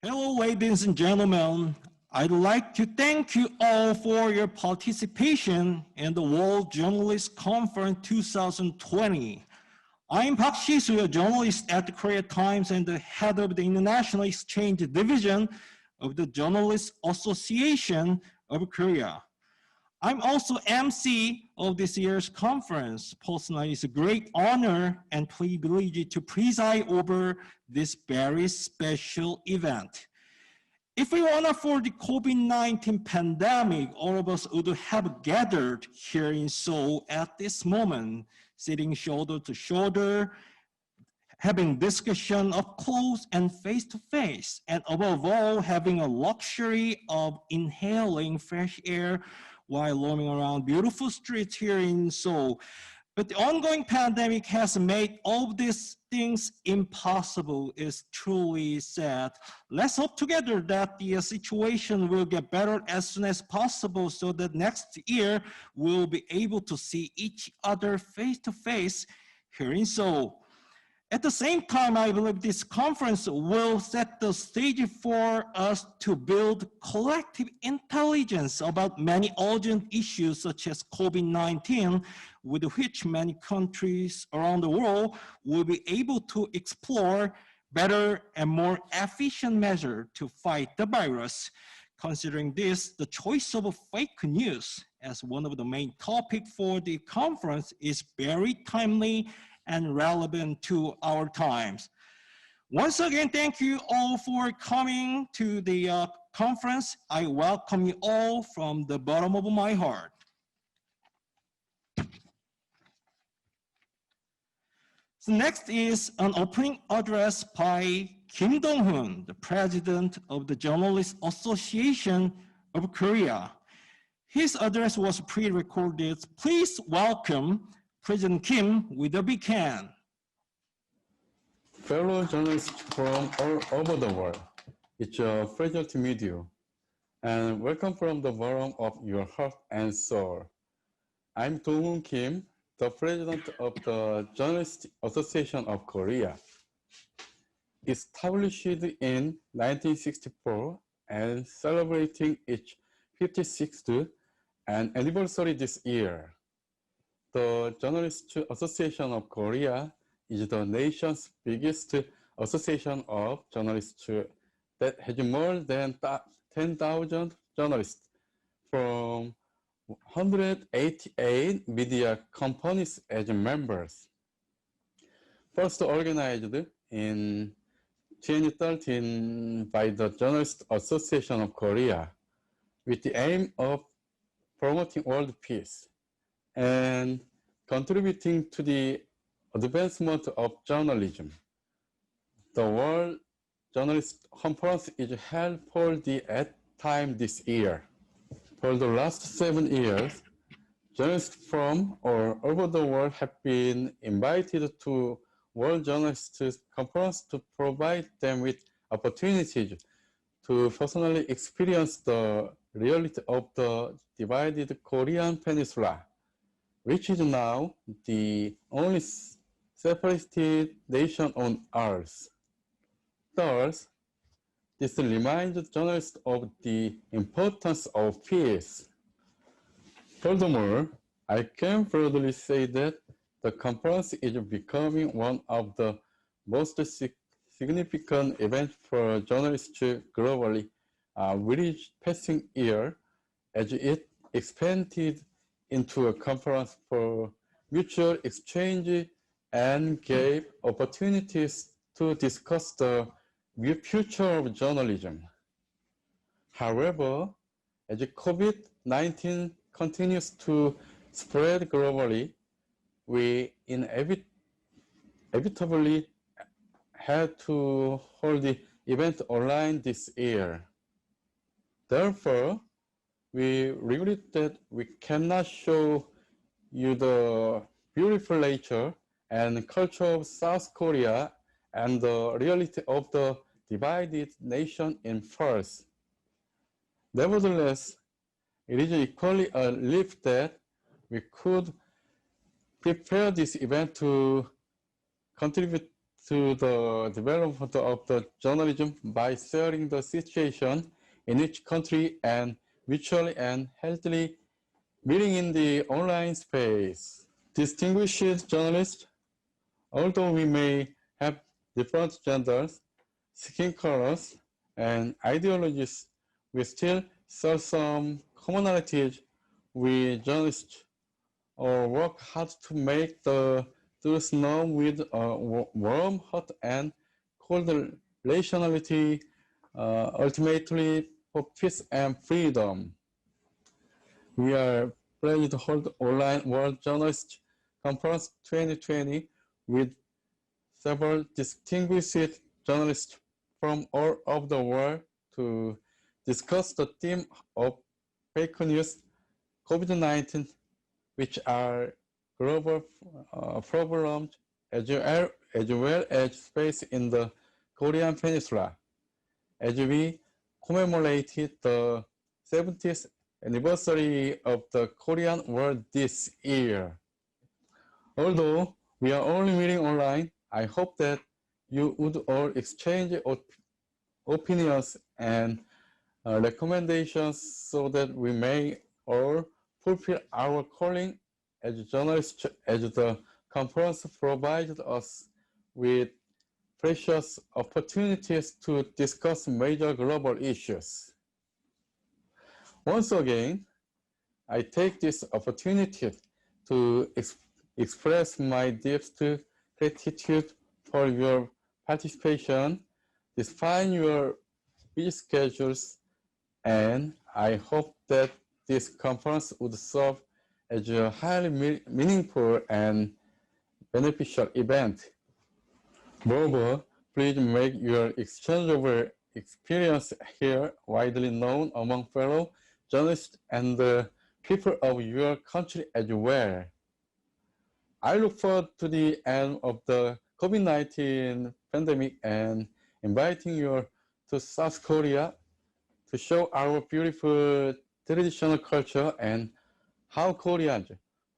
Hello, ladies and gentlemen. I'd like to thank you all for your participation in the World Journalists Conference 2020. I'm Park Shi-soo, a journalist at the Korea Times and the head of the International Exchange Division of the Journalists Association of Korea. I'm also MC of this year's conference. Personally, it's a great honor and privilege to preside over this very special event. If it weren't for the COVID-19 pandemic, all of us would have gathered here in Seoul at this moment, sitting shoulder to shoulder, having discussion up close and face-to-face, and above all, having a luxury of inhaling fresh air while roaming around beautiful streets here in Seoul. But the ongoing pandemic has made all these things impossible. It's truly sad. Let's hope together that the situation will get better as soon as possible so that next year we'll be able to see each other face to face here in Seoul. At the same time, I believe this conference will set the stage for us to build collective intelligence about many urgent issues such as COVID-19, with which many countries around the world will be able to explore better and more efficient measures to fight the virus. Considering this, the choice of fake news as one of the main topics for the conference is very timely and relevant to our times. Once again, thank you all for coming to the conference. I welcome you all from the bottom of my heart. So next is an opening address by Kim Donghun, the president of the Journalists Association of Korea. His address was pre-recorded. Please welcome President Kim with a big hand. Fellow journalists from all over the world, it's a pleasure to meet you, and welcome from the bottom of your heart and soul. I'm Donghun Kim, the president of the Journalists Association of Korea. Established in 1964 and celebrating its 56th anniversary this year. The Journalists Association of Korea is the nation's biggest association of journalists that has more than 10,000 journalists from 188 media companies as members. First organized in 2013 by the Journalists Association of Korea with the aim of promoting world peace and contributing to the advancement of journalism. The World Journalist Conference is held for the 8th time this year. For the last 7 years, journalists from all over the world have been invited to World Journalist Conference to provide them with opportunities to personally experience the reality of the divided Korean Peninsula, which is now the only separated nation on Earth. Thus, this reminds journalists of the importance of peace. Furthermore, I can proudly say that the conference is becoming one of the most significant events for journalists globally with each passing year, as it expanded into a conference for mutual exchange and gave opportunities to discuss the future of journalism. However, as COVID-19 continues to spread globally, we inevitably had to hold the event online this year. Therefore, we regret that we cannot show you the beautiful nature and culture of South Korea and the reality of the divided nation in person. Nevertheless, it is equally a relief that we could prepare this event to contribute to the development of the journalism by sharing the situation in each country and mutually and healthily meeting in the online space. Distinguished journalists, although we may have different genders, skin colors, and ideologies, we still share some commonalities. We journalists work hard to make the truth known with a warm heart and cold rationality, ultimately for peace and freedom. We are planning to hold online World Journalist Conference 2020 with several distinguished journalists from all over the world to discuss the theme of fake news, COVID-19, which are global problems as well as space in the Korean Peninsula, as we commemorated the 70th anniversary of the Korean War this year. Although we are only meeting online, I hope that you would all exchange opinions and recommendations so that we may all fulfill our calling as journalists, as the conference provided us with precious opportunities to discuss major global issues. Once again, I take this opportunity to express my deepest gratitude for your participation, despite your busy schedules, and I hope that this conference would serve as a highly meaningful and beneficial event. Moreover, please make your exchange of experience here widely known among fellow journalists and the people of your country as well. I look forward to the end of the COVID-19 pandemic and inviting you to South Korea to show our beautiful traditional culture and how Koreans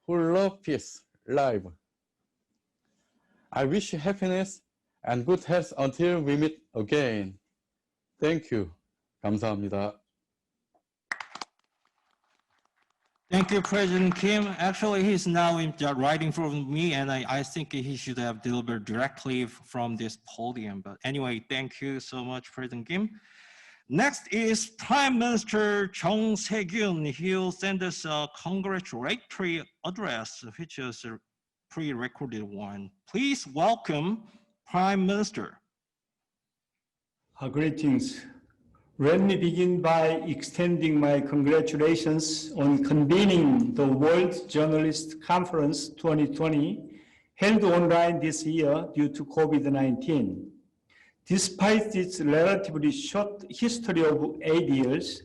who love peace live. I wish you happiness and good health until we meet again. Thank you. 감사합니다. Thank you, President Kim. Actually, he's now writing for me, and I think he should have delivered directly from this podium. But anyway, thank you so much, President Kim. Next is Prime Minister Chung Se-kyun. He'll send us a congratulatory address, which is a pre-recorded one. Please welcome Prime Minister. Greetings. Let me begin by extending my congratulations on convening the World Journalist Conference 2020 held online this year due to COVID-19. Despite its relatively short history of 8 years,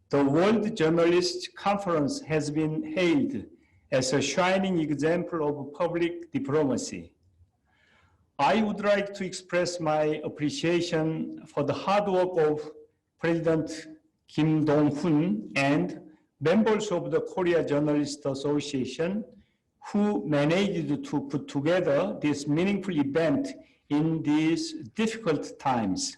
the World Journalist Conference has been hailed as a shining example of public diplomacy. I would like to express my appreciation for the hard work of President Kim Donghun and members of the Korea Journalists Association who managed to put together this meaningful event in these difficult times.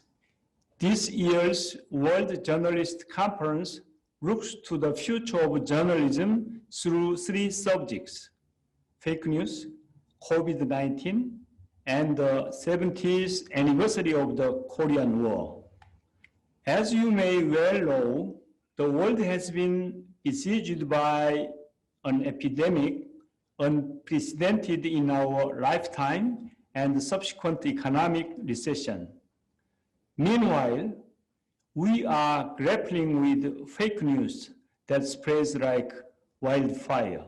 This year's World Journalist Conference looks to the future of journalism through 3 subjects: fake news, COVID-19, and the 70th anniversary of the Korean War. As you may well know, the world has been besieged by an epidemic unprecedented in our lifetime and subsequent economic recession. Meanwhile, we are grappling with fake news that spreads like wildfire.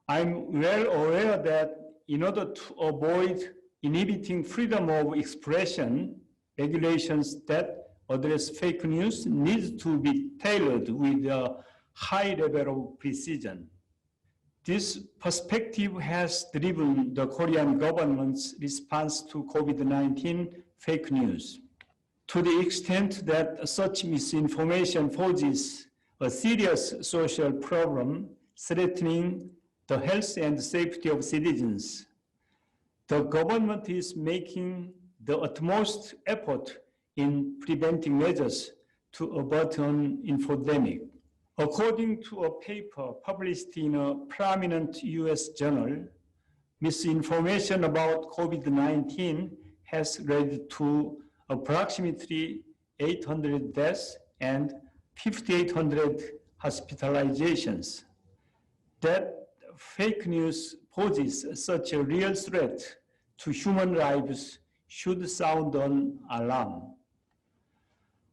I'm well aware that in order to avoid inhibiting freedom of expression, regulations that address fake news need to be tailored with a high level of precision. This perspective has driven the Korean government's response to COVID-19 fake news. To the extent that such misinformation poses a serious social problem threatening the health and safety of citizens, The government is making the utmost effort in preventing measures to avert an infodemic. According to a paper published in a prominent US journal, misinformation about COVID-19 has led to approximately 800 deaths and 5,800 hospitalizations. That fake news poses such a real threat to human lives should sound an alarm.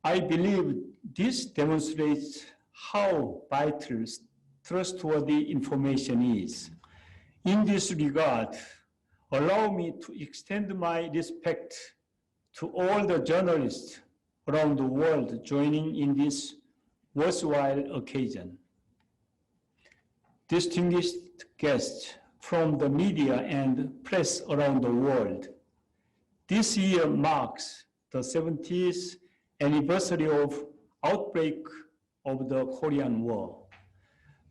I believe this demonstrates how vital trustworthy information is. In this regard, allow me to extend my respect to all the journalists around the world joining in this worthwhile occasion. Distinguished guests from the media and press around the world, this year marks the 70th anniversary of outbreak of the Korean War.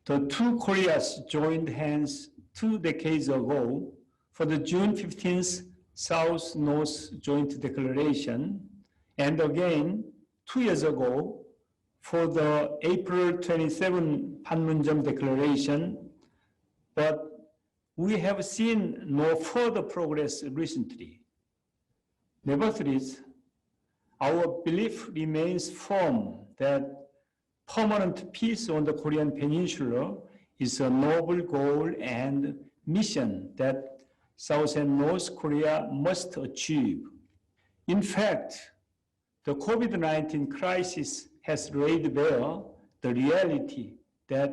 The two Koreas joined hands 2 decades ago for the June 15th South-North Joint Declaration, and again 2 years ago for the April 27 Panmunjom Declaration, but we have seen no further progress recently. Nevertheless, our belief remains firm that permanent peace on the Korean Peninsula is a noble goal and mission that South and North Korea must achieve. In fact, the COVID-19 crisis has laid bare the reality that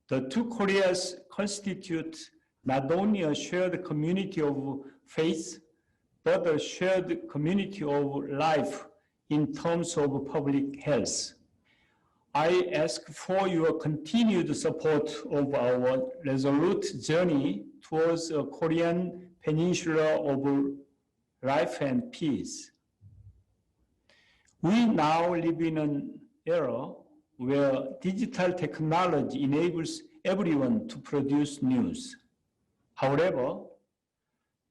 the two Koreas constitute not only a shared community of faith, but a shared community of life in terms of public health. I ask for your continued support of our resolute journey towards a Korean peninsula of life and peace. We now live in an era where digital technology enables everyone to produce news. However,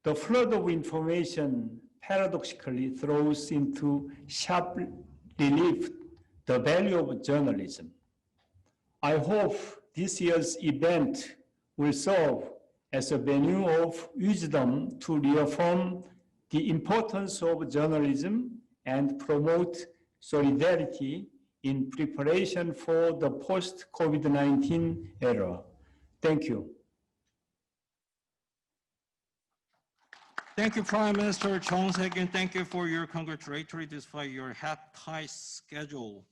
the flood of information paradoxically throws into sharp relief the value of journalism. I hope this year's event will serve as a venue of wisdom to reaffirm the importance of journalism and promote solidarity in preparation for the post-COVID-19 era. Thank you. Thank you, Prime Minister Chung Se-kyun. Thank you for your congratulatory despite your tight schedule.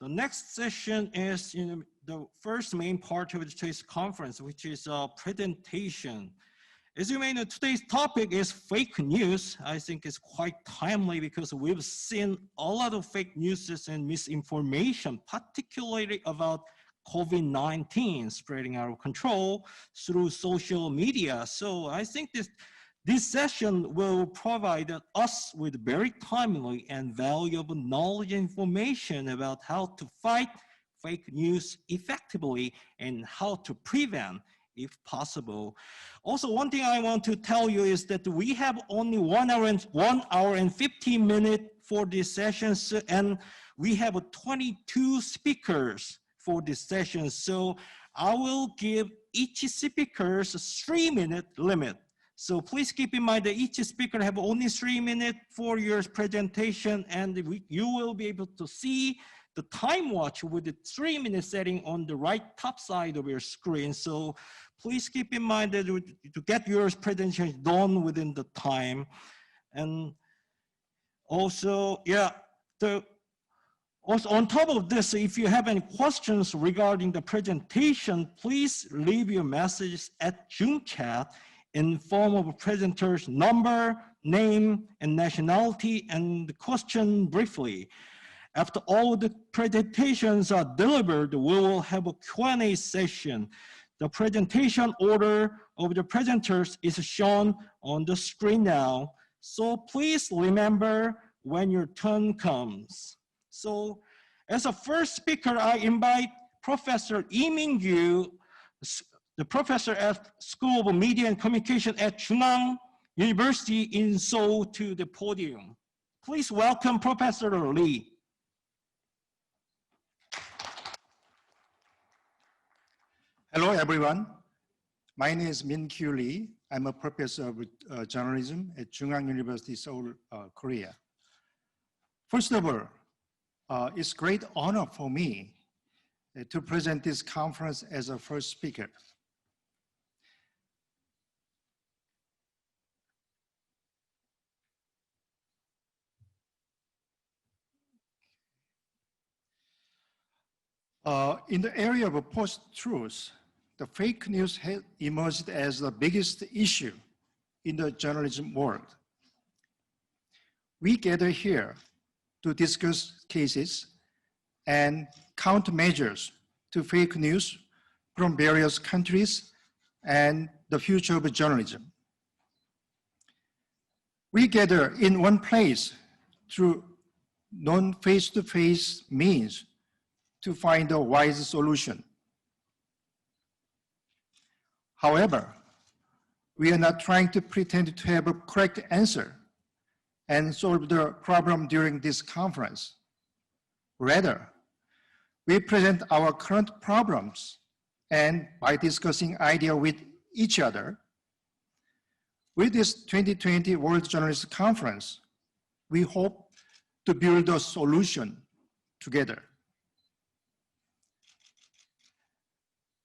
The next session is the first main part of today's conference, which is a presentation. As you may know, today's topic is fake news. I think it's quite timely because we've seen a lot of fake news and misinformation, particularly about COVID-19 spreading out of control through social media. So I think this session will provide us with very timely and valuable knowledge and information about how to fight fake news effectively and how to prevent if possible. Also, one thing I want to tell you is that we have only 1 hour and 15 minutes for this session, and we have 22 speakers for this session. So I will give each speaker a 3-minute limit. So please keep in mind that each speaker have only 3 minutes for your presentation, and you will be able to see the time watch with the 3-minute setting on the right top side of your screen. So please keep in mind that to get your presentation done within the time. And also, also on top of this, if you have any questions regarding the presentation, please leave your messages at Zoom chat in form of a presenter's number, name, and nationality, and the question briefly. After all the presentations are delivered, we will have a Q&A session. The presentation order of the presenters is shown on the screen now. So please remember when your turn comes. So as a first speaker, I invite Professor Lee Min-gyu, the professor at School of Media and Communication at Chunang University in Seoul to the podium. Please welcome Professor Lee. Hello, everyone. My name is Min-Kyu Lee. I'm a professor of journalism at Jungang University, Seoul, Korea. First of all, it's a great honor for me to present this conference as a first speaker. In the area of post-truth, the fake news has emerged as the biggest issue in the journalism world. We gather here to discuss cases and countermeasures to fake news from various countries and the future of journalism. We gather in one place through non-face-to-face means to find a wise solution. However, we are not trying to pretend to have a correct answer and solve the problem during this conference. Rather, we present our current problems, and by discussing ideas with each other, with this 2020 World Journalists Conference, we hope to build a solution together.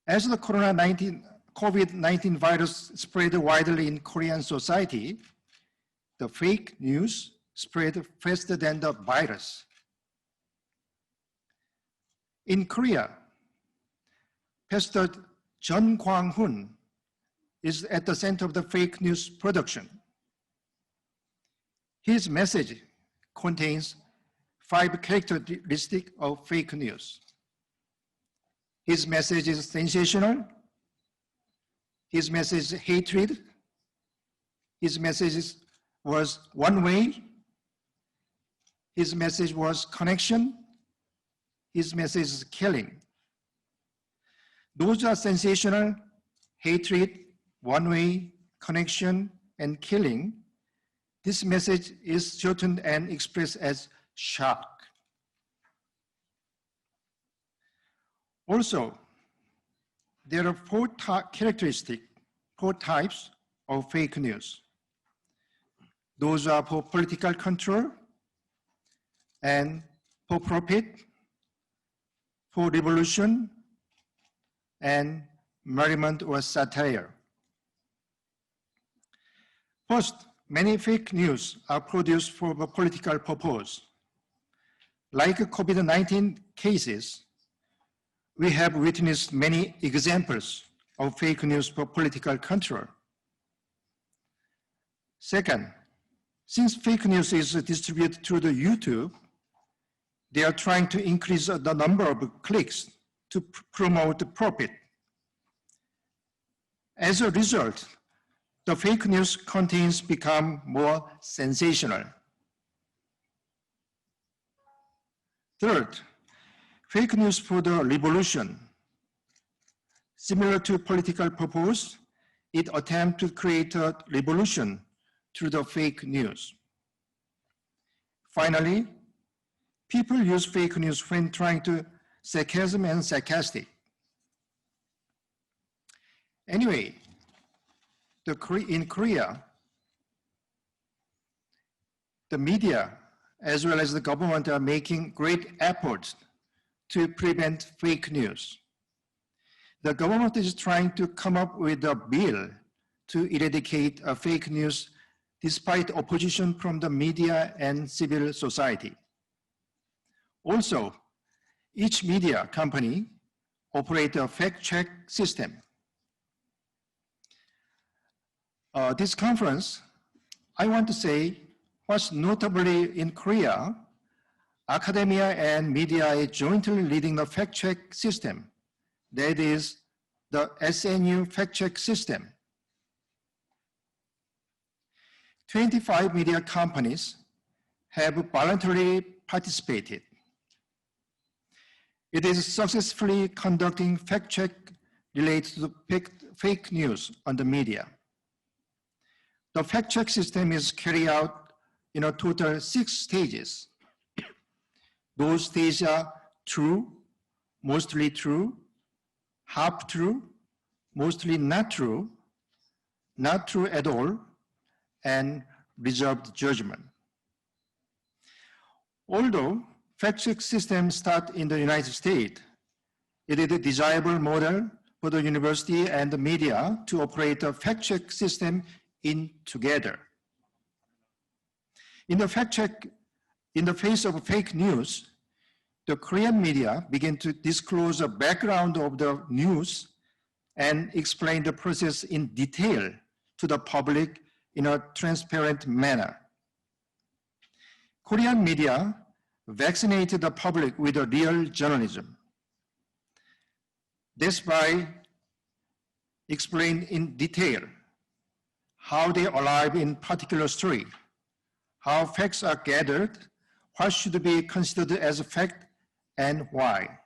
As the COVID-19 virus spread widely in Korean society, the fake news spread faster than the virus. In Korea, Pastor Donghun is at the center of the fake news production. His message contains 5 characteristics of fake news. His message is sensational. His message is hatred. His message was one way. His message was connection. His message is killing. Those are sensational, hatred, one way, connection, and killing. This message is shortened and expressed as shock. Also, there are 4 types of fake news. Those are for political control and for profit, for revolution, and merriment or satire. First, many fake news are produced for a political purpose. Like COVID-19 cases, we have witnessed many examples of fake news for political control. Second, since fake news is distributed through the YouTube, they are trying to increase the number of clicks to promote the profit. As a result, the fake news contents become more sensational. Third, fake news for the revolution. Similar to political purpose, it attempts to create a revolution through the fake news. Finally, people use fake news when trying to sarcasm and sarcastic. Anyway, in Korea, the media as well as the government are making great efforts to prevent fake news. The government is trying to come up with a bill to eradicate fake news despite opposition from the media and civil society. Also, each media company operates a fact-check system. This conference, I want to say, what's notably in Korea, academia and media are jointly leading the fact-check system. That is the SNU fact-check system. 25 media companies have voluntarily participated. It is successfully conducting fact-check related to fake news on the media. The fact-check system is carried out in a total 6 stages. Those stages are true, mostly true, half true, mostly not true at all, and reserved judgment. Although fact-check systems start in the United States, it is a desirable model for the university and the media to operate a fact-check system in together. In the face of fake news, the Korean media begin to disclose the background of the news and explain the process in detail to the public in a transparent manner. Korean media vaccinated the public with a real journalism. This by explained in detail how they arrive in particular story, how facts are gathered, what should be considered as a fact, and why.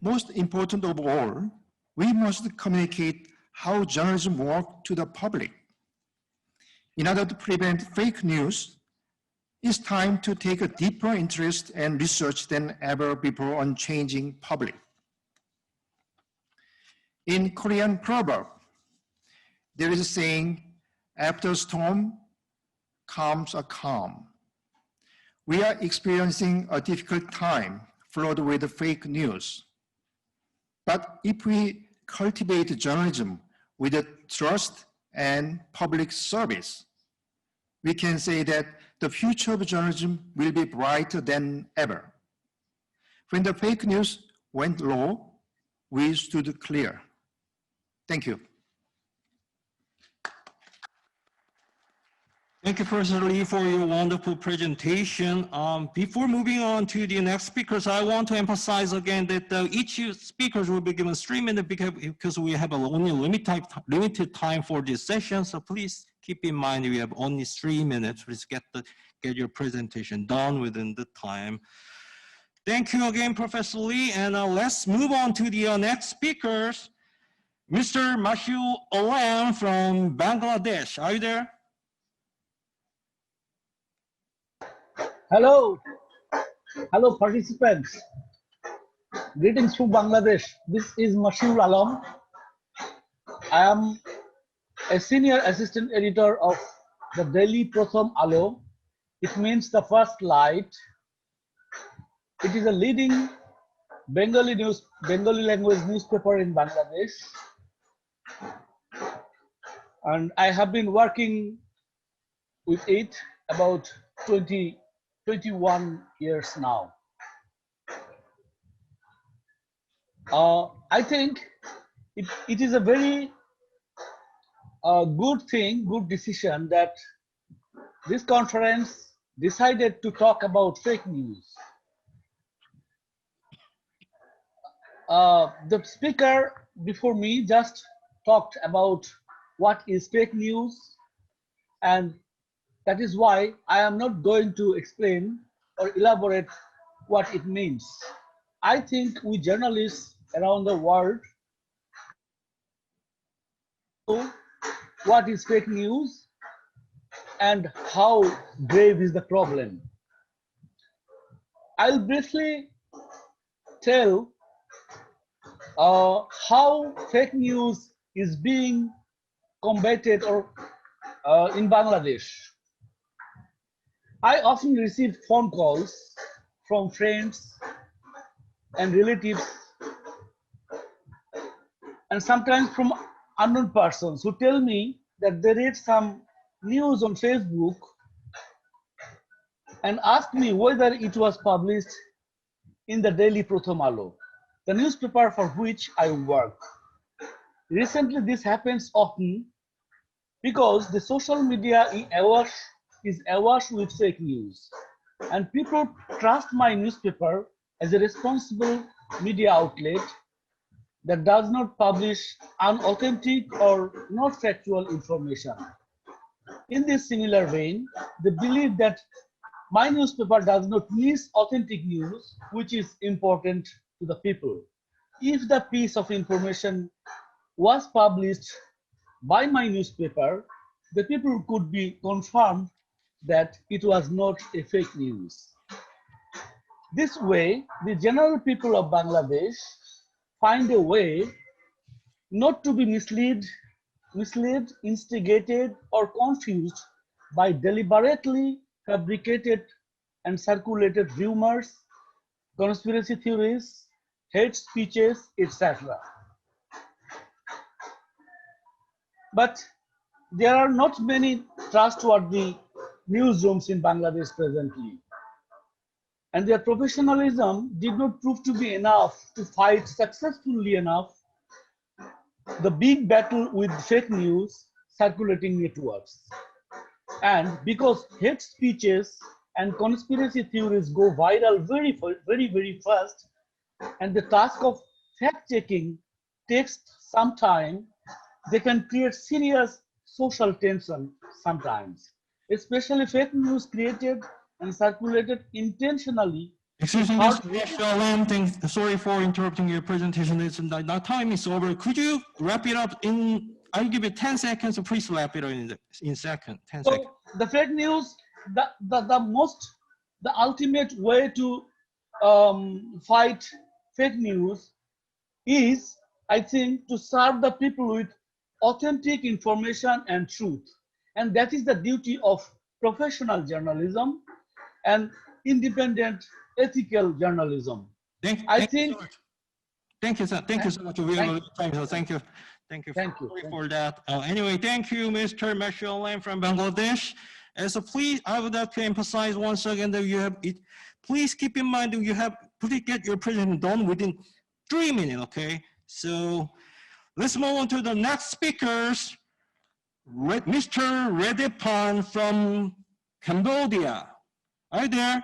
Most important of all, we must communicate how journalism works to the public. In order to prevent fake news, it's time to take a deeper interest and research than ever before on changing public. In Korean proverb, there is a saying, after a storm comes a calm. We are experiencing a difficult time flooded with fake news. But if we cultivate journalism with a trust and public service, we can say that the future of journalism will be brighter than ever. When the fake news went low, we stood clear. Thank you. Thank you, Professor Lee, for your wonderful presentation. Before moving on to the next speakers, I want to emphasize again that each speaker will be given 3 minutes because we have only limited time for this session. So please keep in mind we have only 3 minutes. Please get your presentation done within the time. Thank you again, Professor Lee. And let's move on to the next speakers. Mr. Mashu Alam from Bangladesh. Are you there? Hello participants. Greetings from Bangladesh. This is Mashiul Alam. I am a senior assistant editor of the Daily Prothom Alo. It means the first light. It is a leading Bengali language newspaper in Bangladesh. And I have been working with it about 21 years now. I think it is a very good decision that this conference decided to talk about fake news. The speaker before me just talked about what is fake news, and that is why I am not going to explain or elaborate what it means. I think we journalists around the world know what is fake news and how grave is the problem. I'll briefly tell how fake news is being combated or in Bangladesh. I often receive phone calls from friends and relatives, and sometimes from unknown persons who tell me that they read some news on Facebook and ask me whether it was published in the Daily Prothom Alo, the newspaper for which I work. Recently, this happens often because the social media is awash with fake news, and people trust my newspaper as a responsible media outlet that does not publish unauthentic or not factual information. In this similar vein, they believe that my newspaper does not miss authentic news, which is important to the people. If the piece of information was published by my newspaper, the people could be confirmed that it was not a fake news. This way, the general people of Bangladesh find a way not to be misled, instigated, or confused by deliberately fabricated and circulated rumors, conspiracy theories, hate speeches, etc. But there are not many trustworthy newsrooms in Bangladesh presently, and their professionalism did not prove to be enough to fight successfully enough the big battle with fake news circulating networks. And because hate speeches and conspiracy theories go viral very fast, and the task of fact-checking takes some time, they can create serious social tension sometimes, especially fake news created and circulated intentionally. Excuse me, Mr. Lam, sorry for interrupting your presentation. Now time is over. Could you wrap it up in, I'll give you 10 seconds, so please wrap it up in second, 10 seconds. So the fake news, the ultimate way to fight fake news is, I think, to serve the people with authentic information and truth. And that is the duty of professional journalism and independent ethical journalism. Thank you, sir. Thank you so much. We have a little time, so thank you. Thank you for that. Anyway, thank you, Mr. Marshall Lam from Bangladesh. So please, I would like to emphasize once again that you have it. Please keep in mind that you have to get your presentation done within 3 minutes. Okay. So let's move on to the next speakers. Mr. Reddy Pond from Cambodia. Are you there?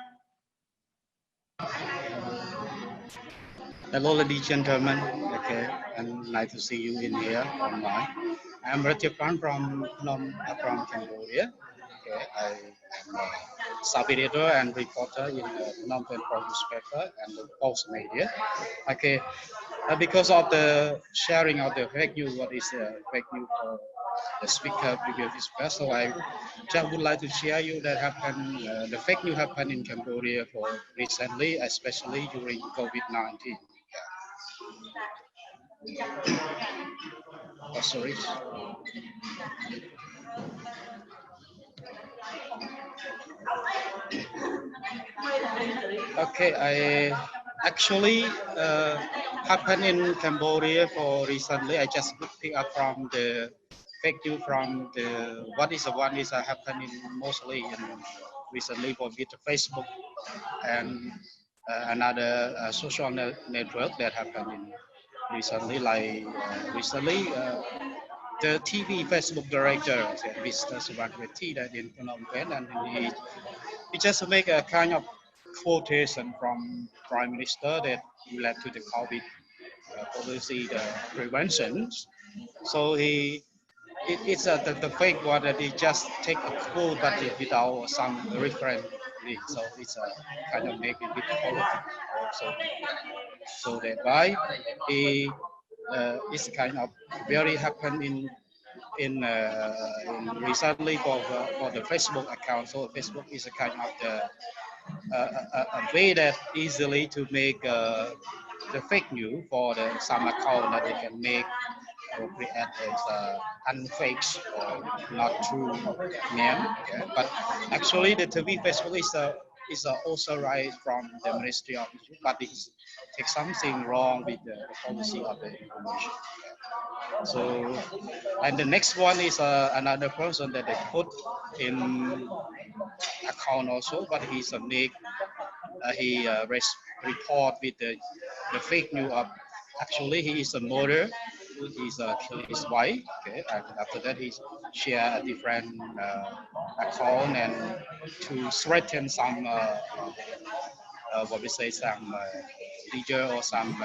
Hello, ladies and gentlemen. Okay, and nice to see you in here online. I'm Reddy Pond from Cambodia. Okay, I am a sub-editor and reporter in the Phnom Penh newspaper and the Post media. Okay, because of the sharing of the fake news, what is fake news for the speaker previous discussed, so I just would like to share you that happened, the fake news happened in Cambodia for recently, especially during COVID-19. Oh, sorry. Okay, I actually happened in Cambodia for recently. I just picked up from the fake news from the what is happening mostly in recently for with Facebook and another social network that happened in recently, like the TV Facebook director, Mr. Subanweti, that in Phnom Penh, and he just make a kind of quotation from Prime Minister that led to the COVID policy, the preventions. So it's the fake one that he just take a quote but without some reference. So it's a kind of make it bit politics also. So that why it's kind of very happen in recently for the Facebook account. So Facebook is a kind of a way that easily to make the fake news for some account that they can make or create as unfake or not true name. Okay? But actually, the TV Facebook is also right from the Ministry of Information, but it takes something wrong with the policy of the information. Okay? So, and the next one is another person that they put in account also, but he's a make he report with the fake news of actually he is a murderer. He's killed his wife. Okay, and after that he share a different account and to threaten some what we say some leader or some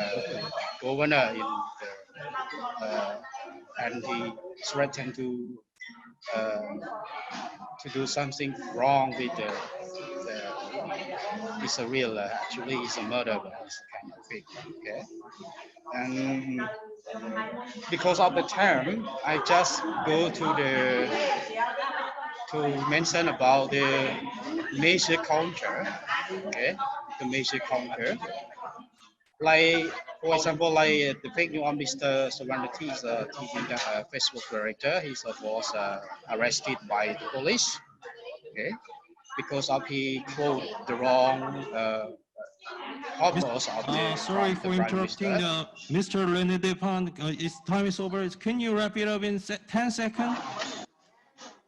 governor in the and he threatened to do something wrong with the it's a real actually it's a murder, but it's kind of fake. Okay, and because of the term, I just go to mention about the major counter. Okay, the major counter. Like, for example, like the fake news on Mr. Serenity is a Facebook director. He was arrested by the police. Okay, because of he quote the wrong purpose of the Sorry for Prime interrupting, Minister. Mr. Reddy Pond. Its time is over. Can you wrap it up in 10 seconds?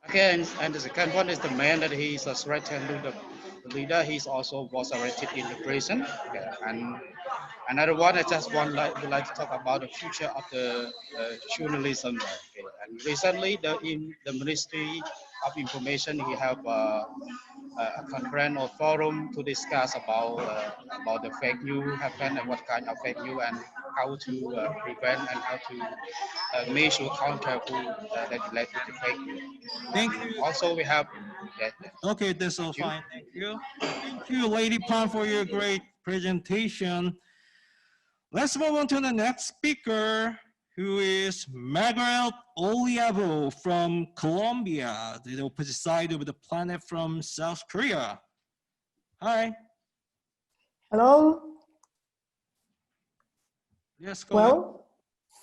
Okay, and the second one is the man that he is a threatened to the leader. He's also was arrested in the prison. Okay, and another one, I just would like to talk about the future of the journalism. Okay. And recently, the Ministry of Information, he have a conference or forum to discuss about the fake news happen and what kind of fake news and how to prevent and how to measure counter that led to the fake news. Thank you. Also, we have. Okay, that's all fine. Thank you. Thank you, Lady Pond, for your great presentation. Let's move on to the next speaker, who is Margaret Oliavo from Colombia, the opposite side of the planet from South Korea. Hi. Hello. Yes, go ahead. Well,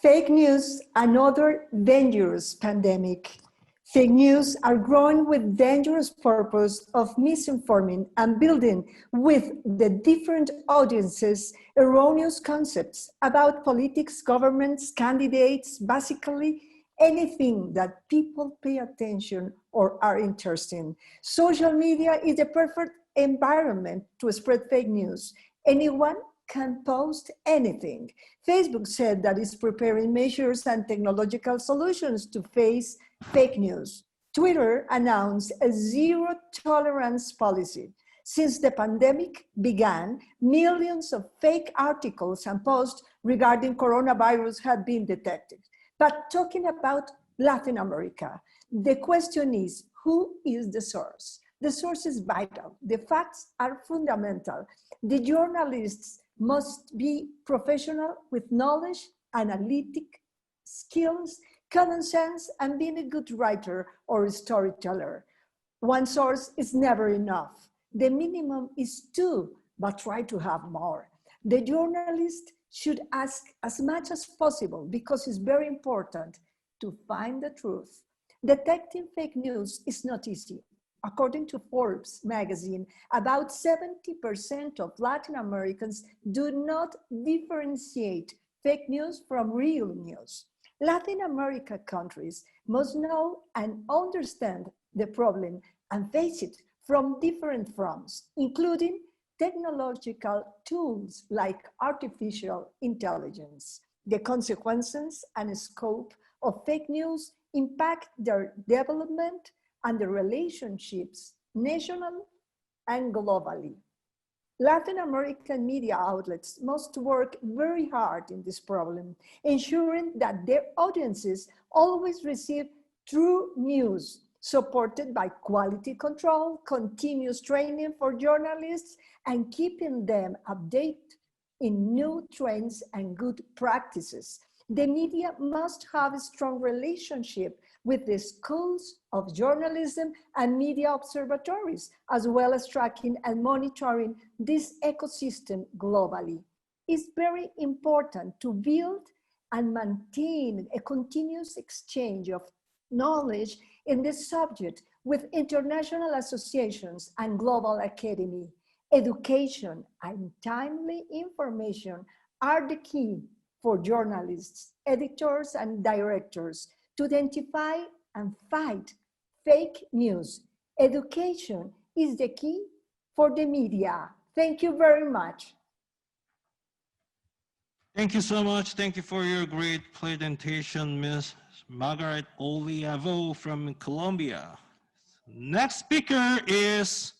fake news, another dangerous pandemic. Fake news are growing with dangerous purpose of misinforming and building with the different audiences erroneous concepts about politics, governments, candidates, basically anything that people pay attention or are interested in. Social media is the perfect environment to spread fake news. Anyone can post anything. Facebook said that it's preparing measures and technological solutions to face fake news. Twitter announced a zero-tolerance policy. Since the pandemic began, millions of fake articles and posts regarding coronavirus have been detected. But talking about Latin America, the question is, who is the source? The source is vital. The facts are fundamental. The journalists must be professional with knowledge, analytic skills, common sense, and being a good writer or storyteller. One source is never enough. The minimum is 2, but try to have more. The journalist should ask as much as possible because it's very important to find the truth. Detecting fake news is not easy. According to Forbes magazine, about 70% of Latin Americans do not differentiate fake news from real news. Latin America countries must know and understand the problem and face it from different fronts, including technological tools like artificial intelligence. The consequences and scope of fake news impact their development and the relationships nationally and globally. Latin American media outlets must work very hard in this problem, ensuring that their audiences always receive true news, supported by quality control, continuous training for journalists, and keeping them updated in new trends and good practices. The media must have a strong relationship with the schools of journalism and media observatories, as well as tracking and monitoring this ecosystem globally. It's very important to build and maintain a continuous exchange of knowledge in this subject with international associations and global academy. Education and timely information are the key for journalists, editors, and directors to identify and fight fake news. Education is the key for the media. Thank you very much. Thank you so much. Thank you for your great presentation, Ms. Margaret Oliavo from Colombia. Next speaker is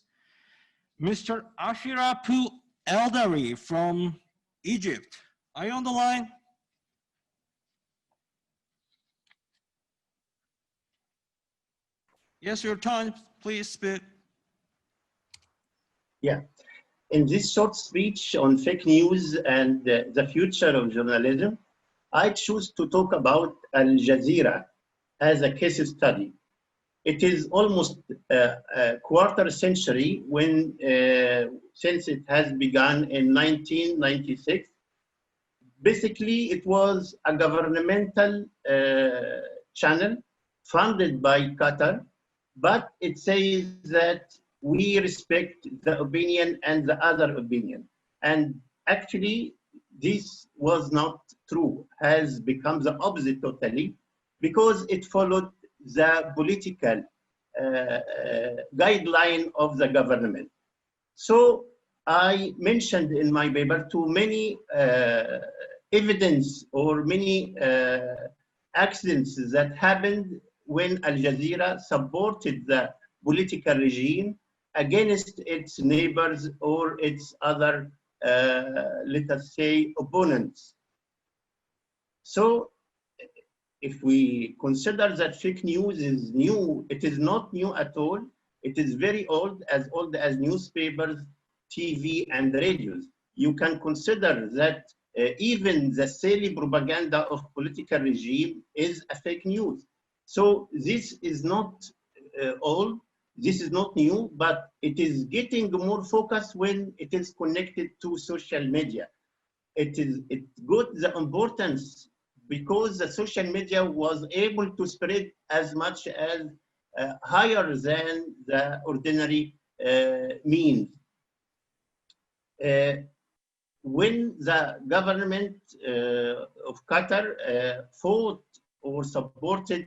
Mr. Ashraf Dali from Egypt. Are you on the line? Yes, your turn. Please speak. Yeah. In this short speech on fake news and the future of journalism, I choose to talk about Al Jazeera as a case study. It is almost a quarter century since it has begun in 1996. Basically, it was a governmental channel funded by Qatar, but it says that we respect the opinion and the other opinion. And actually, this was not true, has become the opposite totally, because it followed the political guideline of the government. So I mentioned in my paper too many evidence or many accidents that happened when Al Jazeera supported the political regime against its neighbors or its other, let us say, opponents. So if we consider that fake news is new, it is not new at all. It is very old as newspapers, TV, and radios. You can consider that even the silly propaganda of political regime is a fake news. So this is not old, this is not new, but it is getting more focused when it is connected to social media. It got the importance because the social media was able to spread as much as higher than the ordinary means. When the government of Qatar fought or supported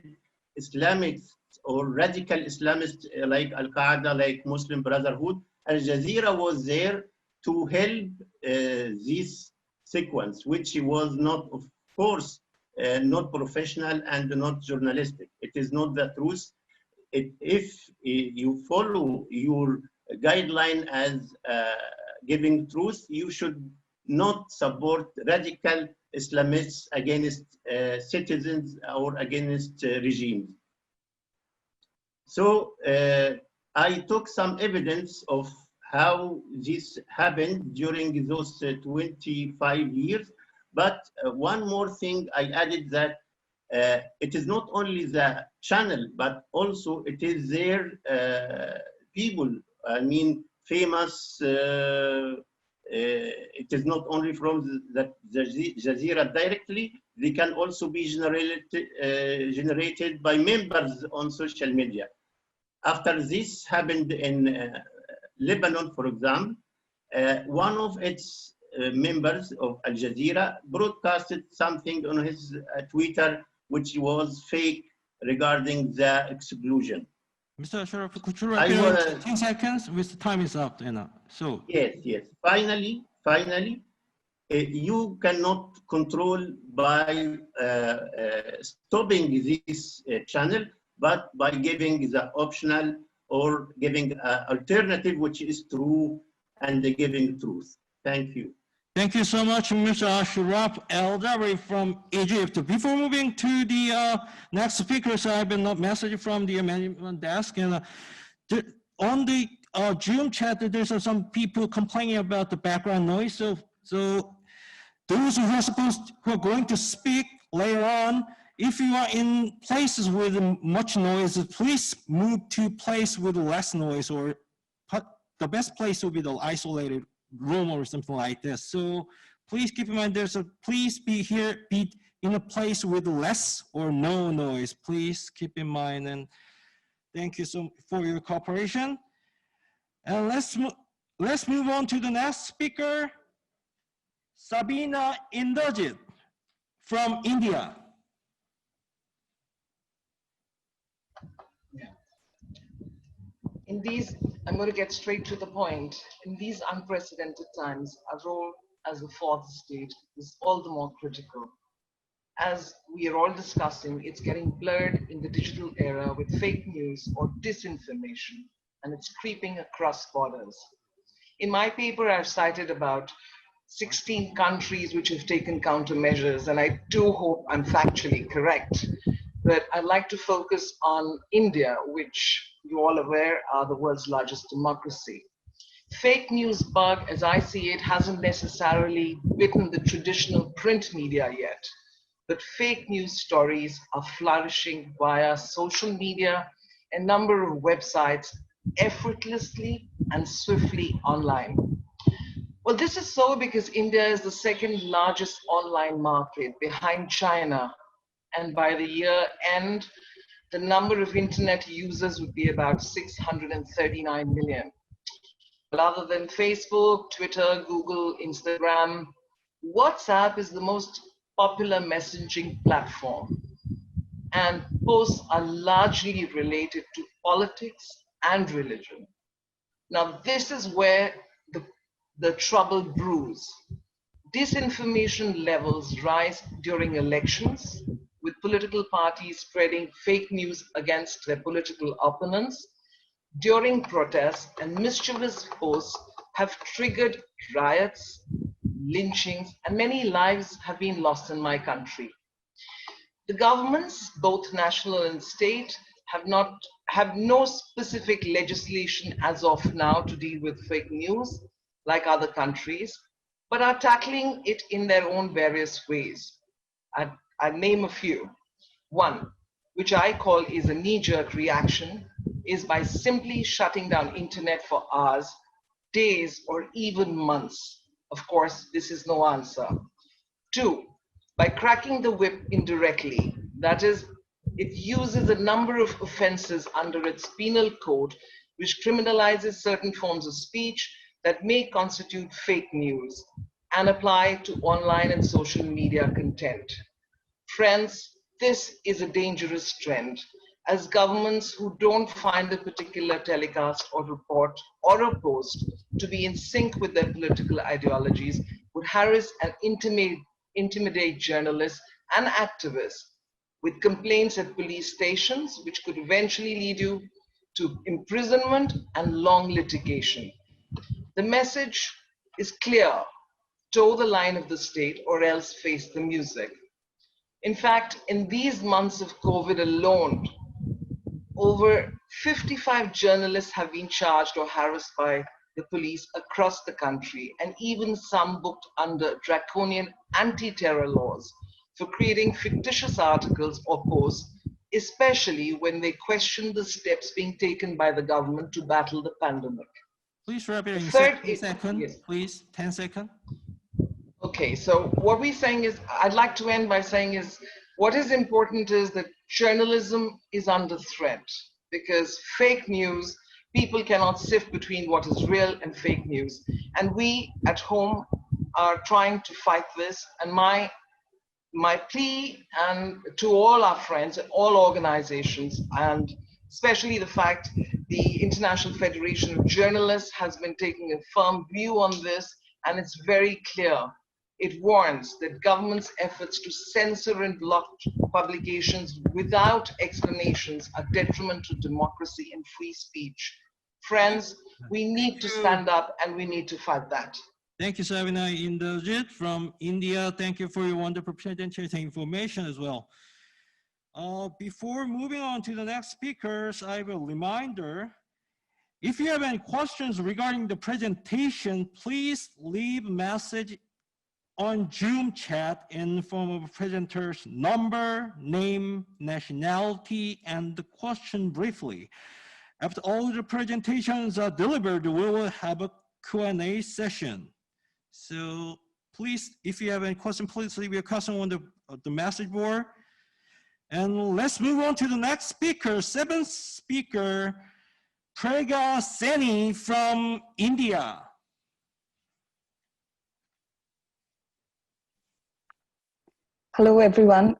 Islamists or radical Islamists like Al-Qaeda, like Muslim Brotherhood, Al Jazeera was there to help this sequence, which was not, of course, not professional and not journalistic. It is not the truth. If you follow your guideline as giving truth, you should not support radical Islamists against citizens or against regimes. So I took some evidence of how this happened during those 25 years. But one more thing I added, that it is not only the channel, but also it is their people, I mean, famous, it is not only from the Jazeera directly, they can also be generated by members on social media. After this happened in Lebanon, for example, one of its members of Al Jazeera broadcasted something on his Twitter which was fake regarding the exclusion. Mr. Ashraf, could you repeat 10 seconds? With the time is up. So yes. Finally, you cannot control by stopping this channel, but by giving the optional or giving an alternative which is true and giving truth. Thank you. Thank you so much, Mr. Ashraf Dali from Egypt. Before moving to the next speakers, I have a message from the management desk. And on the Zoom chat, there's some people complaining about the background noise. So those who are going to speak later on, if you are in places with much noise, please move to place with less noise, or the best place will be the isolated room or something like this. So please keep in mind, please be in a place with less or no noise. Please keep in mind, and thank you so for your cooperation. And let's move on to the next speaker, Sabina Inderjit from India. I'm going to get straight to the point. In these unprecedented times, our role as a fourth state is all the more critical. As we are all discussing, it's getting blurred in the digital era with fake news or disinformation, and it's creeping across borders. In my paper, I've cited about 16 countries which have taken countermeasures, and I do hope I'm factually correct. But I'd like to focus on India, which you're all aware are the world's largest democracy. Fake news bug, as I see it, hasn't necessarily bitten the traditional print media yet. but fake news stories are flourishing via social media, a number of websites, effortlessly and swiftly online. Well, this is so because India is the second largest online market behind China. And by the year end, the number of internet users would be about 639 million. Other than Facebook, Twitter, Google, Instagram, WhatsApp is the most popular messaging platform. And posts are largely related to politics and religion. Now, this is where the trouble brews. Disinformation levels rise during elections, with political parties spreading fake news against their political opponents. During protests, and mischievous posts have triggered riots, lynchings, and many lives have been lost in my country. The governments, both national and state, have no specific legislation as of now to deal with fake news like other countries, but are tackling it in their own various ways. I'll name a few. One, which I call is a knee-jerk reaction, is by simply shutting down internet for hours, days, or even months. Of course, this is no answer. Two, by cracking the whip indirectly, that is, it uses a number of offenses under its penal code, which criminalizes certain forms of speech that may constitute fake news and apply to online and social media content. Friends, this is a dangerous trend, as governments who don't find a particular telecast or report or a post to be in sync with their political ideologies would harass and intimidate journalists and activists with complaints at police stations, which could eventually lead you to imprisonment and long litigation. The message is clear: toe the line of the state or else face the music. In fact, in these months of COVID alone, over 55 journalists have been charged or harassed by the police across the country, and even some booked under draconian anti-terror laws for creating fictitious articles or posts, especially when they question the steps being taken by the government to battle the pandemic. Please wrap it in 10 seconds, yes. please, 10 seconds. Okay, so what we're saying is, I'd like to end by saying is, what is important is that journalism is under threat, because fake news, people cannot sift between what is real and fake news. And we at home are trying to fight this. And my plea and to all our friends and all organizations, and especially the fact the International Federation of Journalists has been taking a firm view on this, and it's very clear. It warns that governments' efforts to censor and block publications without explanations are detriment to democracy and free speech. Friends, we need to stand up and we need to fight that. Thank you, Savina Inderjit from India. Thank you for your wonderful presentation and information as well. Before moving on to the next speakers, I have a reminder. If you have any questions regarding the presentation, please leave a message on Zoom chat in the form of a presenter's number, name, nationality, and the question briefly. After all the presentations are delivered, we will have a Q&A session. So please, if you have any question, please leave your question on the message board. And let's move on to the next speaker, seventh speaker, Prega Seni from India. Hello, everyone.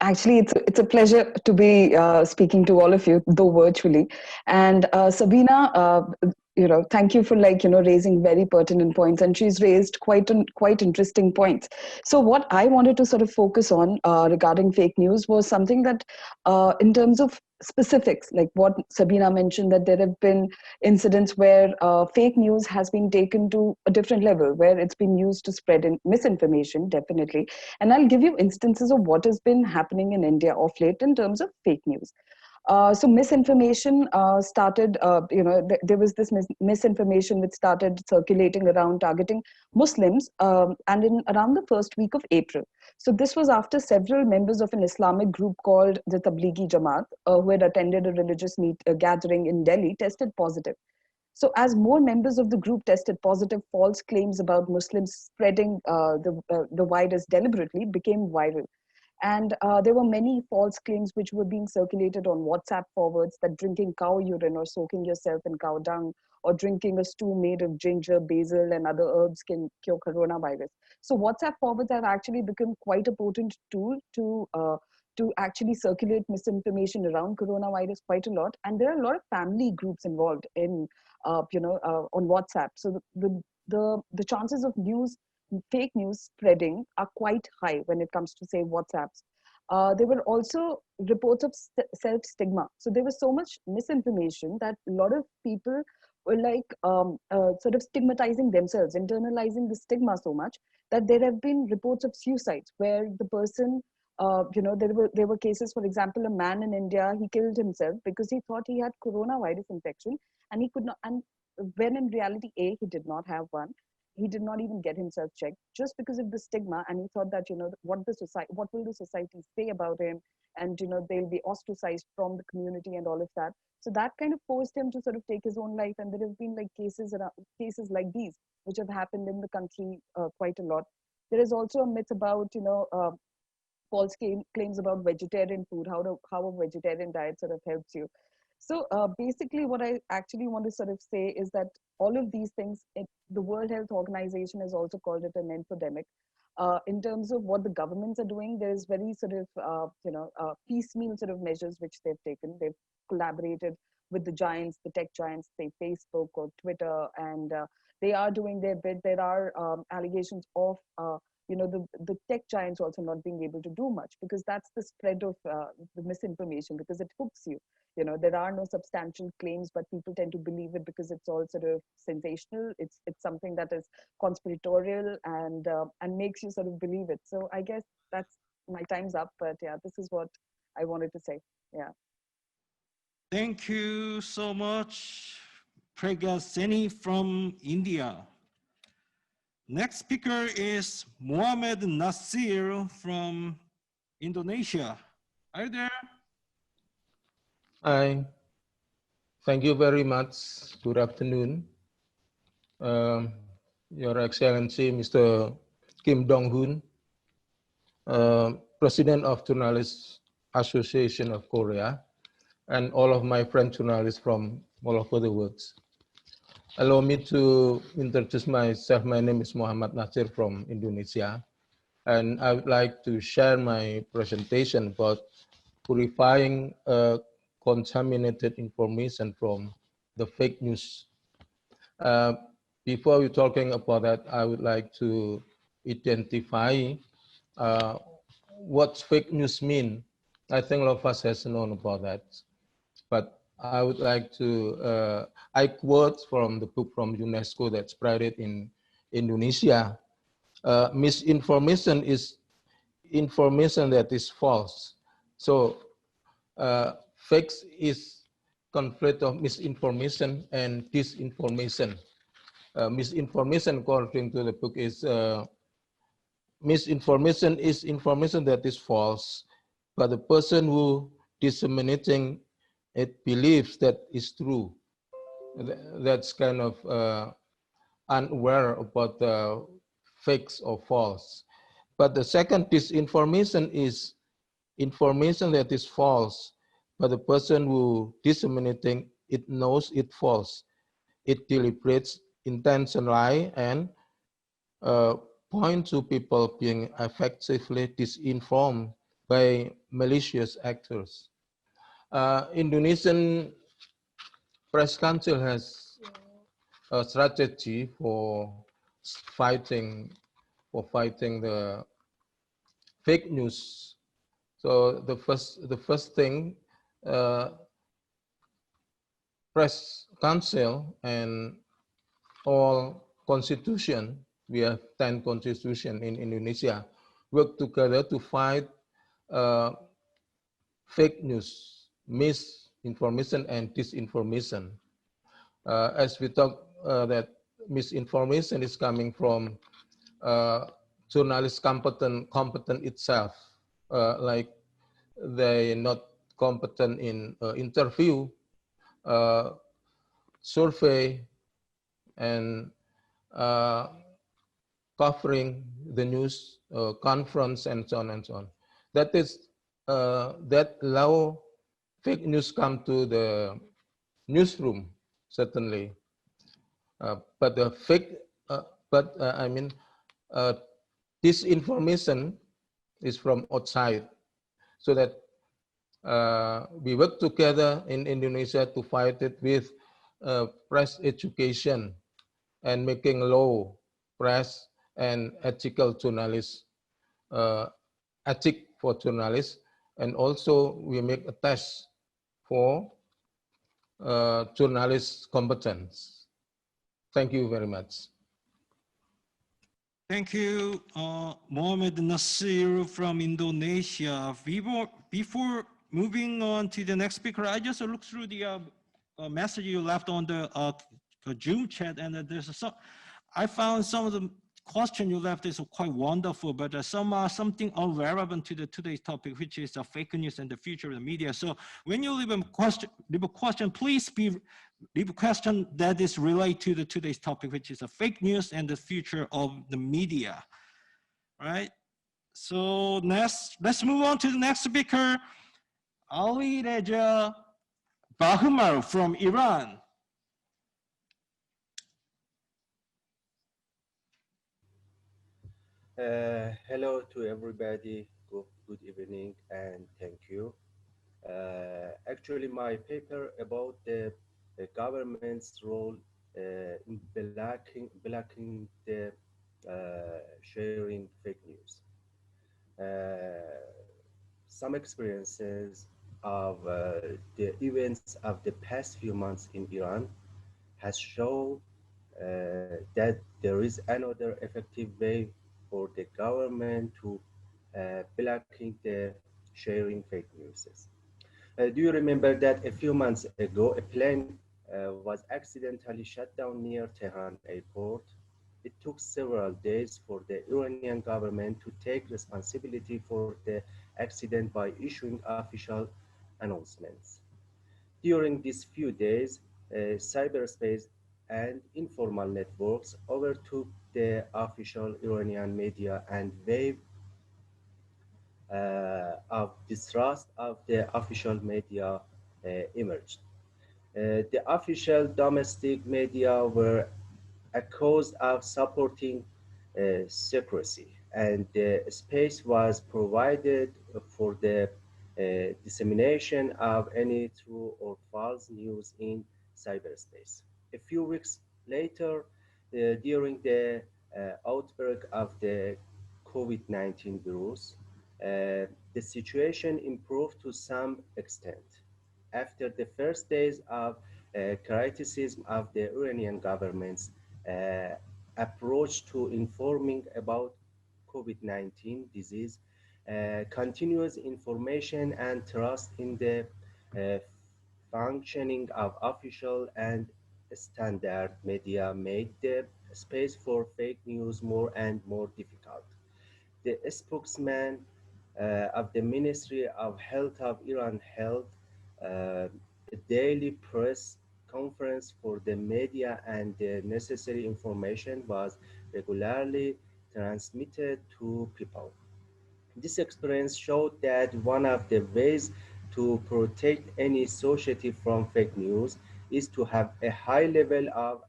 Actually, it's a pleasure to be speaking to all of you, though virtually. And Sabina, thank you for raising very pertinent points, and she's raised quite interesting points. So what I wanted to sort of focus on regarding fake news was something that, in terms of specifics, like what Sabina mentioned, that there have been incidents where fake news has been taken to a different level, where it's been used to spread misinformation, definitely. And I'll give you instances of what has been happening in India of late in terms of fake news. So misinformation started, there was this misinformation which started circulating around targeting Muslims and in around the first week of April. So this was after several members of an Islamic group called the Tablighi Jamaat, who had attended a religious gathering in Delhi, tested positive. So as more members of the group tested positive, false claims about Muslims spreading the virus deliberately became viral. And there were many false claims which were being circulated on WhatsApp forwards that drinking cow urine or soaking yourself in cow dung or drinking a stew made of ginger, basil, and other herbs can cure coronavirus. So WhatsApp forwards have actually become quite a potent tool to actually circulate misinformation around coronavirus quite a lot. And there are a lot of family groups involved in, on WhatsApp. So the chances of fake news spreading are quite high when it comes to, say, WhatsApps. There were also reports of self-stigma. So there was so much misinformation that a lot of people were like sort of stigmatizing themselves, internalizing the stigma so much that there have been reports of suicides where the person, there were cases, for example, a man in India, he killed himself because he thought he had coronavirus infection and he could not, and when in reality, he did not have one. He did not even get himself checked just because of the stigma, and he thought that what will the society say about him, and they'll be ostracized from the community and all of that. So that kind of forced him to sort of take his own life, and there have been like cases like these which have happened in the country quite a lot. There is also a myth about false claims about vegetarian food, how a vegetarian diet sort of helps you. So basically what I actually want to sort of say is that all of these things, the World Health Organization has also called it an epidemic. In terms of what the governments are doing, there's very sort of, piecemeal sort of measures which they've taken. They've collaborated with the giants, the tech giants, say Facebook or Twitter, and they are doing their bit. There are allegations of the tech giants also not being able to do much, because that's the spread of the misinformation, because it hooks you. There are no substantial claims, but people tend to believe it because it's all sort of sensational. It's something that is conspiratorial and makes you sort of believe it. So I guess that's, my time's up, but yeah, this is what I wanted to say. Yeah. Thank you so much, Pragya Seni from India. Next speaker is Mohamed Nasir from Indonesia. Are you there? Hi, thank you very much. Good afternoon. Your Excellency, Mr. Kim Donghun, President of Journalists Association of Korea, and all of my friend journalists from all over the world. Allow me to introduce myself. My name is Mohamed Nasir from Indonesia, and I would like to share my presentation about purifying contaminated information from the fake news. Before we're talking about that, I would like to identify what fake news mean. I think a lot of us has known about that, but I would like to, I quote from the book from UNESCO that's spread in Indonesia. Misinformation is information that is false. So facts is conflict of misinformation and disinformation. Misinformation, according to the book, is misinformation is information that is false, but the person who disseminating it believes that is true. That's kind of unaware about the facts or false. But the second disinformation is information that is false, but the person who disseminating it knows it false. It deliberates, intentionally, and point to people being effectively disinformed by malicious actors. Indonesian Press Council has a strategy for fighting the fake news. So the first thing, Press Council and all constitution, we have 10 constitution in Indonesia, work together to fight fake news. misinformation and disinformation. As we talk that misinformation is coming from journalists competent itself, like they not competent in interview, survey, and covering the news conference and so on and so on. That is that allow fake news come to the newsroom, certainly. But the fake, I mean, disinformation is from outside, so that we work together in Indonesia to fight it with press education and making law, press, and ethical journalists, ethic for journalists, and also we make a test for journalist competence. Thank you very much. Thank you, Mohammed Nasir from Indonesia. Before moving on to the next speaker, I just looked through the message you left on the Zoom chat, and there's I found some of the question you left is quite wonderful, but something irrelevant to today's topic, which is fake news and the future of the media. So when you leave a question, please leave a question that is related to today's topic, which is fake news and the future of the media. All right. So next, let's move on to the next speaker, Ali Reza Bahumar from Iran. Hello to everybody, good evening, and thank you. Actually, my paper about the government's role in blocking the sharing fake news. Some experiences of the events of the past few months in Iran has shown that there is another effective way for the government to blocking the sharing fake news. Do you remember that a few months ago, a plane was accidentally shut down near Tehran airport? It took several days for the Iranian government to take responsibility for the accident by issuing official announcements. During these few days, cyberspace and informal networks overtook the official Iranian media, and wave of distrust of the official media emerged. The official domestic media were accused of supporting secrecy, and the space was provided for the dissemination of any true or false news in cyberspace. A few weeks later, during the outbreak of the COVID-19 virus, the situation improved to some extent. After the first days of criticism of the Iranian government's approach to informing about COVID-19 disease, continuous information and trust in the functioning of official and standard media made the space for fake news more and more difficult. The spokesman of the Ministry of Health of Iran held a daily press conference for the media, and the necessary information was regularly transmitted to people. This experience showed that one of the ways to protect any society from fake news is to have a high level of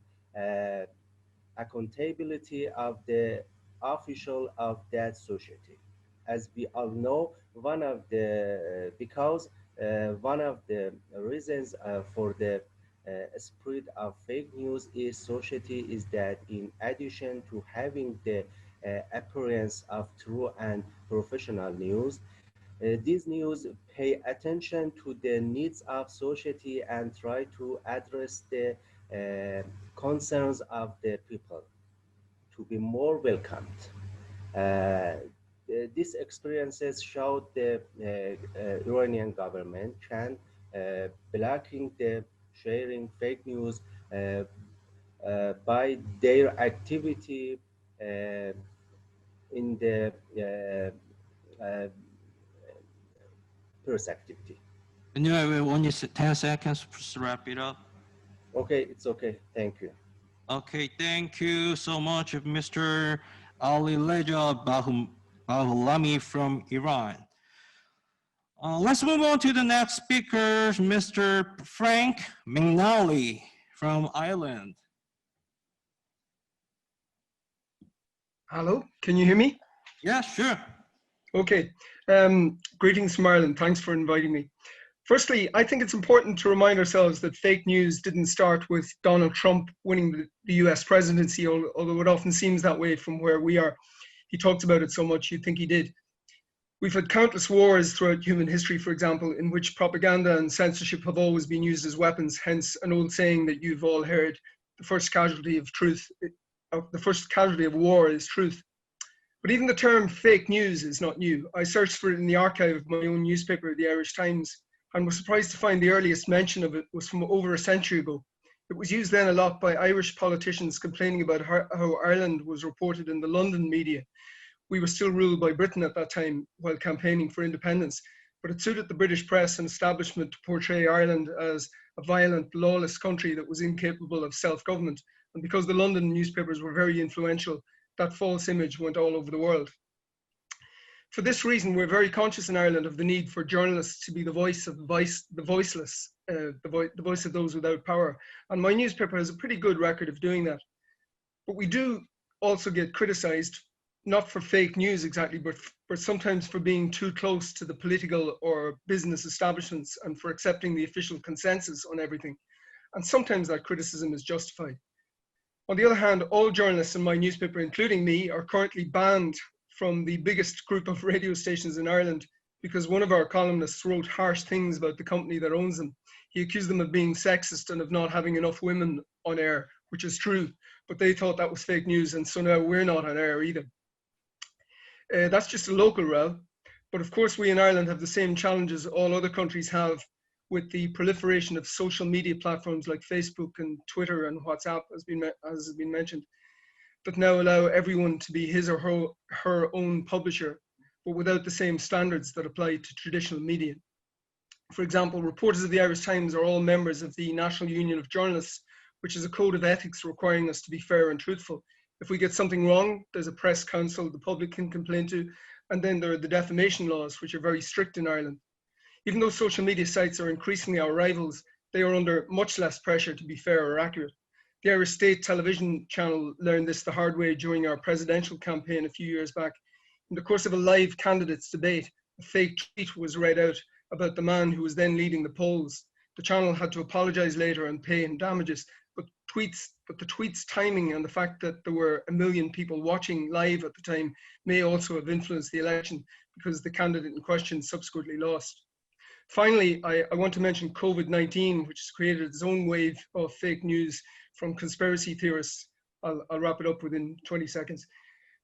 accountability of the official of that society. As we all know, one of the reasons for the spread of fake news is society is that in addition to having the appearance of true and professional news, these news pay attention to the needs of society and try to address the concerns of the people to be more welcomed. These experiences showed the Iranian government can blocking the sharing fake news by their activity in the press activity. And you have only 10 seconds to wrap it up. Okay, it's okay. Thank you. Okay, thank you so much, Mr. Ali Leja Bahulami from Iran. Let's move on to the next speaker, Mr. Frank McNally from Ireland. Hello, can you hear me? Yeah, sure. Okay, greetings from Ireland. Thanks for inviting me. Firstly, I think it's important to remind ourselves that fake news didn't start with Donald Trump winning the US presidency, although it often seems that way from where we are. He talks about it so much, you'd think he did. We've had countless wars throughout human history, for example, in which propaganda and censorship have always been used as weapons, hence an old saying that you've all heard, the first casualty of war is truth. But even the term fake news is not new. I searched for it in the archive of my own newspaper, the Irish Times, and was surprised to find the earliest mention of it was from over a century ago. It was used then a lot by Irish politicians complaining about how Ireland was reported in the London media. We were still ruled by Britain at that time while campaigning for independence, but it suited the British press and establishment to portray Ireland as a violent, lawless country that was incapable of self-government. And because the London newspapers were very influential, that false image went all over the world. For this reason, we're very conscious in Ireland of the need for journalists to be the voice of the voiceless, the voice of those without power. And my newspaper has a pretty good record of doing that. But we do also get criticized, not for fake news exactly, but sometimes for being too close to the political or business establishments and for accepting the official consensus on everything. And sometimes that criticism is justified. On the other hand, all journalists in my newspaper, including me, are currently banned from the biggest group of radio stations in Ireland because one of our columnists wrote harsh things about the company that owns them. He accused them of being sexist and of not having enough women on air, which is true, but they thought that was fake news, and so now we're not on air either. That's just a local row, but of course we in Ireland have the same challenges all other countries have with the proliferation of social media platforms like Facebook and Twitter and WhatsApp, as has been mentioned, that now allow everyone to be his or her own publisher, but without the same standards that apply to traditional media. For example, reporters of the Irish Times are all members of the National Union of Journalists, which is a code of ethics requiring us to be fair and truthful. If we get something wrong, there's a press council the public can complain to, and then there are the defamation laws, which are very strict in Ireland. Even though social media sites are increasingly our rivals, they are under much less pressure to be fair or accurate. The Irish State Television channel learned this the hard way during our presidential campaign a few years back. In the course of a live candidates debate, a fake tweet was read out about the man who was then leading the polls. The channel had to apologize later and pay him damages, but the tweet's timing and the fact that there were 1 million people watching live at the time may also have influenced the election because the candidate in question subsequently lost. Finally, I want to mention COVID-19, which has created its own wave of fake news from conspiracy theorists. I'll wrap it up within 20 seconds.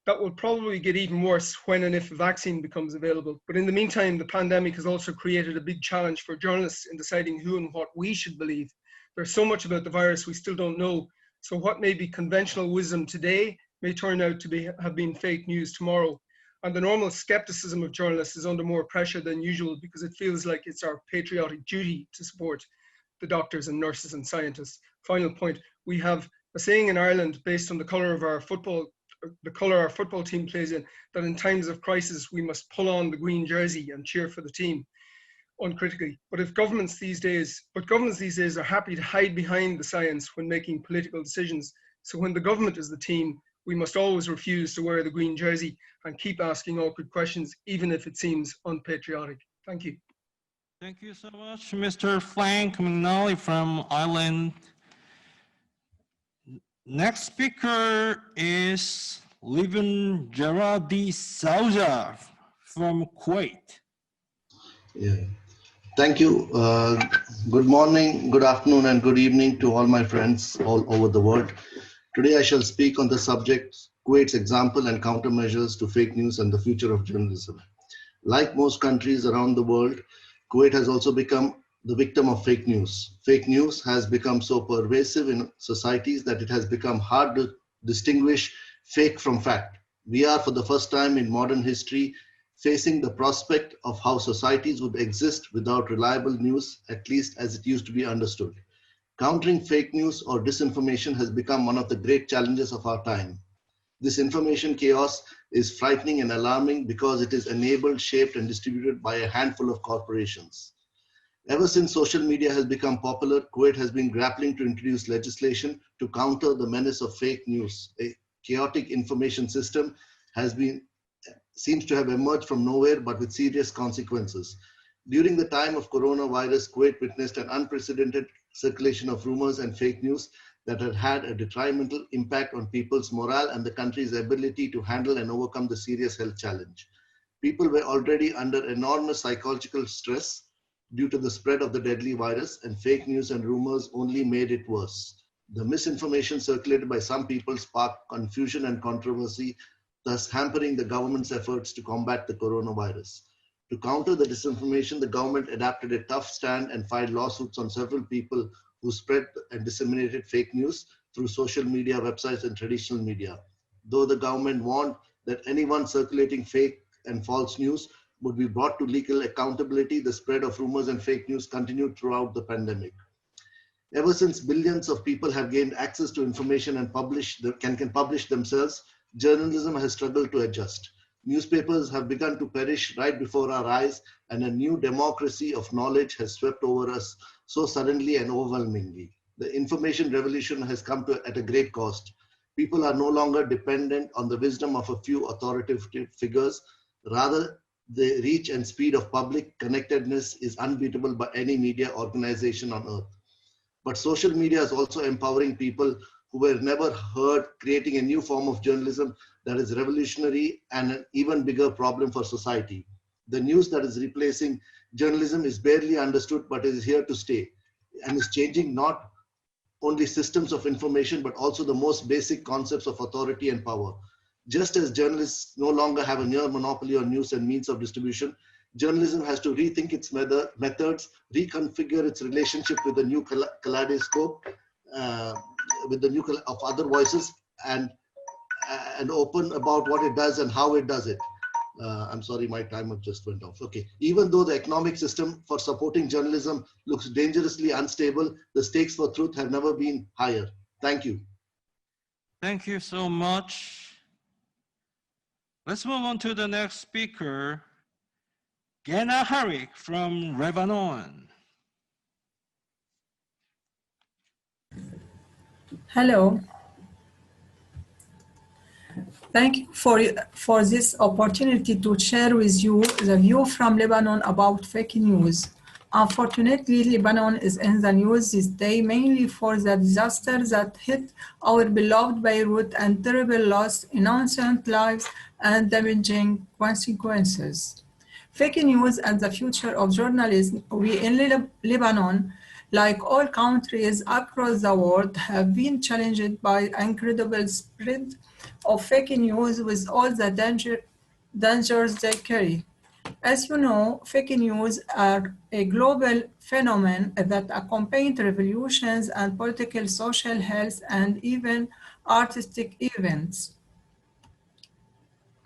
That will probably get even worse when and if a vaccine becomes available. But in the meantime, the pandemic has also created a big challenge for journalists in deciding who and what we should believe. There's so much about the virus we still don't know. So what may be conventional wisdom today may turn out to have been fake news tomorrow. And the normal skepticism of journalists is under more pressure than usual because it feels like it's our patriotic duty to support the doctors and nurses and scientists. Final point, we have a saying in Ireland based on the colour of our football team plays in, that in times of crisis we must pull on the green jersey and cheer for the team uncritically. But governments these days are happy to hide behind the science when making political decisions. So when the government is the team, we must always refuse to wear the green jersey and keep asking awkward questions, even if it seems unpatriotic. Thank you. Thank you so much, Mr. Frank McNally from Ireland. Next speaker is Livin Gerardi Souza from Kuwait. Yeah. Thank you. Good morning, good afternoon, and good evening to all my friends all over the world. Today I shall speak on the subject, Kuwait's example and countermeasures to fake news and the future of journalism. Like most countries around the world, Kuwait has also become the victim of fake news. Fake news has become so pervasive in societies that it has become hard to distinguish fake from fact. We are, for the first time in modern history, facing the prospect of how societies would exist without reliable news, at least as it used to be understood. Countering fake news or disinformation has become one of the great challenges of our time. This information chaos is frightening and alarming because it is enabled, shaped, and distributed by a handful of corporations. Ever since social media has become popular, Kuwait has been grappling to introduce legislation to counter the menace of fake news. A chaotic information system seems to have emerged from nowhere, but with serious consequences. During the time of coronavirus, Kuwait witnessed an unprecedented circulation of rumors and fake news that had had a detrimental impact on people's morale and the country's ability to handle and overcome the serious health challenge. People were already under enormous psychological stress due to the spread of the deadly virus, and fake news and rumors only made it worse. The misinformation circulated by some people sparked confusion and controversy, thus hampering the government's efforts to combat the coronavirus. To counter the disinformation, the government adopted a tough stand and filed lawsuits on several people who spread and disseminated fake news through social media, websites, and traditional media. Though the government warned that anyone circulating fake and false news would be brought to legal accountability, the spread of rumors and fake news continued throughout the pandemic. Ever since billions of people have gained access to information and can publish themselves, journalism has struggled to adjust. Newspapers have begun to perish right before our eyes, and a new democracy of knowledge has swept over us so suddenly and overwhelmingly. The information revolution has come at a great cost. People are no longer dependent on the wisdom of a few authoritative figures. Rather, the reach and speed of public connectedness is unbeatable by any media organization on earth. But social media is also empowering people who were never heard, creating a new form of journalism that is revolutionary and an even bigger problem for society. The news that is replacing journalism is barely understood, but is here to stay and is changing not only systems of information, but also the most basic concepts of authority and power. Just as journalists no longer have a near monopoly on news and means of distribution, journalism has to rethink its methods, reconfigure its relationship with the new kaleidoscope, with the new of other voices, and open about what it does and how it does it. I'm sorry, my timer just went off. Okay. Even though the economic system for supporting journalism looks dangerously unstable, the stakes for truth have never been higher. Thank you. Thank you so much. Let's move on to the next speaker, Gena Harik from Lebanon. Hello. Thank you for this opportunity to share with you the view from Lebanon about fake news. Unfortunately, Lebanon is in the news this day mainly for the disaster that hit our beloved Beirut and terrible loss, innocent lives, and damaging consequences. Fake news and the future of journalism. We in Lebanon, like all countries across the world, have been challenged by incredible spread of fake news with all the dangers they carry. As you know, fake news are a global phenomenon that accompany revolutions and political, social, health, and even artistic events.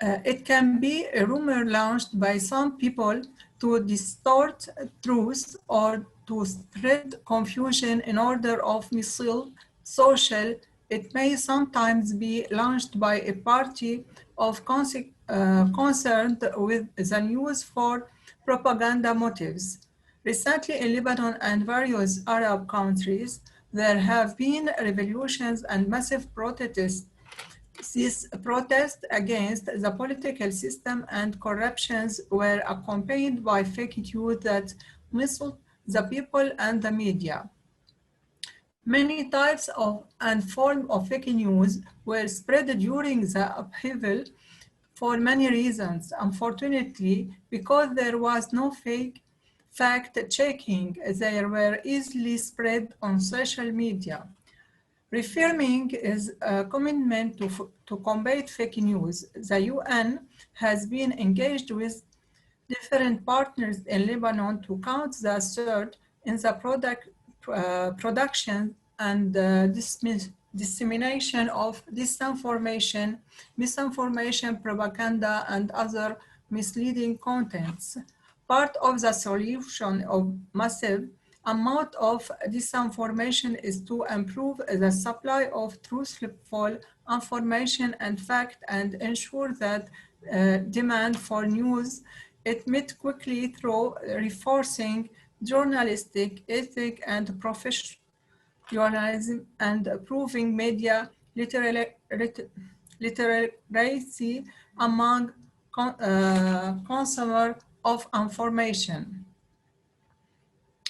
It can be a rumor launched by some people to distort truth or to spread confusion in order of mislead social. It may sometimes be launched by a party of concerned with the news for propaganda motives. Recently in Lebanon and various Arab countries, there have been revolutions and massive protests. These protests against the political system and corruptions were accompanied by fake news that misled the people and the media. Many types of and forms of fake news were spread during the upheaval for many reasons. Unfortunately, because there was no fact-checking, they were easily spread on social media. Reaffirming its commitment to combat fake news, the UN has been engaged with different partners in Lebanon to counter the surge in the production and dissemination of disinformation, misinformation, propaganda, and other misleading contents. Part of the solution of massive amount of disinformation is to improve the supply of truthful information and fact and ensure that demand for news it met quickly through reinforcing journalistic ethic and professionalism and improving media literacy among consumers of information.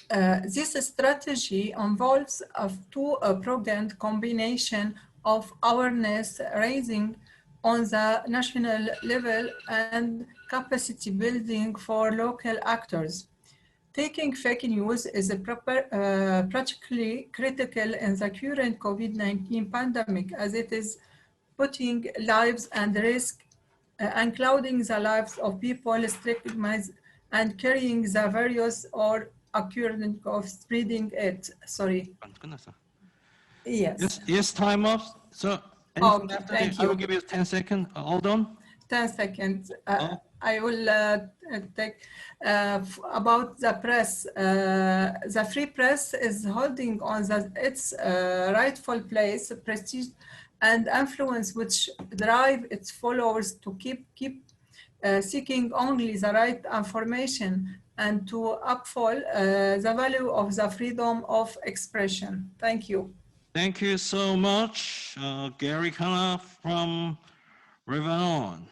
This strategy involves a two-pronged combination of awareness raising on the national level and capacity building for local actors. Taking fake news is practically critical in the current COVID-19 pandemic as it is putting lives at risk and clouding the lives of people stigmatized and carrying the various or occurrence of spreading it. Sorry. Yes. Yes, time up. So Okay, thank I will you. give you 10 seconds. Hold on. 10 seconds. I will take about the press. The free press is holding on its rightful place, prestige, and influence, which drive its followers to keep seeking only the right information and to uphold the value of the freedom of expression. Thank you. Thank you so much, Gary Kana from Lebanon.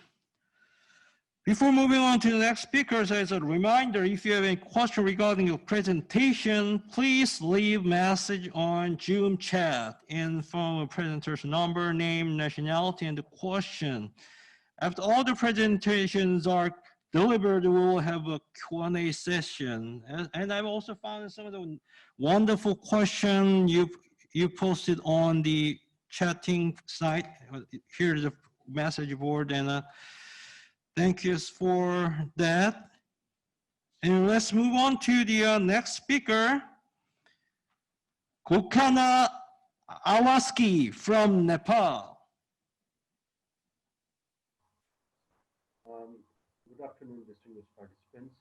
Before moving on to the next speakers, as a reminder, if you have any question regarding your presentation, please leave message on Zoom chat in form of presenter's number, name, nationality, and the question. After all the presentations are delivered, we will have a Q&A session. And I've also found some of the wonderful questions you posted on the chatting site. Here's the message board, and thank you for that. And let's move on to the next speaker, Kokana Awaski from Nepal. Good afternoon, distinguished participants.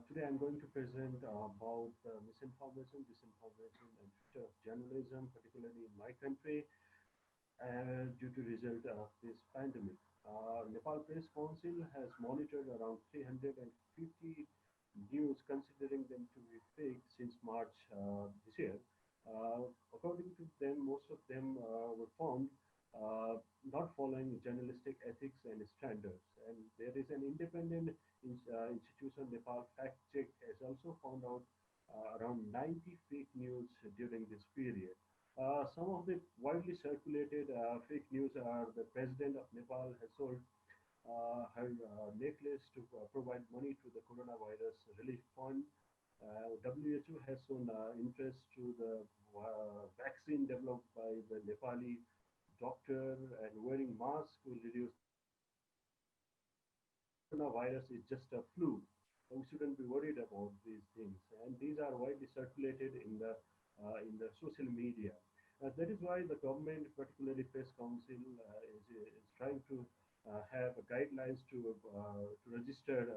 Today I'm going to present about misinformation, disinformation, and future of journalism, particularly in my country, due to result of this pandemic. Nepal Press Council has monitored around 350 news, considering them to be fake since March this year. According to them, most of them were found not following journalistic ethics and standards. And there is an independent institution, Nepal Fact-Check, has also found out around 90 fake news during this period. Some of the widely circulated fake news are the president of Nepal has sold her necklace to provide money to the coronavirus relief fund. WHO has shown interest to the vaccine developed by the Nepali doctor, and wearing masks will reduce. Coronavirus is just a flu. We shouldn't be worried about these things, and these are widely circulated in the social media. That is why the government, particularly Press Council, is trying to have guidelines to register,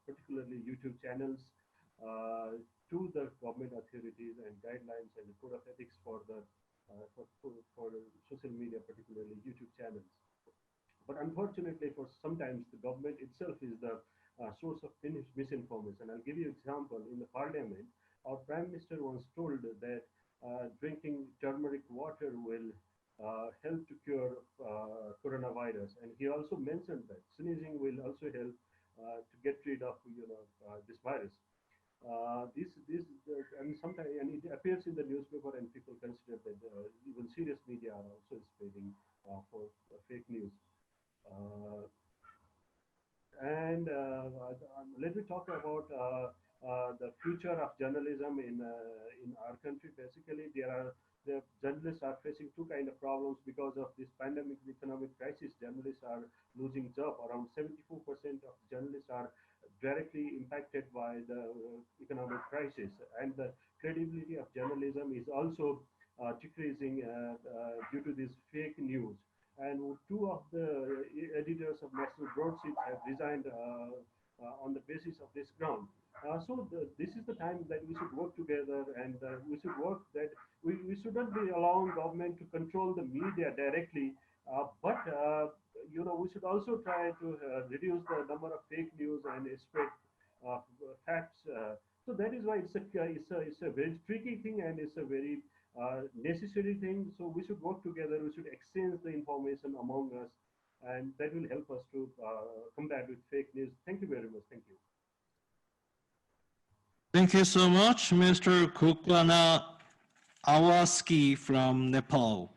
particularly YouTube channels, to the government authorities, and guidelines and the code of ethics for the for social media, particularly YouTube channels. But unfortunately, for sometimes the government itself is the source of misinformation. I'll give you an example. In the parliament, our prime minister once told that drinking turmeric water will help to cure coronavirus, and he also mentioned that sneezing will also help to get rid of this virus. And sometimes, and it appears in the newspaper, and people consider that even serious media are also spreading for fake news. Let me talk about the future of journalism in our country. Basically, there are the journalists are facing two kind of problems because of this pandemic, economic crisis. Journalists are losing job. Around 74% of journalists are directly impacted by the economic crisis, and the credibility of journalism is also decreasing due to this fake news. And two of the editors of National Broadsheet have resigned on the basis of this ground. This is the time that we should work together, and we should work that we should not be allowing government to control the media directly, but we should also try to reduce the number of fake news and spread facts. So that is why it's a very tricky thing, and it's a very necessary thing. So we should work together. We should exchange the information among us, and that will help us to combat with fake news. Thank you very much. Thank you. Thank you so much, Mr. Kuklana Awaski from Nepal.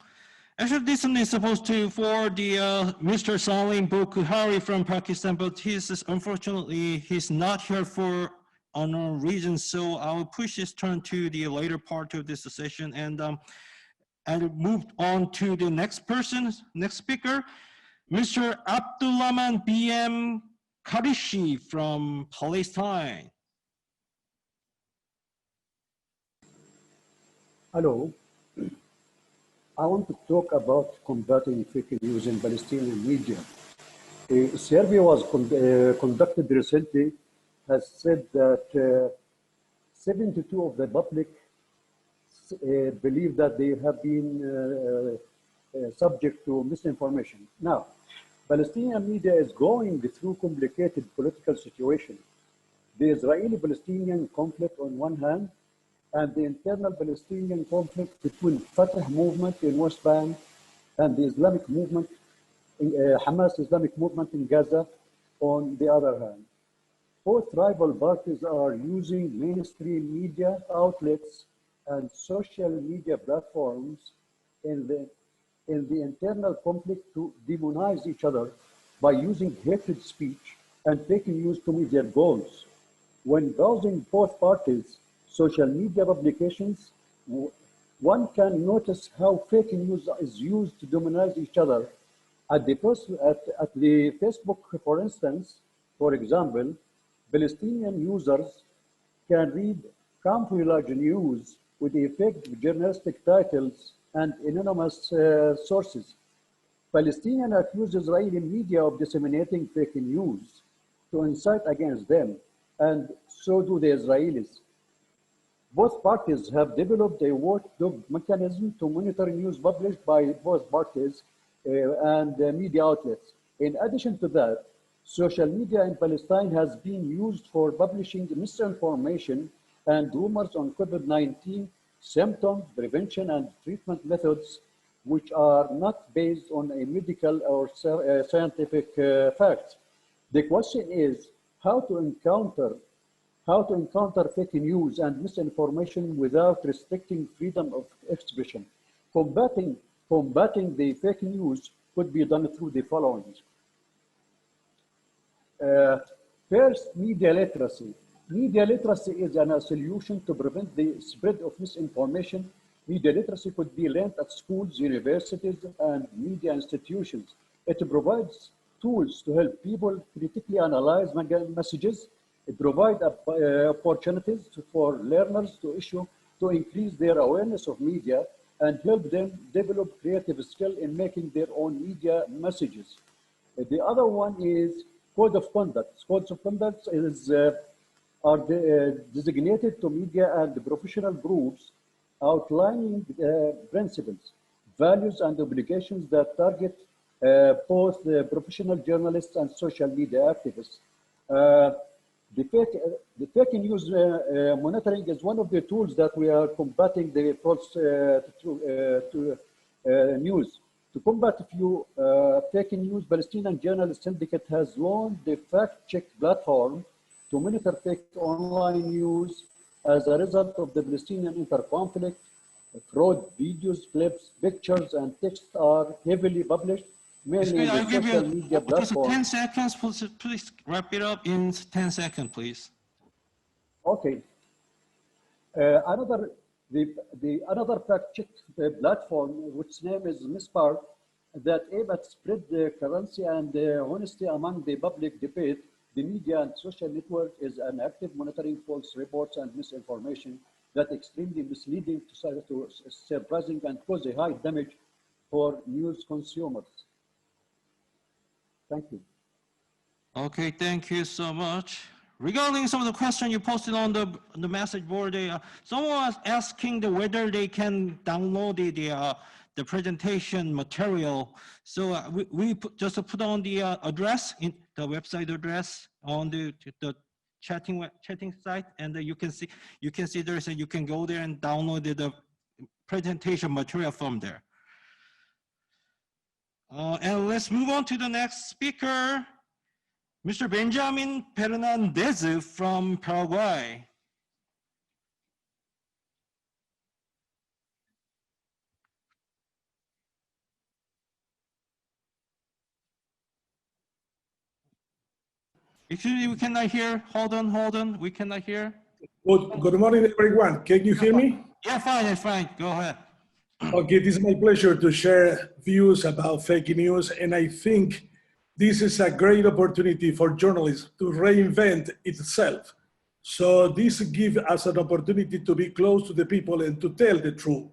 Actually, this one is supposed to for the Mr. Salim Bokhuhari from Pakistan, but unfortunately he's not here for unknown reasons. So I will push this turn to the later part of this session, and I'll move on to the next person, next speaker, Mr. Abdulrahman BM Karishi from Palestine. Hello. I want to talk about combating fake news in Palestinian media. A survey was conducted recently has said that 72% of the public believe that they have been subject to misinformation. Now, Palestinian media is going through complicated political situation. The Israeli-Palestinian conflict on one hand, and the internal Palestinian conflict between Fatah movement in West Bank and the Islamic movement, Hamas Islamic movement in Gaza on the other hand. Both rival parties are using mainstream media outlets and social media platforms in the internal conflict to demonize each other by using hatred speech and fake news to meet their goals. When browsing both parties' social media publications, one can notice how fake news is used to demonize each other. At the Facebook, for instance, for example, Palestinian users can read camouflage news with fake journalistic titles and anonymous sources. Palestinians accuse Israeli media of disseminating fake news to incite against them, and so do the Israelis. Both parties have developed a watchdog mechanism to monitor news published by both parties and media outlets. In addition to that, social media in Palestine has been used for publishing misinformation and rumors on COVID-19 symptoms, prevention, and treatment methods, which are not based on a medical or scientific facts. The question is how to encounter fake news and misinformation without restricting freedom of expression. Combating the fake news could be done through the following. First, media literacy. Media literacy is a solution to prevent the spread of misinformation. Media literacy could be learned at schools, universities, and media institutions. It provides tools to help people critically analyze messages. It provides opportunities for learners to increase their awareness of media and help them develop creative skill in making their own media messages. The other one is code of conduct. Codes of conduct are designated to media and professional groups outlining principles, values, and obligations that target both professional journalists and social media activists. The fake news monitoring is one of the tools that we are combating the false news. To combat fake news, Palestinian Journalist Syndicate has launched the Fact-Check platform to monitor fake online news. As a result of the Palestinian inter-conflict, fraud videos, clips, pictures, and text are heavily published, mainly on the social media platform. 10 seconds, please wrap it up in 10 seconds, please. Okay. The another fact-check platform, which name is Mispar, that aim at spread the currency and honesty among the public debate, the media and social network is an active monitoring false reports and misinformation that extremely misleading to surprising and cause a high damage for news consumers. Thank you. Okay, thank you so much. Regarding some of the questions you posted on the message board, someone was asking whether they can download the presentation material. So we just put on the address, in the website address on the chatting site, and you can see there, so you can go there and download the presentation material from there. And let's move on to the next speaker, Mr. Benjamin Fernandez from Paraguay. Excuse me, we cannot hear. Hold on, we cannot hear. Good morning, everyone. Can you hear me? Yeah, fine, it's fine. Go ahead. Okay, it is my pleasure to share views about fake news, and I think this is a great opportunity for journalists to reinvent itself. So this gives us an opportunity to be close to the people and to tell the truth.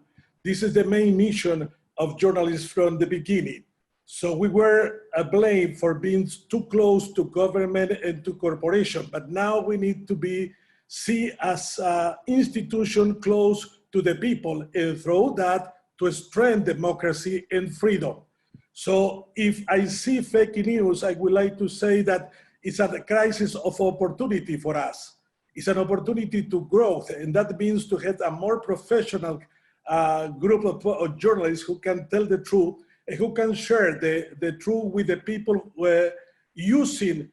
This is the main mission of journalists from the beginning. So we were blamed for being too close to government and to corporation, but now we need to be seen as an institution close to the people, and through that to strengthen democracy and freedom. So if I see fake news, I would like to say that it's a crisis of opportunity for us. It's an opportunity to growth, and that means to have a more professional group of journalists who can tell the truth and who can share the truth with the people using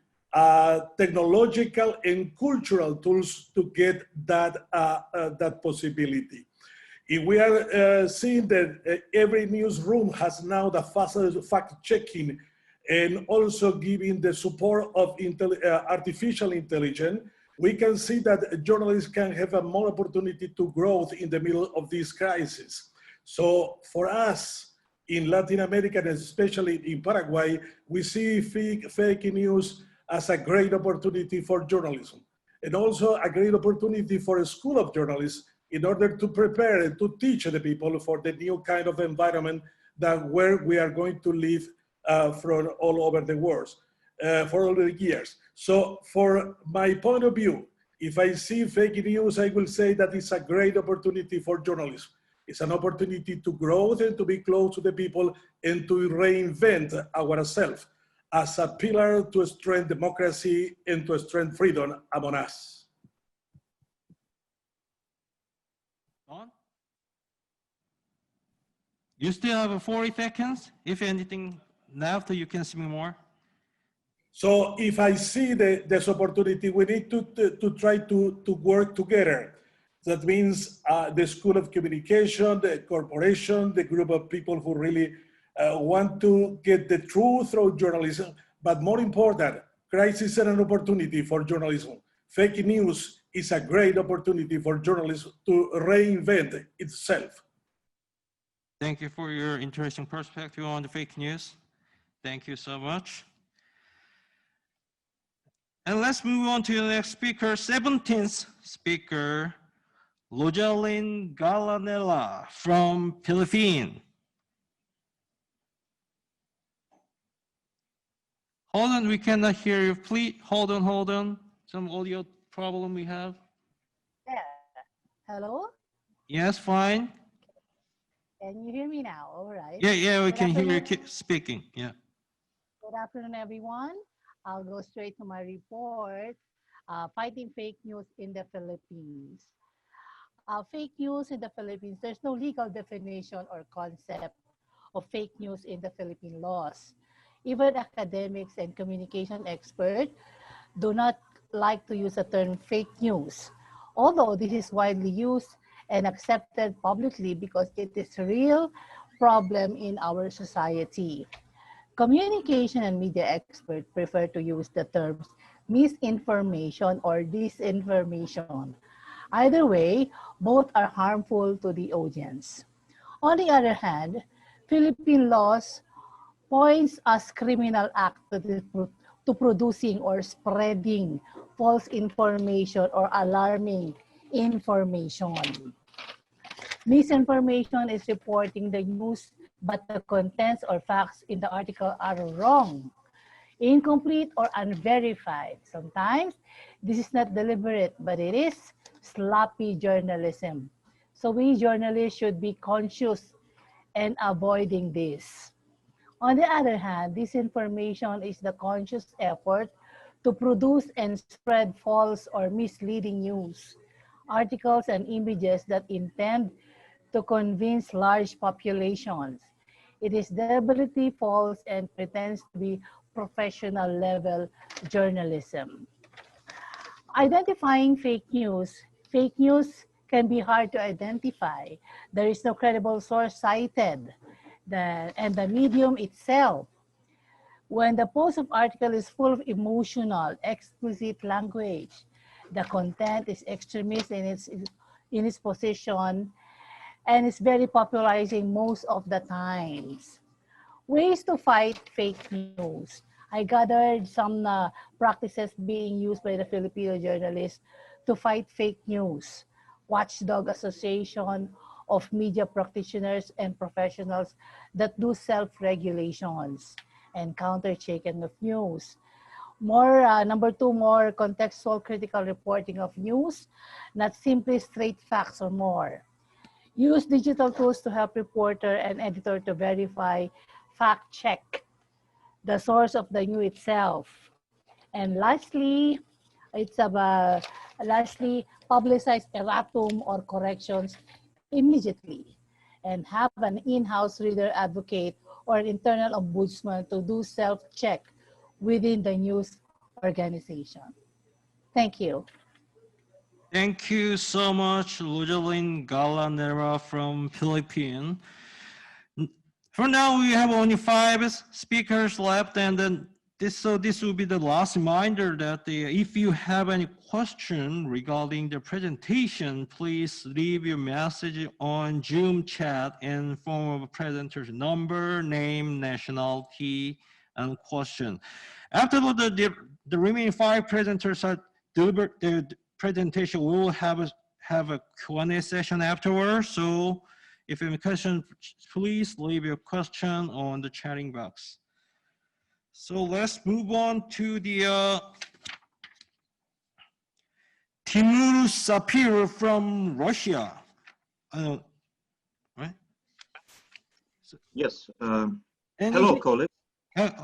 technological and cultural tools to get that possibility. If we are seeing that every newsroom has now the fastest fact-checking and also giving the support of artificial intelligence, we can see that journalists can have a more opportunity to grow in the middle of this crisis. So for us in Latin America, and especially in Paraguay, we see fake news as a great opportunity for journalism, and also a great opportunity for a school of journalists in order to prepare and to teach the people for the new kind of environment where we are going to live from all over the world for all the years. So for my point of view, if I see fake news, I will say that it's a great opportunity for journalism. It's an opportunity to grow and to be close to the people and to reinvent ourselves as a pillar to strengthen democracy and to strengthen freedom among us. On? You still have 40 seconds. If anything left, you can see me more. So if I see this opportunity, we need to try to work together. That means the School of Communication, the corporation, the group of people who really want to get the truth through journalism, but more important, crisis is an opportunity for journalism. Fake news is a great opportunity for journalism to reinvent itself. Thank you for your interesting perspective on the fake news. Thank you so much. And let's move on to the next speaker, 17th speaker, Rojalyn Galanella from Philippines. Hold on, we cannot hear you. Please, hold on. Some audio problem we have. Yeah. Hello? Yes, fine. Can you hear me now? All right. Yeah, we Good can hear you afternoon. speaking, yeah. Good afternoon, everyone. I'll go straight to my report, fighting fake news in the Philippines. Fake news in the Philippines, there's no legal definition or concept of fake news in the Philippine laws. Even academics and communication experts do not like to use the term fake news, although this is widely used and accepted publicly because it is a real problem in our society. Communication and media experts prefer to use the terms misinformation or disinformation. Either way, both are harmful to the audience. On the other hand, Philippine laws points as criminal act to producing or spreading false information or alarming information. Misinformation is reporting the news, but the contents or facts in the article are wrong, incomplete, or unverified. Sometimes this is not deliberate, but it is sloppy journalism. So we journalists should be conscious and avoiding this. On the other hand, disinformation is the conscious effort to produce and spread false or misleading news, articles, and images that intend to convince large populations. It is deliberately false and pretends to be professional level journalism. Identifying fake news. Fake news can be hard to identify. There is no credible source cited, and the medium itself. When the post of article is full of emotional, explicit language, the content is extremist in its position, and is very popularizing most of the times. Ways to fight fake news. I gathered some practices being used by the Filipino journalists to fight fake news. Watchdog Association of media practitioners and professionals that do self-regulations and counter-checking of news. Number two, more contextual critical reporting of news, not simply straight facts or more. Use digital tools to help reporter and editor to verify, fact-check the source of the news itself. And lastly, publicize erratum or corrections immediately, and have an in-house reader advocate or an internal ombudsman to do self-check within the news organization. Thank you. Thank you so much, Rosalyn Galanera from Philippines. For now, we have only 5 speakers left, and then this will be the last reminder that if you have any question regarding the presentation, please leave your message on Zoom chat in form of a presenter's number, name, nationality, and question. After the remaining 5 presenters are delivered their presentation, we will have a Q&A session afterwards. So if you have a question, please leave your question on the chatting box. So let's move on to the Timur Sapir from Russia. Right? Yes. Hello, colleagues.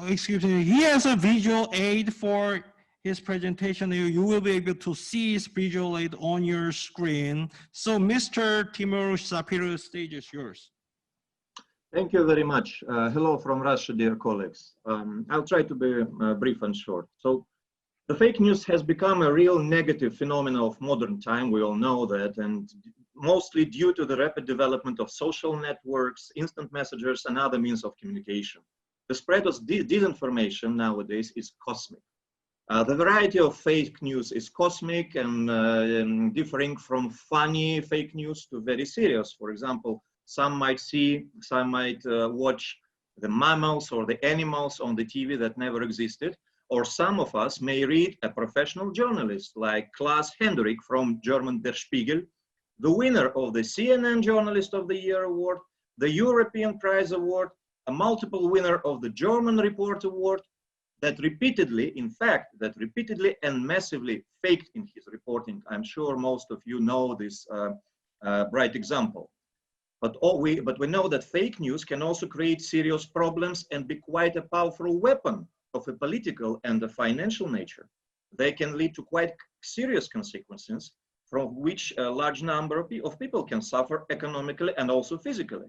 Excuse me. He has a visual aid for his presentation. You will be able to see his visual aid on your screen. So Mr. Timur Sapir, the stage is yours. Thank you very much. Hello from Russia, dear colleagues. I'll try to be brief and short. So the fake news has become a real negative phenomenon of modern time. We all know that, and mostly due to the rapid development of social networks, instant messengers, and other means of communication. The spread of disinformation nowadays is cosmic. The variety of fake news is cosmic and differing from funny fake news to very serious. For example, some might watch the mammals or the animals on the TV that never existed, or some of us may read a professional journalist like Klaas Hendrik from German Der Spiegel, the winner of the CNN Journalist of the Year Award, the European Prize Award, a multiple winner of the German Report Award, that repeatedly and massively faked in his reporting. I'm sure most of you know this bright example. But we know that fake news can also create serious problems and be quite a powerful weapon of a political and a financial nature. They can lead to quite serious consequences from which a large number of people can suffer economically and also physically.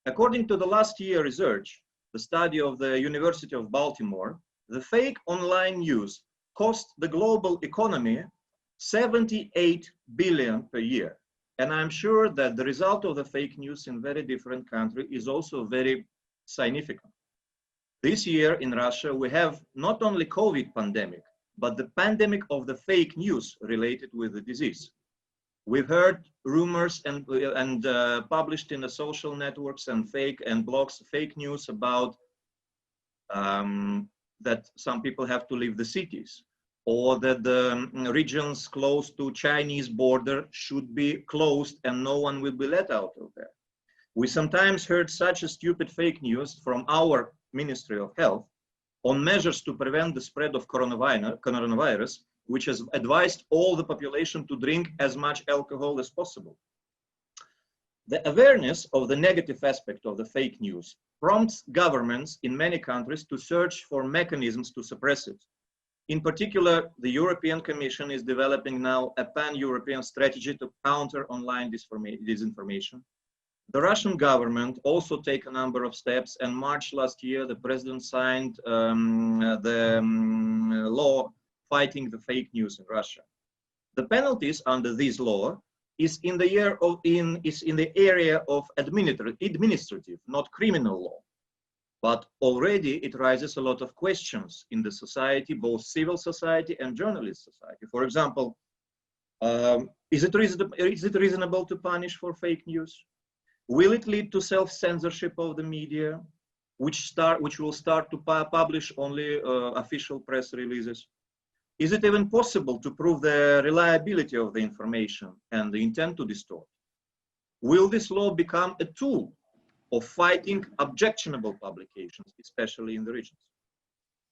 According to the last year research, the study of the University of Baltimore, the fake online news cost the global economy 78 billion per year. And I'm sure that the result of the fake news in very different countries is also very significant. This year in Russia, we have not only COVID pandemic, but the pandemic of the fake news related with the disease. We've heard rumors and published in the social networks and blogs fake news about that some people have to leave the cities, or that the regions close to Chinese border should be closed and no one will be let out of there. We sometimes heard such a stupid fake news from our Ministry of Health on measures to prevent the spread of coronavirus, which has advised all the population to drink as much alcohol as possible. The awareness of the negative aspect of the fake news prompts governments in many countries to search for mechanisms to suppress it. In particular, the European Commission is developing now a pan-European strategy to counter online disinformation. The Russian government also take a number of steps, and March last year, the president signed the law fighting the fake news in Russia. The penalties under this law is in the area of administrative, not criminal law. But already it raises a lot of questions in the society, both civil society and journalist society. For example, is it reasonable to punish for fake news? Will it lead to self-censorship of the media, which will start to publish only official press releases? Is it even possible to prove the reliability of the information and the intent to distort? Will this law become a tool of fighting objectionable publications, especially in the regions?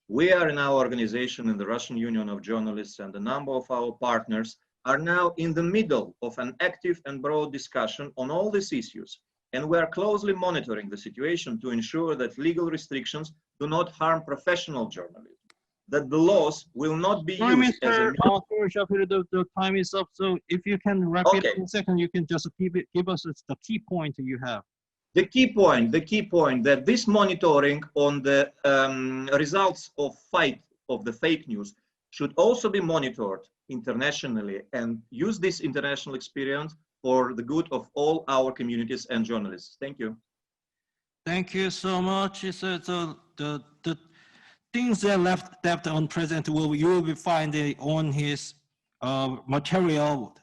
We are in our organization, in the Russian Union of Journalists, and a number of our partners are now in the middle of an active and broad discussion on all these issues, and we are closely monitoring the situation to ensure that legal restrictions do not harm professional journalism, that the laws will not be used as a... The time is up, so if you can wrap it in a second, you can just give us the key point you have. The key point that this monitoring on the results of fight of the fake news should also be monitored internationally and use this international experience for the good of all our communities and journalists. Thank you. Thank you so much. So the things that left on President you will be finding on his material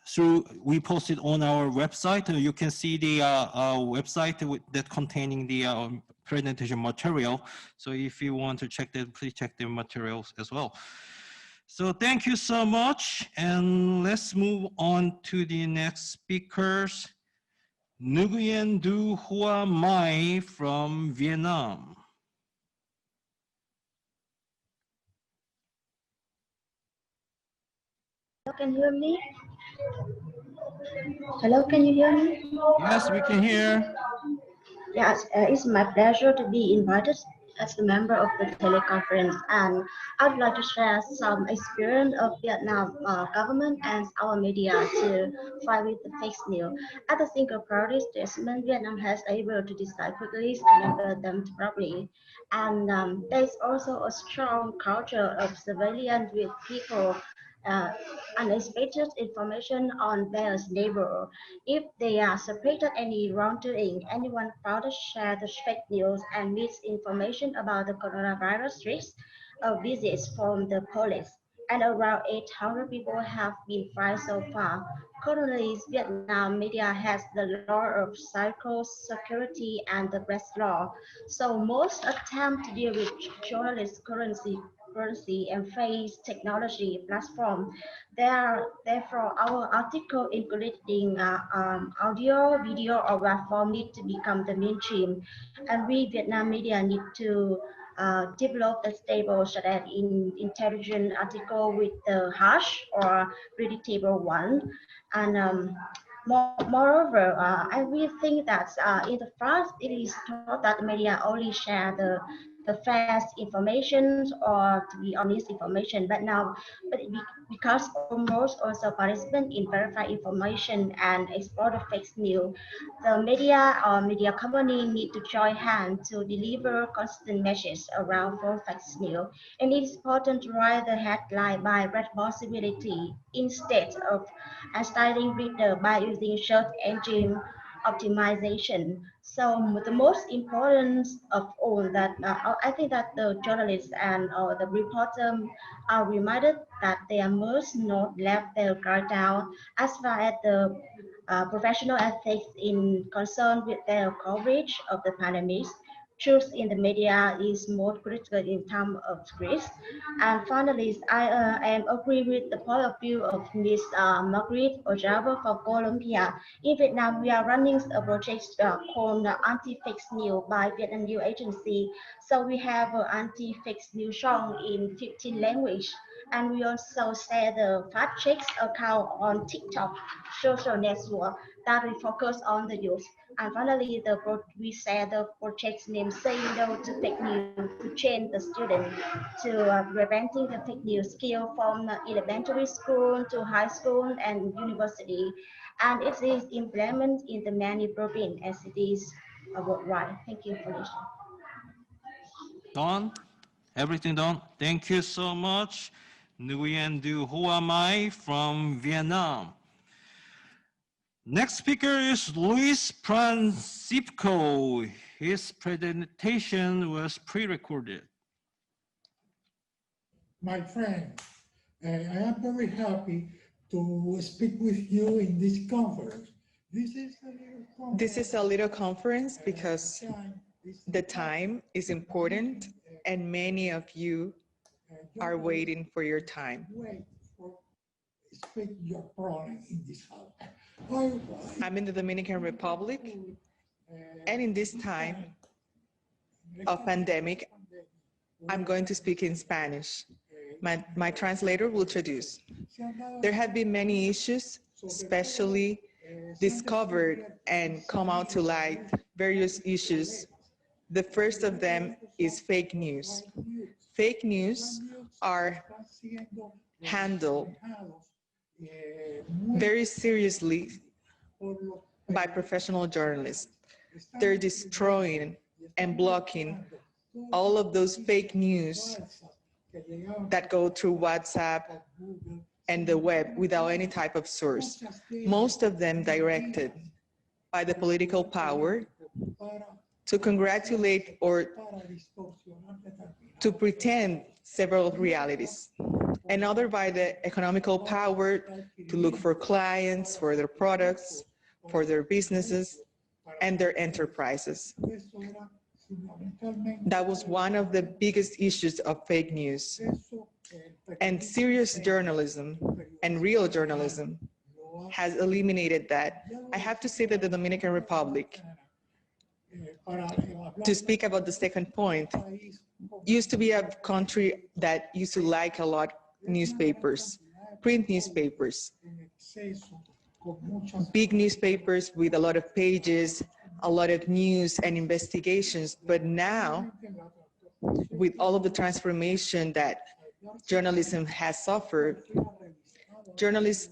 we posted on our website. You can see the website that containing the presentation material. So if you want to check that, please check the materials as well. So thank you so much, and let's move on to the next speakers. Nguyen Du Hoa Mai from Vietnam. Can you hear me? Hello, can you hear me? Yes, we can hear. Yes, it's my pleasure to be invited as a member of the teleconference, and I'd like to share some experience of Vietnam government and our media to fight with the fake news. As a single party statement, Vietnam has able to decide quickly and implement them properly. And there's also a strong culture of surveillance with people unexpected information on their neighbor. If they are suspected any wrongdoing, anyone found to share the fake news and misinformation about the coronavirus risk of visits from the police. And around 800 people have been fined so far. Currently, Vietnam media has the law of cybersecurity and the press law. So most attempt to deal with journalist currency and face technology platform. Therefore, our article including audio, video, or web form need to become the mainstream. And we Vietnam media need to develop a stable so that intelligent article with the harsh or predictable one. And moreover, I really think that in the past it is thought that media only share the fast information or to be honest information, but because almost also participant in verified information and export of fake news, the media or media company need to join hands to deliver constant messages around for fake news. And it is important to write the headline by responsibility instead of styling reader by using search engine optimization. So the most important of all that I think that the journalists and the reporter are reminded that they must not let their guard down as far as the professional ethics in concern with their coverage of the pandemic. Truth in the media is more critical in time of risk. And finally, I am agree with the point of view of Ms. Margaret Ojaba from Colombia. In Vietnam, we are running a project called Anti-Fake News by Vietnam News Agency. So we have an anti-fake news song in 15 languages. And we also share the fact-check account on TikTok, social network that we focus on the youth. And finally, we share the project name Saying No to Fake News to train the student to preventing the fake news skill from elementary school to high school and university. And it is implemented in the many provinces and cities worldwide. Thank you for listening. Done? Everything done? Thank you so much. Nguyen Du Hoa Mai from Vietnam. Next speaker is Luis Prancipo. His presentation was pre-recorded. My friend, I am very happy to speak with you in this conference. This is a little conference because the time is important and many of you are waiting for your time. Speak your problem in this house. I'm in the Dominican Republic, and in this time of pandemic, I'm going to speak in Spanish. My translator will traduce. There have been many issues, especially discovered and come out to light various issues. The first of them is fake news. Fake news are handled very seriously by professional journalists. They're destroying and blocking all of those fake news that go through WhatsApp and the web without any type of source. Most of them directed by the political power to congratulate or to pretend several realities. Another by the economical power to look for clients, for their products, for their businesses, and their enterprises. That was one of the biggest issues of fake news. And serious journalism and real journalism has eliminated that. I have to say that the Dominican Republic, to speak about the second point, used to be a country that used to like a lot newspapers, print newspapers, big newspapers with a lot of pages, a lot of news and investigations. But now, with all of the transformation that journalism has suffered, journalists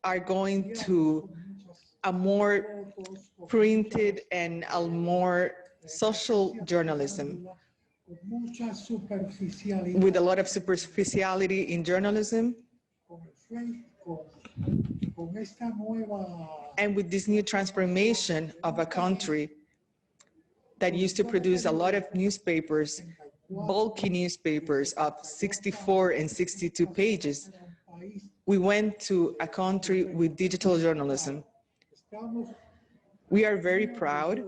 are going to a more printed and a more social journalism, with a lot of superficiality in journalism. And with this new transformation of a country that used to produce a lot of newspapers, bulky newspapers of 64 and 62 pages, we went to a country with digital journalism. We are very proud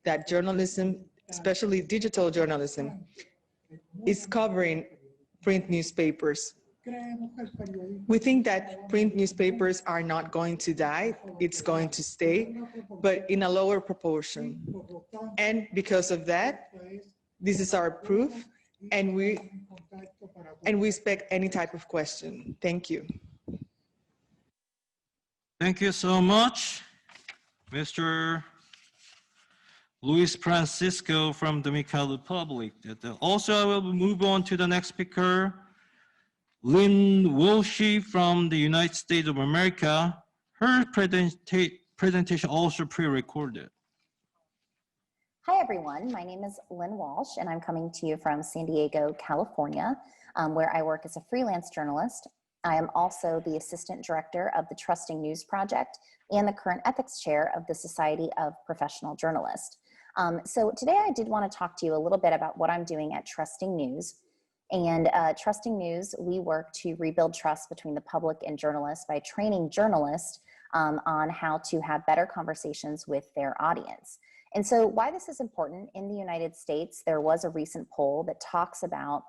that journalism, especially digital journalism, is covering print newspapers. We think that print newspapers are not going to die, it's going to stay, but in a lower proportion. And because of that, this is our proof, and we expect any type of question. Thank you. Thank you so much, Mr. Luis Francisco from the Dominican Republic. Also, I will move on to the next speaker, Lynn Wilshe from the United States of America. Her presentation also pre-recorded. Hi, everyone. My name is Lynn Wilshe, and I'm coming to you from San Diego, California, where I work as a freelance journalist. I am also the Assistant Director of the Trusting News Project and the current Ethics Chair of the Society of Professional Journalists. So today I did want to talk to you a little bit about what I'm doing at Trusting News. And Trusting News, we work to rebuild trust between the public and journalists by training journalists on how to have better conversations with their audience. And so why this is important, in the United States, there was a recent poll that talks about,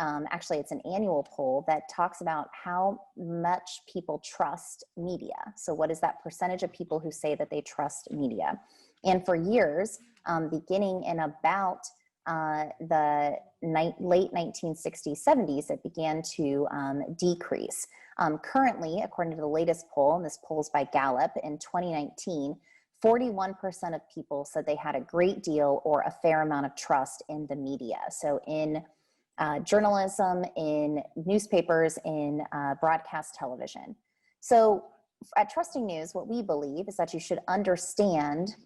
actually it's an annual poll that talks about how much people trust media. So what is that percentage of people who say that they trust media? And for years, beginning in about the late 1960s, 70s, it began to decrease. Currently, according to the latest poll, and this poll is by Gallup, in 2019, 41% of people said they had a great deal or a fair amount of trust in the media. So in journalism, in newspapers, in broadcast television. So at Trusting News, what we believe is that you should understand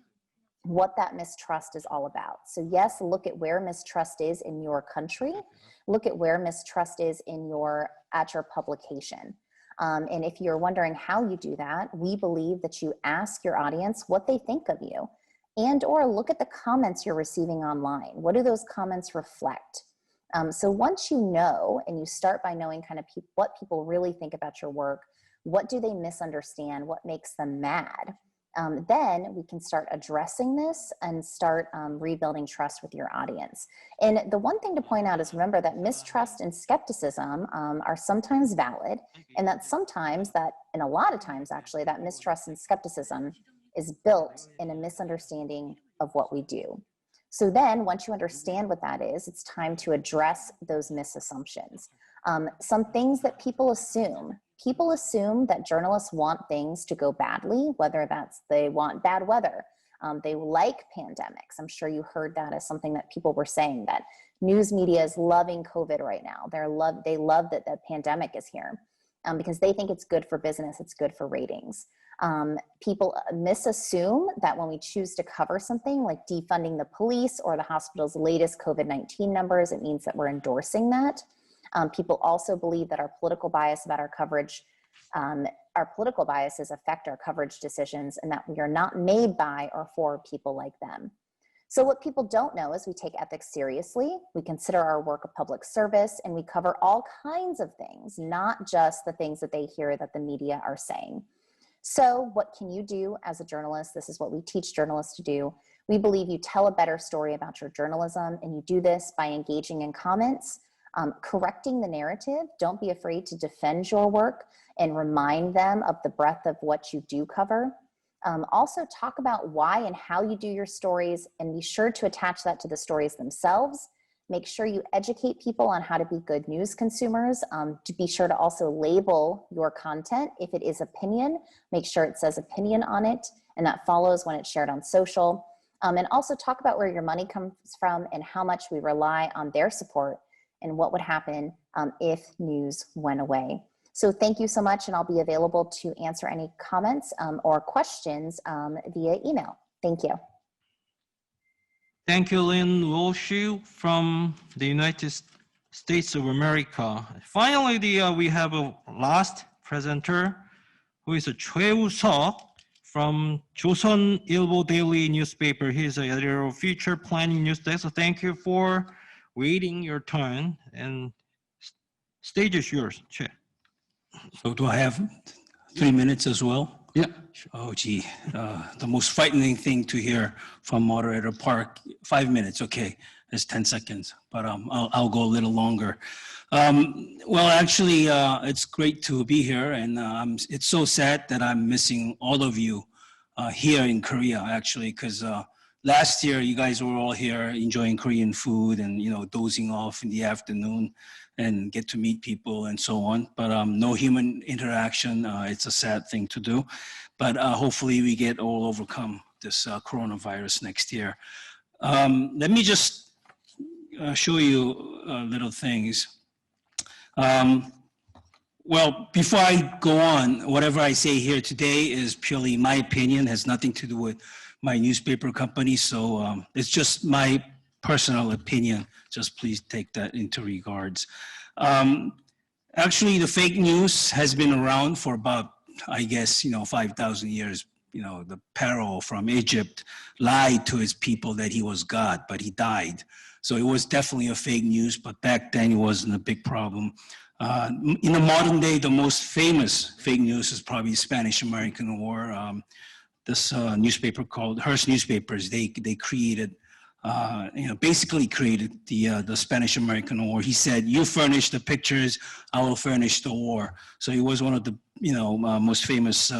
what that mistrust is all about. So yes, look at where mistrust is in your country. Look at where mistrust is at your publication. And if you're wondering how you do that, we believe that you ask your audience what they think of you, and or look at the comments you're receiving online. What do those comments reflect? So once you know, and you start by knowing kind of what people really think about your work, what do they misunderstand, what makes them mad, then we can start addressing this and start rebuilding trust with your audience. And the one thing to point out is, remember that mistrust and skepticism are sometimes valid, and that sometimes and a lot of times actually, that mistrust and skepticism is built in a misunderstanding of what we do. So then once you understand what that is, it's time to address those misassumptions. Some things that people assume that journalists want things to go badly, whether that's they want bad weather, they like pandemics. I'm sure you heard that as something that people were saying, that news media is loving COVID right now. They love that the pandemic is here because they think it's good for business, it's good for ratings. People misassume that when we choose to cover something like defunding the police or the hospital's latest COVID-19 numbers, it means that we're endorsing that. People also believe that our political bias about our coverage, our political biases affect our coverage decisions, and that we are not made by or for people like them. So what people don't know is we take ethics seriously, we consider our work a public service, and we cover all kinds of things, not just the things that they hear that the media are saying. So what can you do as a journalist? This is what we teach journalists to do. We believe you tell a better story about your journalism, and you do this by engaging in comments, correcting the narrative. Don't be afraid to defend your work and remind them of the breadth of what you do cover. Also talk about why and how you do your stories, and be sure to attach that to the stories themselves. Make sure you educate people on how to be good news consumers. To be sure to also label your content. If it is opinion, make sure it says opinion on it, and that follows when it's shared on social. And also talk about where your money comes from and how much we rely on their support, and what would happen if news went away. So thank you so much, and I'll be available to answer any comments or questions via email. Thank you. Thank you, Lynn Wilshe from the United States of America. Finally, we have a last presenter, who is Choi Woo-seok from 조선일보 Daily newspaper. He is the editor of Future Planning News Desk. So thank you for waiting your turn, and stage is yours, Choi. So do I have 3 minutes as well? Yeah. Oh, gee, the most frightening thing to hear from Moderator Park, 5 minutes, okay, it's 10 seconds, but I'll go a little longer. Well, actually, it's great to be here, and it's so sad that I'm missing all of you here in Korea, actually, because last year you guys were all here enjoying Korean food and, you know, dozing off in the afternoon and get to meet people and so on, but no human interaction. It's a sad thing to do, but hopefully we get all overcome this coronavirus next year. Let me just show you little things. Well, before I go on, whatever I say here today is purely my opinion, has nothing to do with my newspaper company, so it's just my personal opinion. Just please take that into regards. Actually, the fake news has been around for about, I guess, 5,000 years. The Pharaoh from Egypt lied to his people that he was God, but he died. So it was definitely a fake news, but back then it wasn't a big problem. In the modern day, the most famous fake news is probably Spanish-American War. This newspaper called Hearst Newspapers, they created, basically created the Spanish-American War. He said, "You furnish the pictures, I will furnish the war." So it was one of the most famous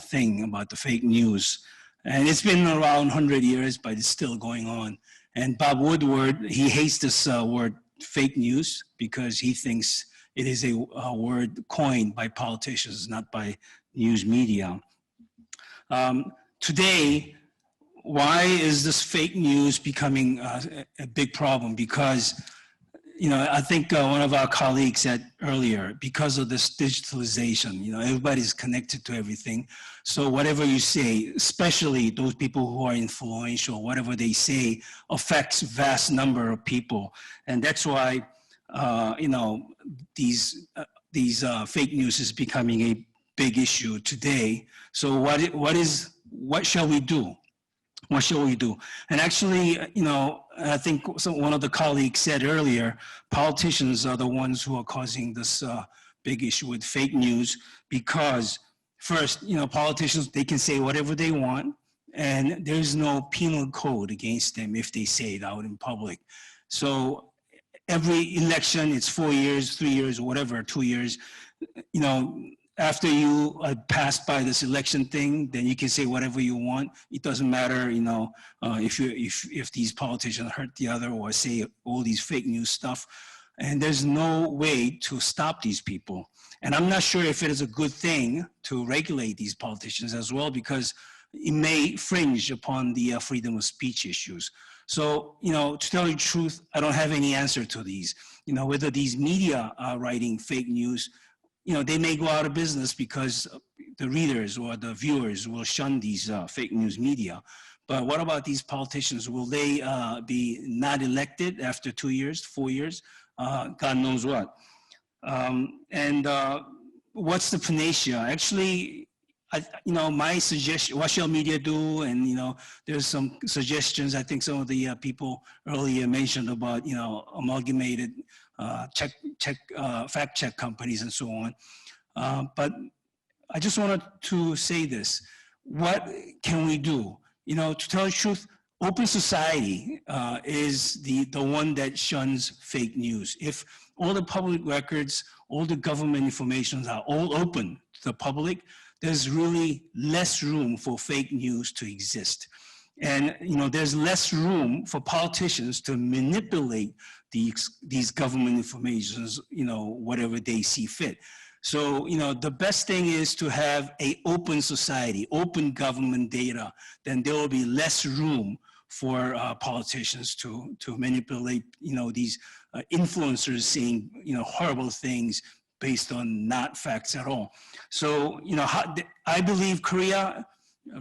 thing about the fake news. And it's been around 100 years, but it's still going on. And Bob Woodward, he hates this word fake news because he thinks it is a word coined by politicians, not by news media. Today, why is this fake news becoming a big problem? Because, I think one of our colleagues said earlier, because of this digitalization, everybody's connected to everything. So whatever you say, especially those people who are influential, whatever they say affects vast number of people. And that's why, these fake news is becoming a big issue today. So what shall we do? What shall we do? And actually, I think one of the colleagues said earlier, politicians are the ones who are causing this big issue with fake news because first, politicians, they can say whatever they want and there's no penal code against them if they say it out in public. So every election, it's 4 years, 3 years, or whatever, 2 years, after you pass by this election thing, then you can say whatever you want. It doesn't matter, if these politicians hurt the other or say all these fake news stuff. And there's no way to stop these people. And I'm not sure if it is a good thing to regulate these politicians as well, because it may fringe upon the freedom of speech issues. So, to tell you the truth, I don't have any answer to these. Whether these media are writing fake news, they may go out of business because the readers or the viewers will shun these fake news media. But what about these politicians? Will they be not elected after 2 years, 4 years? God knows what. What's the panacea? Actually, my suggestion, what shall media do? And, there's some suggestions. I think some of the people earlier mentioned about, amalgamated fact-check companies and so on. But I just wanted to say this. What can we do? To tell the truth, open society is the one that shuns fake news. If all the public records, all the government information are all open to the public, there's really less room for fake news to exist. And there's less room for politicians to manipulate these government informations, whatever they see fit. So, the best thing is to have an open society, open government data, then there will be less room for politicians to manipulate, these influencers saying, horrible things based on not facts at all. So, I believe Korea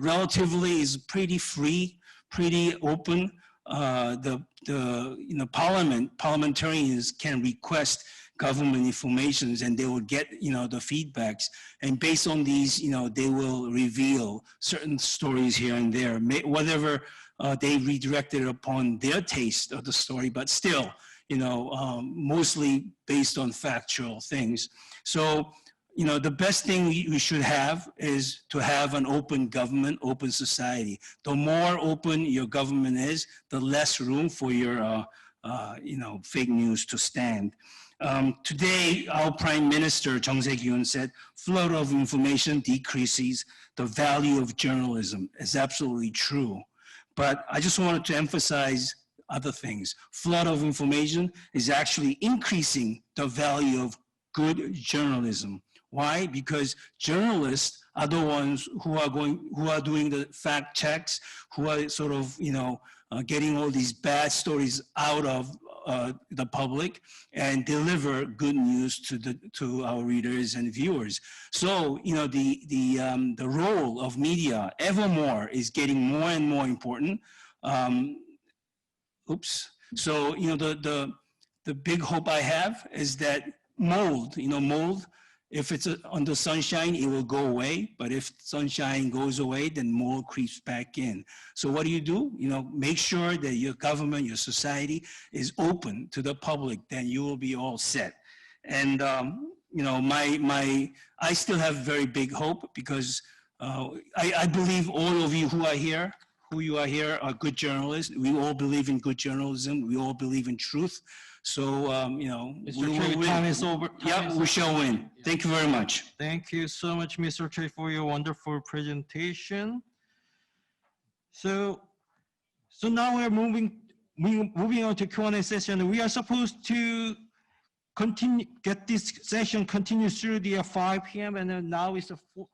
relatively is pretty free, pretty open. Parliamentarians can request government informations and they will get, the feedbacks. And based on these, they will reveal certain stories here and there, whatever they redirected upon their taste of the story, but still, mostly based on factual things. So, the best thing we should have is to have an open government, open society. The more open your government is, the less room for your, fake news to stand. Today, our Prime Minister, Chung Se-kyun, said, flood of information decreases the value of journalism. It's absolutely true. But I just wanted to emphasize other things. Flood of information is actually increasing the value of good journalism. Why? Because journalists are the ones who are doing the fact checks, who are sort of, getting all these bad stories out of the public and deliver good news to our readers and viewers. So, the role of media evermore is getting more and more important. So, the big hope I have is that mold, mold. If it's under sunshine, it will go away. But if sunshine goes away, then mold creeps back in. So what do? Make sure that your government, your society is open to the public, then you will be all set. And, I still have very big hope because I believe all of you who are here, are good journalists. We all believe in good journalism. We all believe in truth. So, Time is over. Yeah, we shall win. Thank you very much. Thank you so much, Mr. Choi, for your wonderful presentation. So now we're moving on to Q&A session. We are supposed to get this session continues through the 5 p.m. and then now it's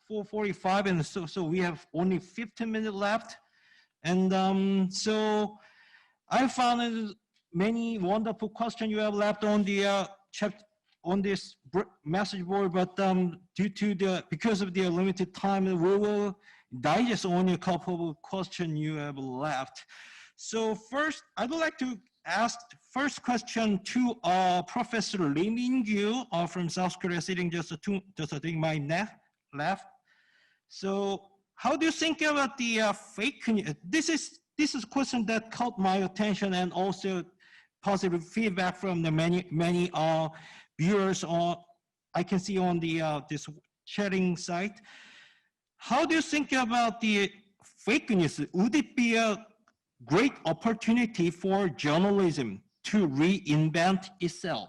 4:45, and so we have only 15 minutes left. And so I found many wonderful questions you have left on the on this message board, but because of the limited time, we will digest only a couple of questions you have left. So first, I would like to ask first question to Professor Lynn Wilshe from South Korea, sitting just I think my left. So how do you think about the fake news? This is a question that caught my attention, and also positive feedback from the many viewers I can see on the this chatting site. How do you think about the fake news? Would it be a great opportunity for journalism to reinvent itself?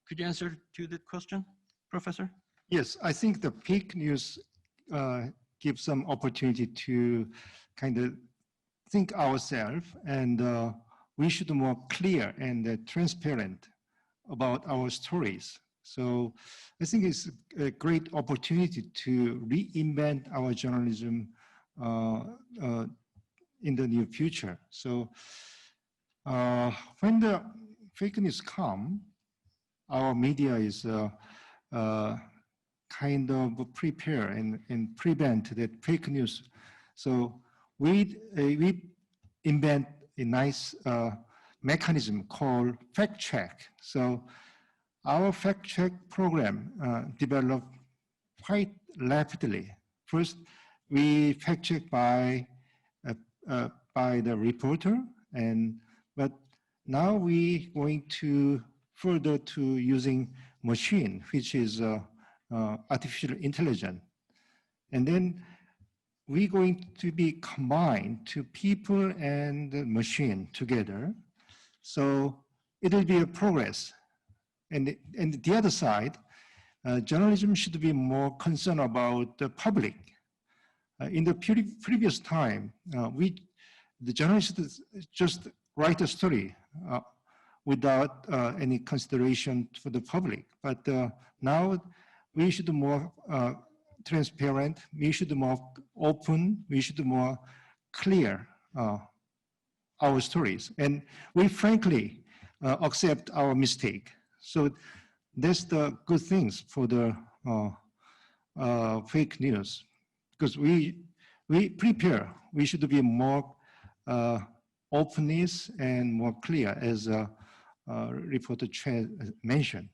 Could you answer to that question, Professor? Yes, I think the fake news gives some opportunity to kind of think ourselves, and we should be more clear and transparent about our stories. So I think it's a great opportunity to reinvent our journalism in the near future. So when the fake news come, our media is kind of prepare and prevent that fake news. So we invent a nice mechanism called fact-check. So our fact-check program developed quite rapidly. First, we fact-check by the reporter, but now we going to further to using machine, which is artificial intelligence, and then we're going to be combined to people and the machine together. So it will be a progress. And the other side, journalism should be more concerned about the public. In the previous time, the journalists just write a story without any consideration for the public. But now we should be more transparent, we should be more open, we should be more clear our stories. And we frankly accept our mistake. So that's the good things for the fake news, because we prepare, we should be more openness and more clear, as reporter mentioned.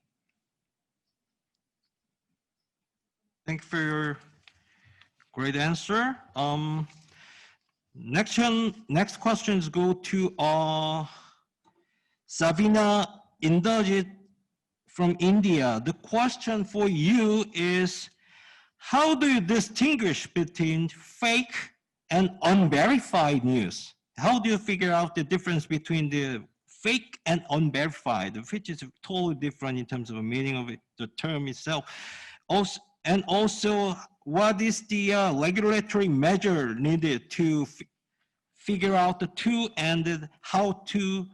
Thank you for your great answer. Next questions go to Sabina Indajit from India. The question for you is, how do you distinguish between fake and unverified news? How do you figure out the difference between the fake and unverified, which is totally different in terms of the meaning of it, the term itself? Also, what is the regulatory measure needed to figure out the two, and how to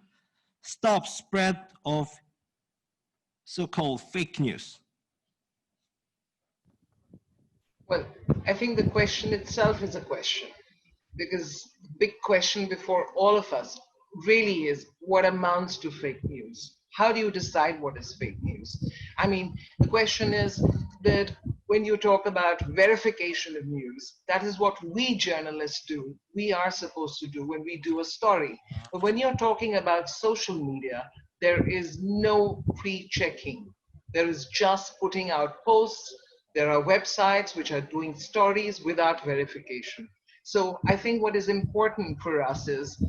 stop spread of so-called fake news? Well, I think the question itself is a question, because the big question before all of us really is what amounts to fake news? How do you decide what is fake news? I mean, the question is that when you talk about verification of news, that is what we journalists do. We are supposed to do when we do a story. But when you're talking about social media, there is no pre-checking. There is just putting out posts. There are websites which are doing stories without verification. So I think what is important for us is,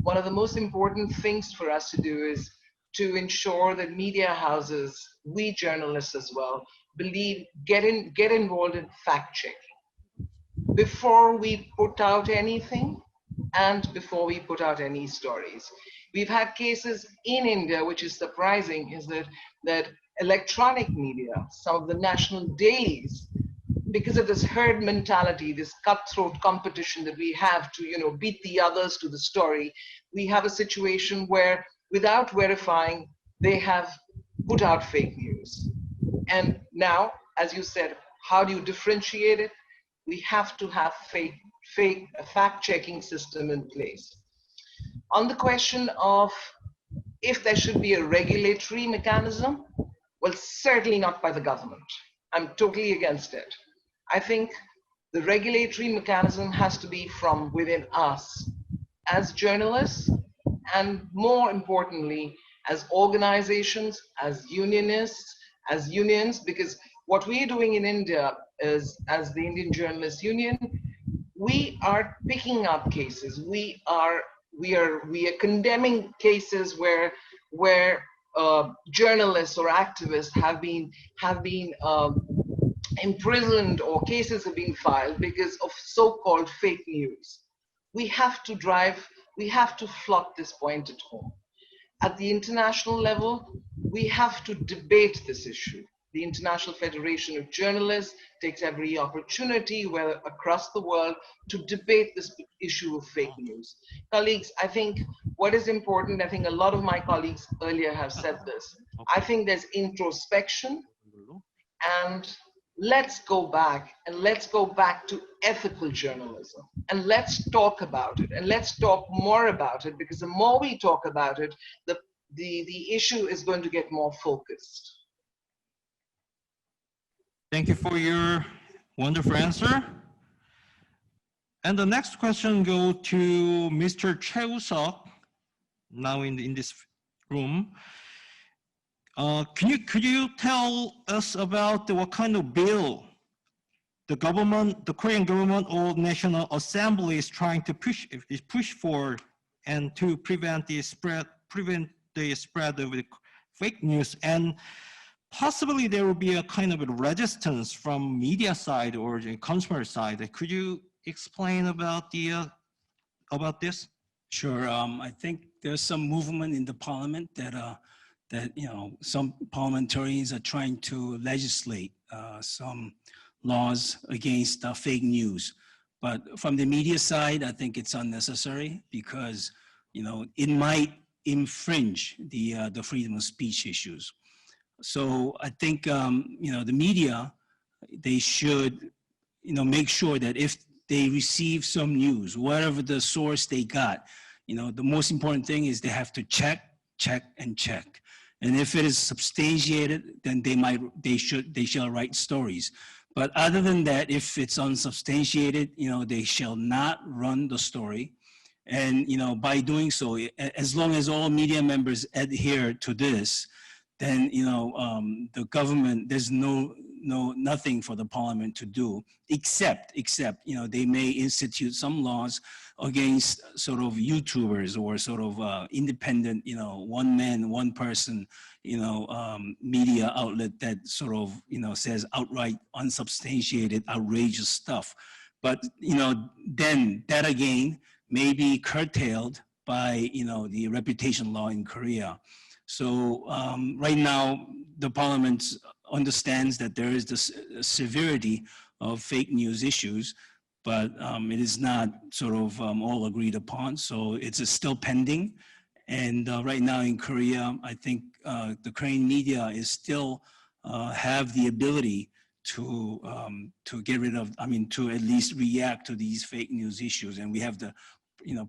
one of the most important things for us to do is to ensure that media houses, we journalists as well, get involved in fact checking before we put out anything and before we put out any stories. We've had cases in India, which is surprising, is that electronic media, some of the national dailies, because of this herd mentality, this cutthroat competition that we have to, beat the others to the story, we have a situation where, without verifying, they have put out fake news. And now, as you said, how do you differentiate it? We have to have a fact-checking system in place. On the question of if there should be a regulatory mechanism, well, certainly not by the government. I'm totally against it. I think the regulatory mechanism has to be from within us as journalists, and more importantly, as organizations, as unionists, as unions, because what we're doing in India is, as the Indian Journalists Union, we are picking up cases. We are condemning cases where journalists or activists have been imprisoned, or cases have been filed because of so-called fake news. We have to flock this point at home. At the international level, we have to debate this issue. The International Federation of Journalists takes every opportunity, whether across the world, to debate this issue of fake news. Colleagues, I think what is important, I think a lot of my colleagues earlier have said this, I think there's introspection, and let's go back to ethical journalism, and let's talk about it, and let's talk more about it, because the more we talk about it, the issue is going to get more focused. Thank you for your wonderful answer. And the next question goes to Mr. Choi Woo-seok, now in this room. Could you tell us about what kind of bill the Korean government or National Assembly is trying to push for, and to prevent the spread of the fake news? And possibly there will be a kind of a resistance from media side or the consumer side. Could you explain about this? Sure. I think there's some movement in the parliament that some parliamentarians are trying to legislate some laws against fake news. But from the media side, I think it's unnecessary, because it might infringe the freedom of speech issues. So I think the media, they should make sure that if they receive some news, whatever the source they got, the most important thing is they have to check. And if it is substantiated, then they shall write stories. But other than that, if it's unsubstantiated, they shall not run the story. And by doing so, as long as all media members adhere to this, then the government, there's nothing for the parliament to do, except they may institute some laws against sort of YouTubers or sort of independent, one man, one person, media outlet that sort of says outright unsubstantiated, outrageous stuff. But then that again may be curtailed by the reputation law in Korea. So right now, the parliament understands that there is this severity of fake news issues, but it is not sort of all agreed upon. So it's still pending. And right now in Korea, I think the Korean media is still have the ability to get rid of, to at least react to these fake news issues. And we have the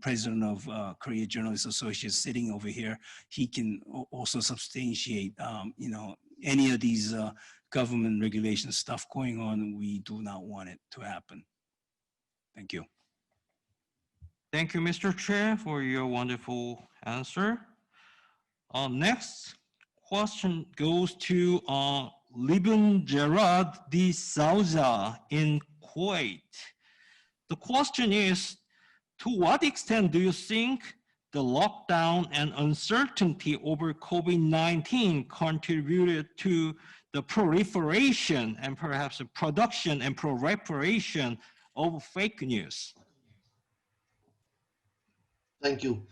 president of Korea Journalists Association sitting over here. He can also substantiate, any of these government regulation stuff going on. We do not want it to happen. Thank you. Thank you, Mr. Chair, for your wonderful answer. Next question goes to Libun Gerard de Souza in Kuwait. The question is, to what extent do you think the lockdown and uncertainty over COVID-19 contributed to the proliferation and perhaps the production and proliferation of fake news? Thank you.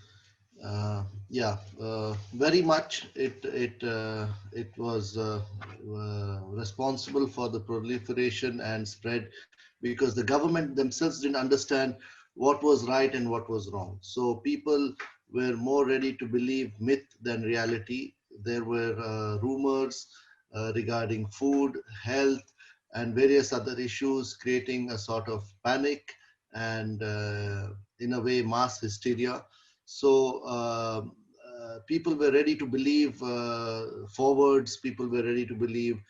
Very much it was responsible for the proliferation and spread, because the government themselves didn't understand what was right and what was wrong. So people were more ready to believe myth than reality. There were rumors regarding food, health, and various other issues, creating a sort of panic and in a way mass hysteria. So people were ready to believe forwards. People were ready to believe.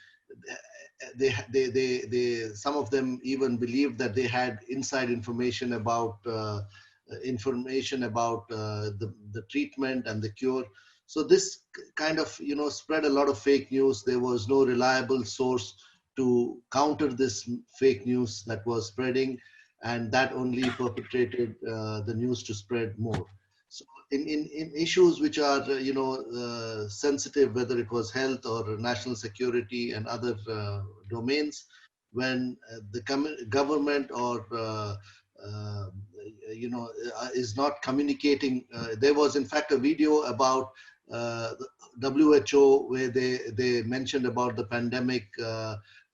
Some of them even believed that they had inside information about the treatment and the cure. So this kind of spread a lot of fake news. There was no reliable source to counter this fake news that was spreading, and that only perpetrated the news to spread more. So in issues which are sensitive, whether it was health or national security and other domains, when the government or is not communicating, there was in fact a video about WHO where they mentioned about the pandemic,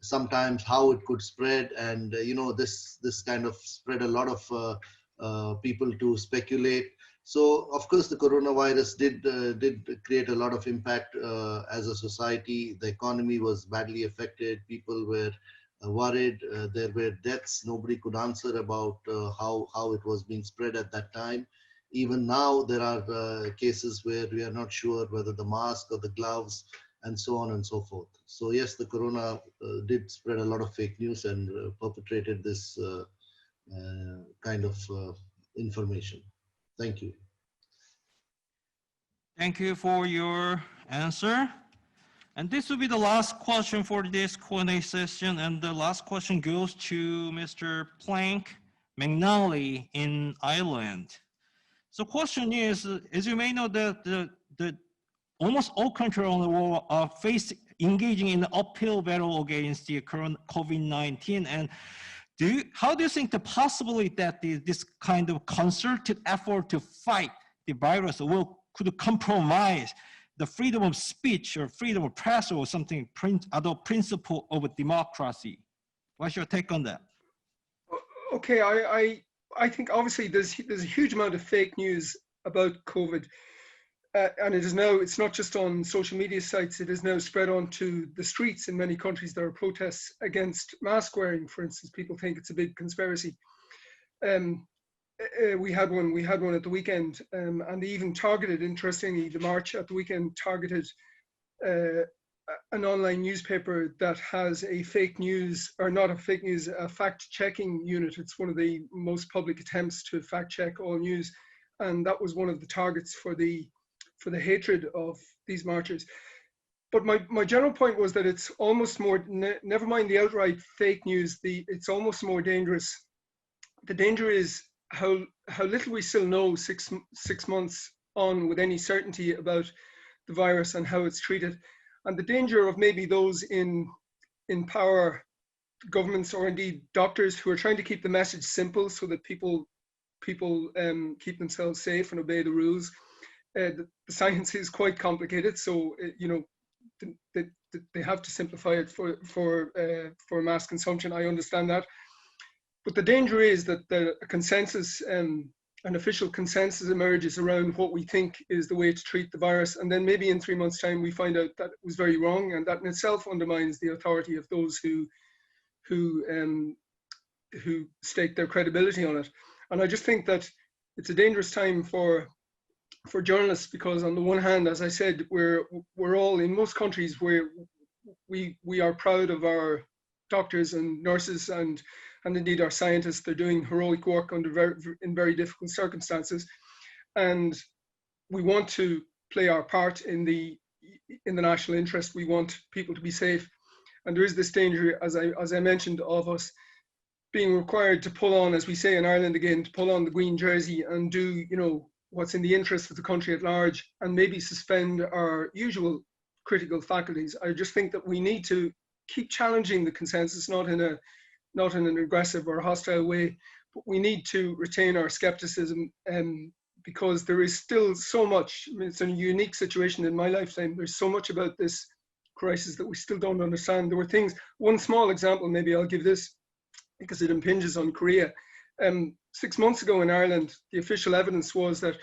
sometimes how it could spread, and this kind of spread a lot of people to speculate. So of course the coronavirus did create a lot of impact as a society. The economy was badly affected. People were worried. There were deaths. Nobody could answer about how it was being spread at that time. Even now there are cases where we are not sure whether the mask or the gloves and so on and so forth. So yes, the corona did spread a lot of fake news and perpetrated this kind of information. Thank you. Thank you for your answer. And this will be the last question for this Q&A session. And the last question goes to Mr. Plank McNally in Ireland. So question is, as you may know, the almost all countries around the world are engaging in the uphill battle against the current COVID-19. And how do you think the possibility that this kind of concerted effort to fight the virus could compromise the freedom of speech or freedom of press or something, other principle of democracy? What's your take on that? Okay, I think obviously there's a huge amount of fake news about COVID. And it's not just on social media sites, it is now spread onto the streets in many countries. There are protests against mask wearing, for instance. People think it's a big conspiracy. We had one at the weekend, and they even targeted, interestingly, the march at the weekend targeted an online newspaper that has a fake news, or not a fake news, a fact-checking unit. It's one of the most public attempts to fact-check all news. And that was one of the targets for the hatred of these marchers. But my general point was that it's almost more, never mind the outright fake news, it's almost more dangerous. The danger is how little we still know six months on with any certainty about the virus and how it's treated. And the danger of maybe those in power, governments or indeed doctors who are trying to keep the message simple so that people keep themselves safe and obey the rules. The science is quite complicated, so they have to simplify it for mass consumption. I understand that, but the danger is that the consensus, an official consensus, emerges around what we think is the way to treat the virus, and then maybe in 3 months' time we find out that it was very wrong, and that in itself undermines the authority of those who stake their credibility on it. And I just think that it's a dangerous time for journalists, because on the one hand, as I said, we're all, in most countries, where we are proud of our doctors and nurses and indeed our scientists. They're doing heroic work in very difficult circumstances, and we want to play our part in the in the national interest, we want people to be safe. And there is this danger, as I mentioned, of us being required to pull on, as we say in Ireland again, to pull on the green jersey and do, you know, what's in the interest of the country at large, and maybe suspend our usual critical faculties. I just think that we need to keep challenging the consensus, not in an aggressive or hostile way, but we need to retain our skepticism, because there is still so much. I mean, it's a unique situation in my lifetime. There's so much about this crisis that we still don't understand. There were things, one small example, maybe I'll give this because it impinges on Korea. 6 months ago in Ireland, the official evidence was that,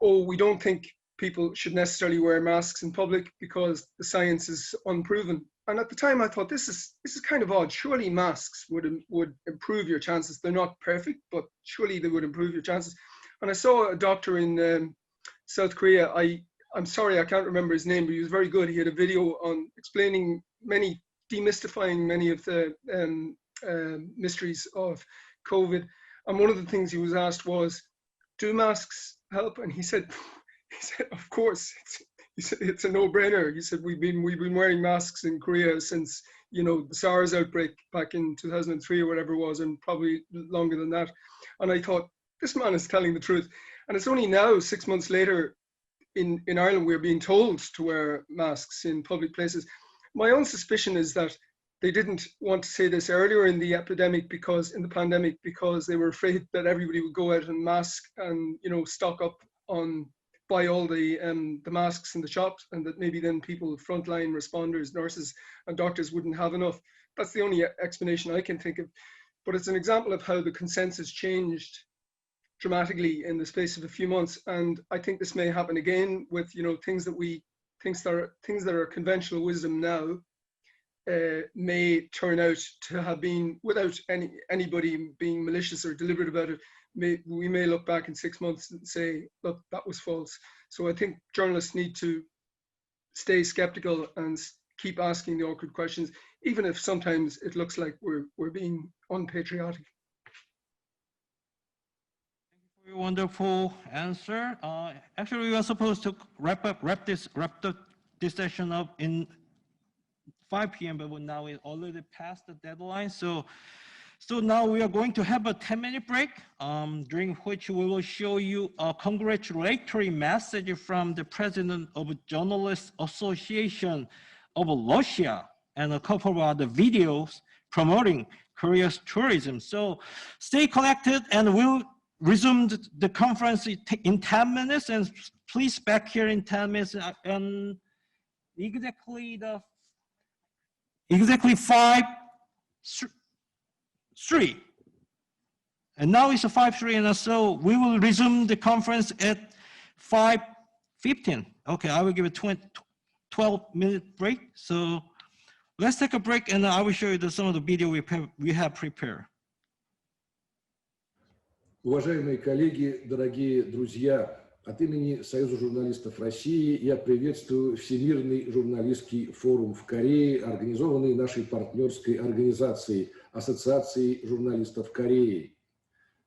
oh, we don't think people should necessarily wear masks in public because the science is unproven. And at the time I thought, this is kind of odd. Surely masks would improve your chances. They're not perfect, but surely they would improve your chances. And I saw a doctor in South Korea. I'm sorry, I can't remember his name, but he was very good. He had a video on explaining demystifying many of the mysteries of COVID. And one of the things he was asked was, do masks help? And he said, of course. He said, it's a no-brainer. He said, we've been wearing masks in Korea since, you know, the SARS outbreak back in 2003 or whatever it was, and probably longer than that. And I thought, this man is telling the truth. And it's only now, 6 months later, in Ireland, we're being told to wear masks in public places. My own suspicion is that they didn't want to say this earlier in the pandemic because they were afraid that everybody would go out and mask and, you know, stock up on, buy all the masks in the shops, and that maybe then people, frontline responders, nurses and doctors wouldn't have enough. That's the only explanation I can think of. But it's an example of how the consensus changed dramatically in the space of a few months. And I think this may happen again with, you know, things that are conventional wisdom now may turn out to have been, without anybody being malicious or deliberate about it, we may look back in 6 months and say, look, that was false. So I think journalists need to stay skeptical and keep asking the awkward questions, even if sometimes it looks like we're being unpatriotic. Very wonderful answer. Actually, we were supposed to wrap this session up in 5 p.m., but now we already passed the deadline. So now we are going to have a 10-minute break, during which we will show you a congratulatory message from the president of Journalists Association of Russia and a couple of other videos promoting Korea's tourism. So stay connected, and we'll resume the conference in 10 minutes, and please back here in 10 minutes and exactly 5:03. And now it's 5:03, and so we will resume the conference at 5:15. Okay, I will give a 12-minute break. So let's take a break, and I will show you some of the video we have prepared. Уважаемые коллеги, дорогие друзья, от имени Союза журналистов России я приветствую Всемирный журналистский форум в Корее, организованный нашей партнерской организацией Ассоциацией журналистов Кореи.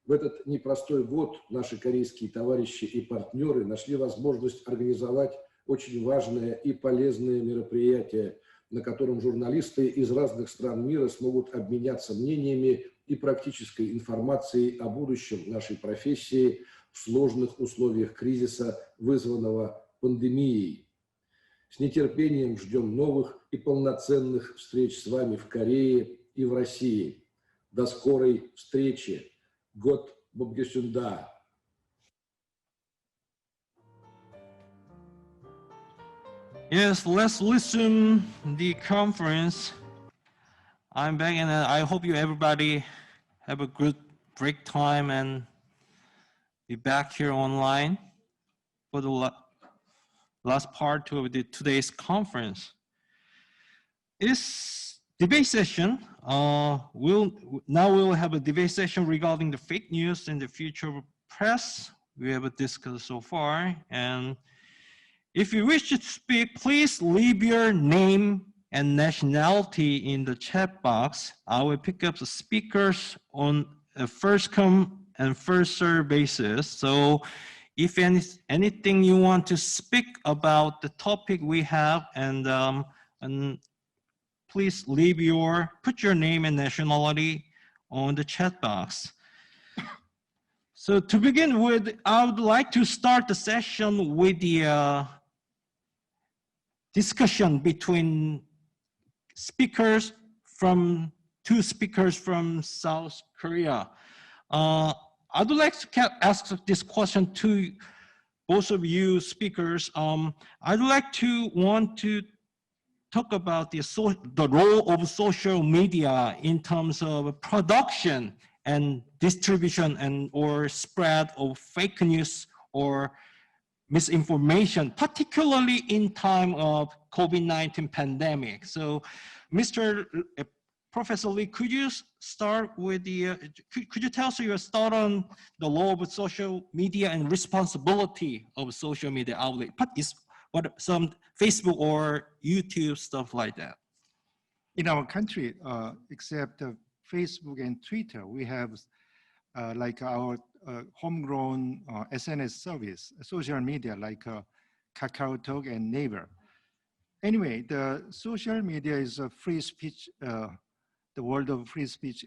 В этот непростой год наши корейские товарищи и партнеры нашли возможность организовать очень важное и полезное мероприятие, на котором журналисты из разных стран мира смогут обменяться мнениями и практической информацией о будущем нашей профессии в сложных условиях кризиса, вызванного пандемией. С нетерпением ждем новых и полноценных встреч с вами в Корее и в России. До скорой встречи. Год Бобгесюнда. Yes, let's listen the conference. I'm back, and I hope everybody have a good break time and be back here online for the last part of today's conference. This debate session, we'll have a debate session regarding the fake news and the future of press. We have discussed so far, and if you wish to speak, please leave your name and nationality in the chat box. I will pick up the speakers on a first come and first serve basis. So if anything you want to speak about the topic we have, and please put your name and nationality on the chat box. So to begin with, I would like to start the session with the discussion between two speakers from South Korea. I'd like to ask this question to both of you speakers. I'd like to talk about the role of social media in terms of production and distribution or spread of fake news or misinformation, particularly in time of COVID-19 pandemic. So, Professor Lee, could you start with could you tell us your thought on the role of social media and responsibility of social media outlet? What some Facebook or YouTube stuff like that? In our country, except Facebook and Twitter, we have like our homegrown SNS service, social media like KakaoTalk and Naver. Anyway, the social media is a free speech, the world of free speech,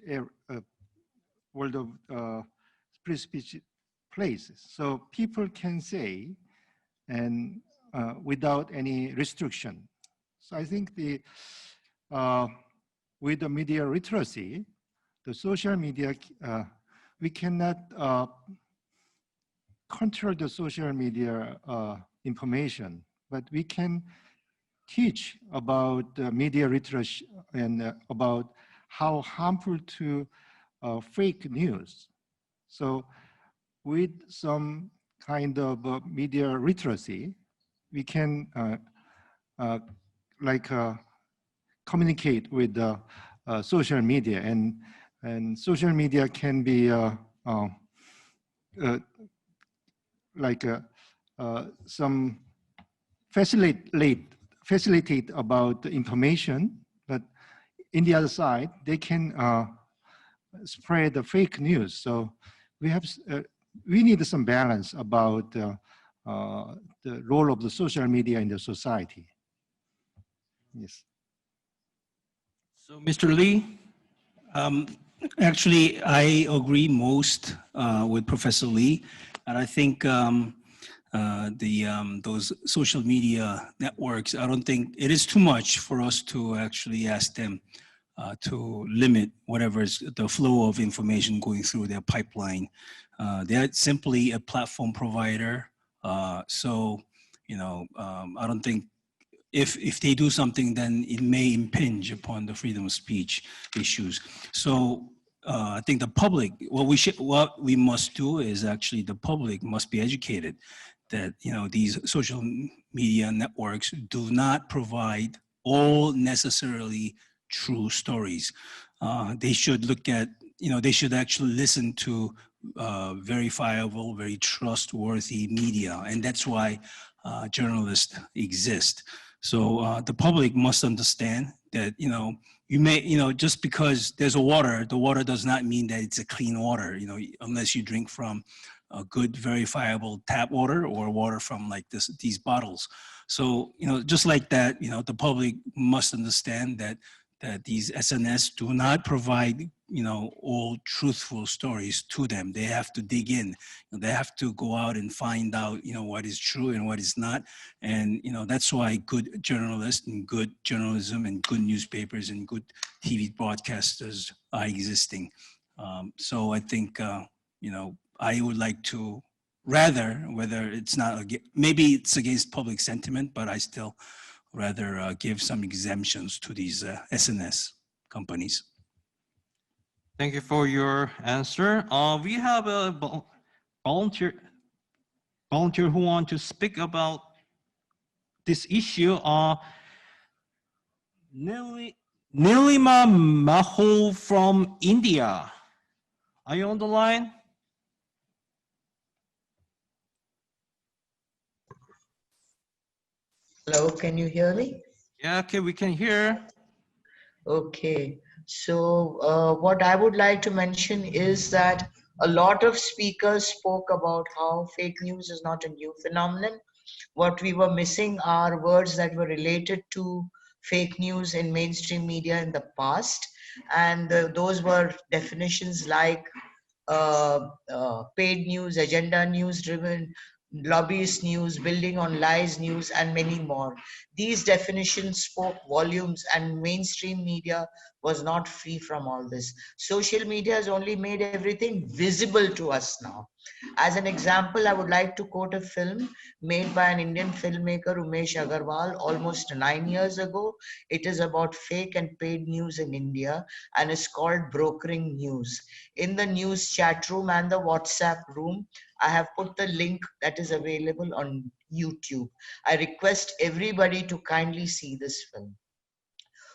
world of free speech places. So people can say, and without any restriction. So I think with the media literacy, the social media, we cannot control the social media information, but we can teach about media literacy and about how harmful to fake news. So with some kind of media literacy, we can communicate with the social media, and social media can be some facilitate about the information, but in the other side, they can spread the fake news. So we need some balance about the role of the social media in the society. Yes. So, Mr. Lee? Actually, I agree most with Professor Lee, and I think those social media networks, I don't think it is too much for us to actually ask them to limit whatever is the flow of information going through their pipeline. They're simply a platform provider. So, I don't think if they do something, then it may impinge upon the freedom of speech issues. So I think the public, what we must do is actually the public must be educated that these social media networks do not provide all necessarily true stories. They should look at, they should actually listen to verifiable, very trustworthy media, and that's why journalists exist. So the public must understand that, you may, just because there's the water does not mean that it's a clean water, unless you drink from a good verifiable tap water or water from like these bottles. So, just like that, the public must understand that these SNS do not provide, all truthful stories to them. They have to dig in. They have to go out and find out, what is true and what is not. And, that's why good journalists and good journalism and good newspapers and good TV broadcasters are existing. So I think, I would like to rather, whether it's not, maybe it's against public sentiment, but I still rather give some exemptions to these SNS companies. Thank you for your answer. We have a volunteer who want to speak about this issue. Nilima Mahul from India. Are you on the line? Hello, can you hear me? Yeah, okay, we can hear. Okay, so what I would like to mention is that A lot of speakers spoke about how fake news is not a new phenomenon. What we were missing are words that were related to fake news in mainstream media in the past. And those were definitions like paid news, agenda news driven, lobbyist news, building on lies news, and many more. These definitions spoke volumes, and mainstream media was not free from all this. Social media has only made everything visible to us now. As an example, I would like to quote a film made by an Indian filmmaker, Umesh Agarwal, almost 9 years ago. It is about fake and paid news in India and is called Brokering News. In the news chat room and the WhatsApp room, I have put the link that is available on YouTube. I request everybody to kindly see this film.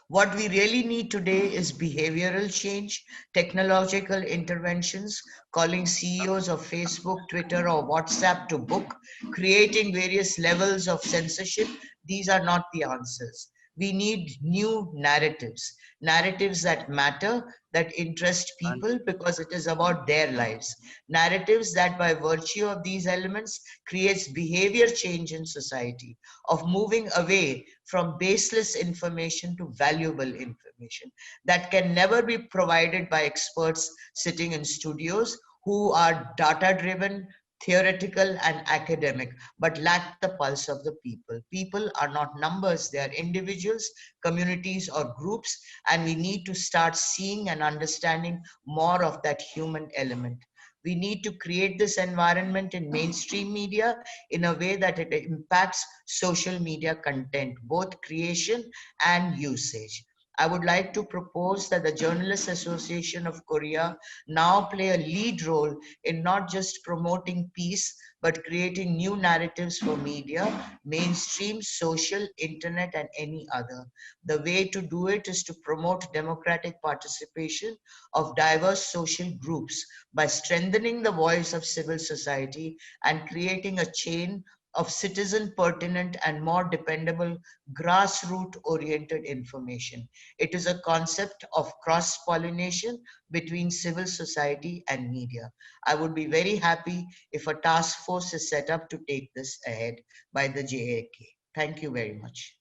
What we really need today is behavioral change, technological interventions, calling CEOs of Facebook, Twitter, or WhatsApp to book, creating various levels of censorship. These are not the answers. We need new narratives, narratives that matter, that interest people because it is about their lives. Narratives that by virtue of these elements creates behavior change in society, of moving away from baseless information to valuable information that can never be provided by experts sitting in studios who are data-driven, theoretical and academic, but lack the pulse of the people. People are not numbers, they are individuals, communities or groups, and we need to start seeing and understanding more of that human element. We need to create this environment in mainstream media in a way that it impacts social media content, both creation and usage. I would like to propose that the Journalists Association of Korea now play a lead role in not just promoting peace, but creating new narratives for media, mainstream, social, internet, and any other. The way to do it is to promote democratic participation of diverse social groups by strengthening the voice of civil society and creating a chain of citizen pertinent and more dependable grassroots oriented information. It is a concept of cross-pollination between civil society and media. I would be very happy if a task force is set up to take this ahead by the JAK. Thank you very much.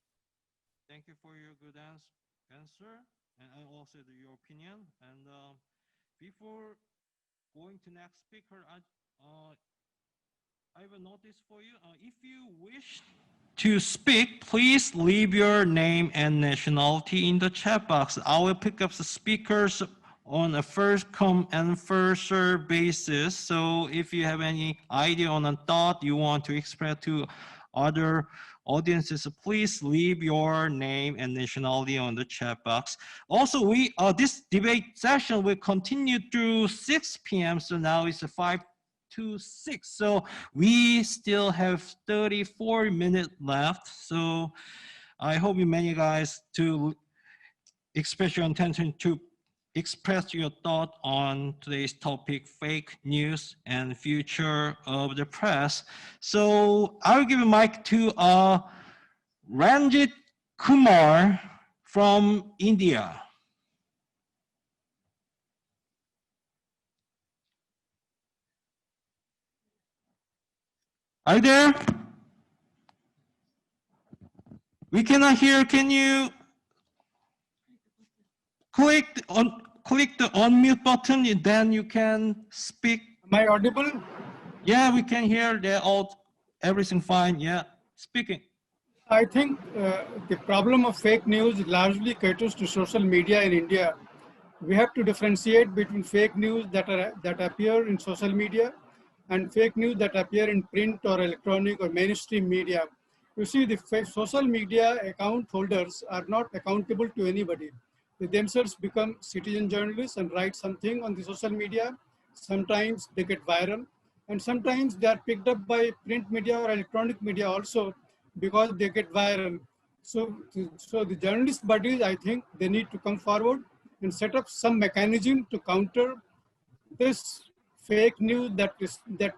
Thank you for your good answer and also your opinion. And before going to next speaker, I have a notice for you. If you wish to speak, please leave your name and nationality in the chat box. I will pick up the speakers on a first come and first serve basis. So if you have any idea on a thought you want to express to other audiences, please leave your name and nationality on the chat box. Also, this debate session will continue through 6 p.m. So now it's 5 to 6. So we still have 34 minutes left. So I hope you many guys to express your intention to express your thought on today's topic, fake news and future of the press. So I will give a mic to Ranjit Kumar from India. Are you there? We cannot hear. Can you click the unmute button, and then you can speak? Am I audible? Yeah, we can hear. Everything fine. Yeah, speaking. I think the problem of fake news largely caters to social media in India. We have to differentiate between fake news that appear in social media and fake news that appear in print or electronic or mainstream media. You see, the social media account holders are not accountable to anybody. They themselves become citizen journalists and write something on the social media. Sometimes they get viral, and sometimes they are picked up by print media or electronic media also because they get viral. So the journalist bodies, I think they need to come forward and set up some mechanism to counter this fake news that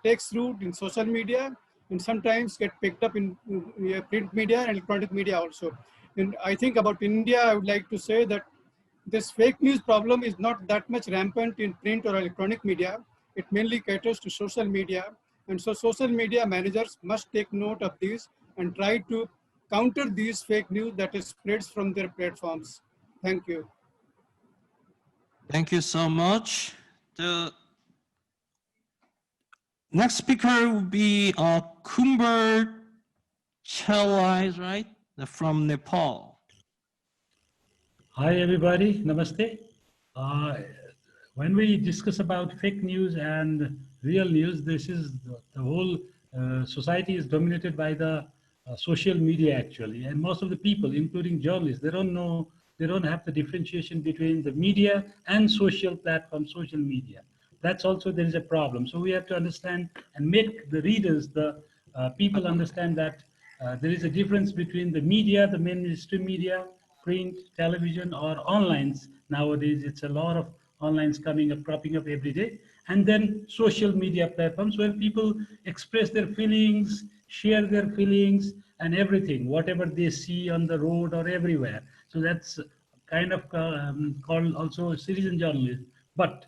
takes root in social media and sometimes get picked up in print media and electronic media also. And I think about India, I would like to say that this fake news problem is not that much rampant in print or electronic media. it mainly caters to social media. And so social media managers must take note of these and try to counter these fake news that spreads from their platforms. Thank you. Thank you so much. The next speaker will be Kumber Chelai, right? From Nepal. Hi, everybody. Namaste. When we discuss about fake news and real news, this is the whole society is dominated by the social media actually, and most of the people, including journalists, they don't know, they don't have the differentiation between the media and social platforms, social media. That's also, there is a problem. So we have to understand and make the readers, the people understand that there is a difference between the media, the mainstream media, print, television, or onlines. Nowadays, it's a lot of onlines coming up, cropping up every day. And then social media platforms where people express their feelings, share their feelings, and everything, whatever they see on the road or everywhere. So that's kind of called also citizen journalism. But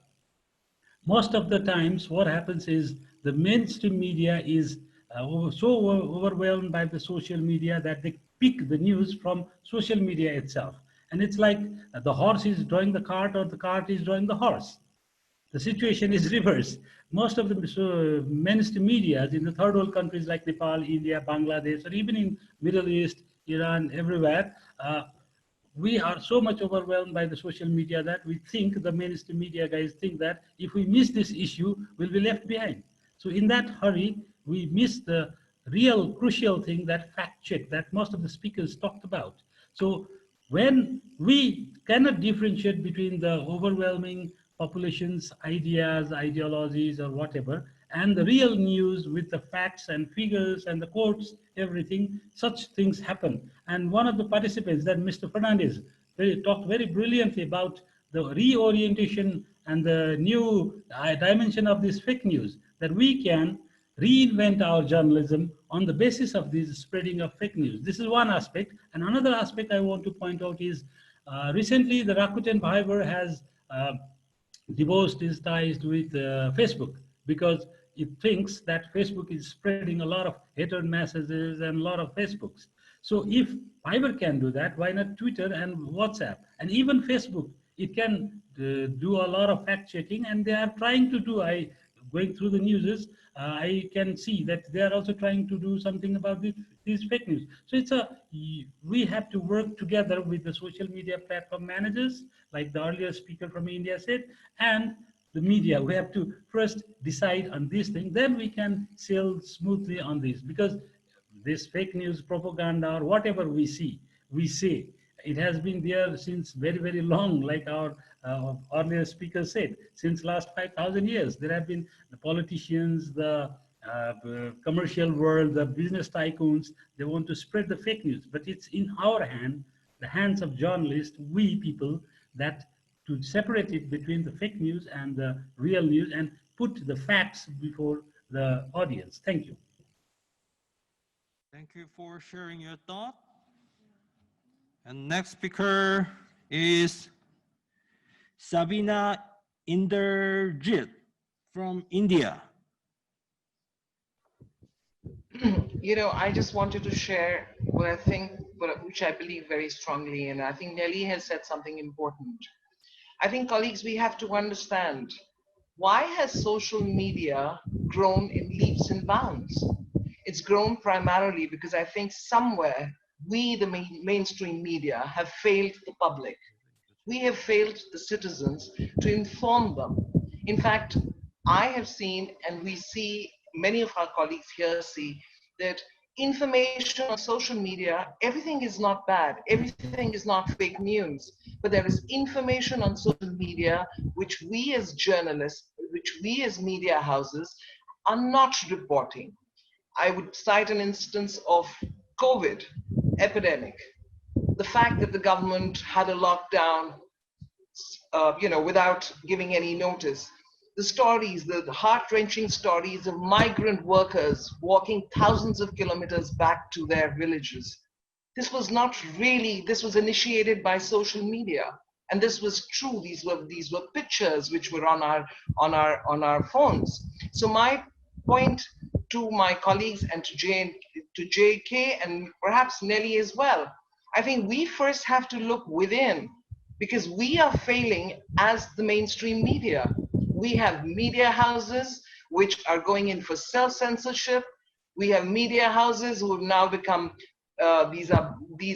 most of the times, what happens is the mainstream media is so overwhelmed by the social media that they pick the news from social media itself. And it's like the horse is drawing the cart or the cart is drawing the horse. The situation is reversed. Most of the mainstream media in the third world countries like Nepal, India, Bangladesh, or even in Middle East, Iran, everywhere, we are so much overwhelmed by the social media that we think, the mainstream media guys think that if we miss this issue, we'll be left behind. So in that hurry, we miss the real crucial thing, that fact check that most of the speakers talked about. So when we cannot differentiate between the overwhelming population's ideas, ideologies, or whatever, and the real news with the facts and figures and the quotes, everything, such things happen. And one of the participants, that Mr. Fernandez, talked very brilliantly about the reorientation and the new dimension of this fake news, that we can reinvent our journalism on the basis of this spreading of fake news. This is one aspect. And another aspect I want to point out is recently the Rakuten Fiber has divorced his ties with Facebook because it thinks that Facebook is spreading a lot of hatred messages and a lot of Facebooks. So if Fiber can do that, why not Twitter and WhatsApp? And even Facebook, it can do a lot of fact checking, and they are trying to do, going through the news, I can see that they are also trying to do something about these fake news. So it's we have to work together with the social media platform managers, like the earlier speaker from India said, and the media. We have to first decide on this thing, then we can sail smoothly on this, because this fake news propaganda or whatever we see, we say, it has been there since very, very long, like our earlier speaker said, since last 5,000 years. There have been the politicians, the commercial world, the business tycoons, they want to spread the fake news, but it's in our hand, the hands of journalists, we people, that to separate it between the fake news and the real news and put the facts before the audience. Thank you. Thank you for sharing your thought. And next speaker is Sabina Inderjit from India. You know, I just wanted to share what I think, which I believe very strongly in. I think Nelly has said something important. I think, colleagues, we have to understand, why has social media grown in leaps and bounds? It's grown primarily because I think somewhere we, the mainstream media, have failed the public. We have failed the citizens to inform them. In fact, I have seen, and we see, many of our colleagues here see, that information on social media, everything is not bad, everything is not fake news, but there is information on social media which we as journalists, which we as media houses are not reporting. I would cite an instance of COVID epidemic. The fact that the government had a lockdown, without giving any notice. The stories, the heart-wrenching stories of migrant workers walking thousands of kilometers back to their villages. This was not really, this was initiated by social media. And this was true. These were pictures which were on our phones. So my point to my colleagues and to JK and perhaps Nelly as well, I think we first have to look within, because we are failing as the mainstream media. We have media houses which are going in for self-censorship. We have media houses who have now become, these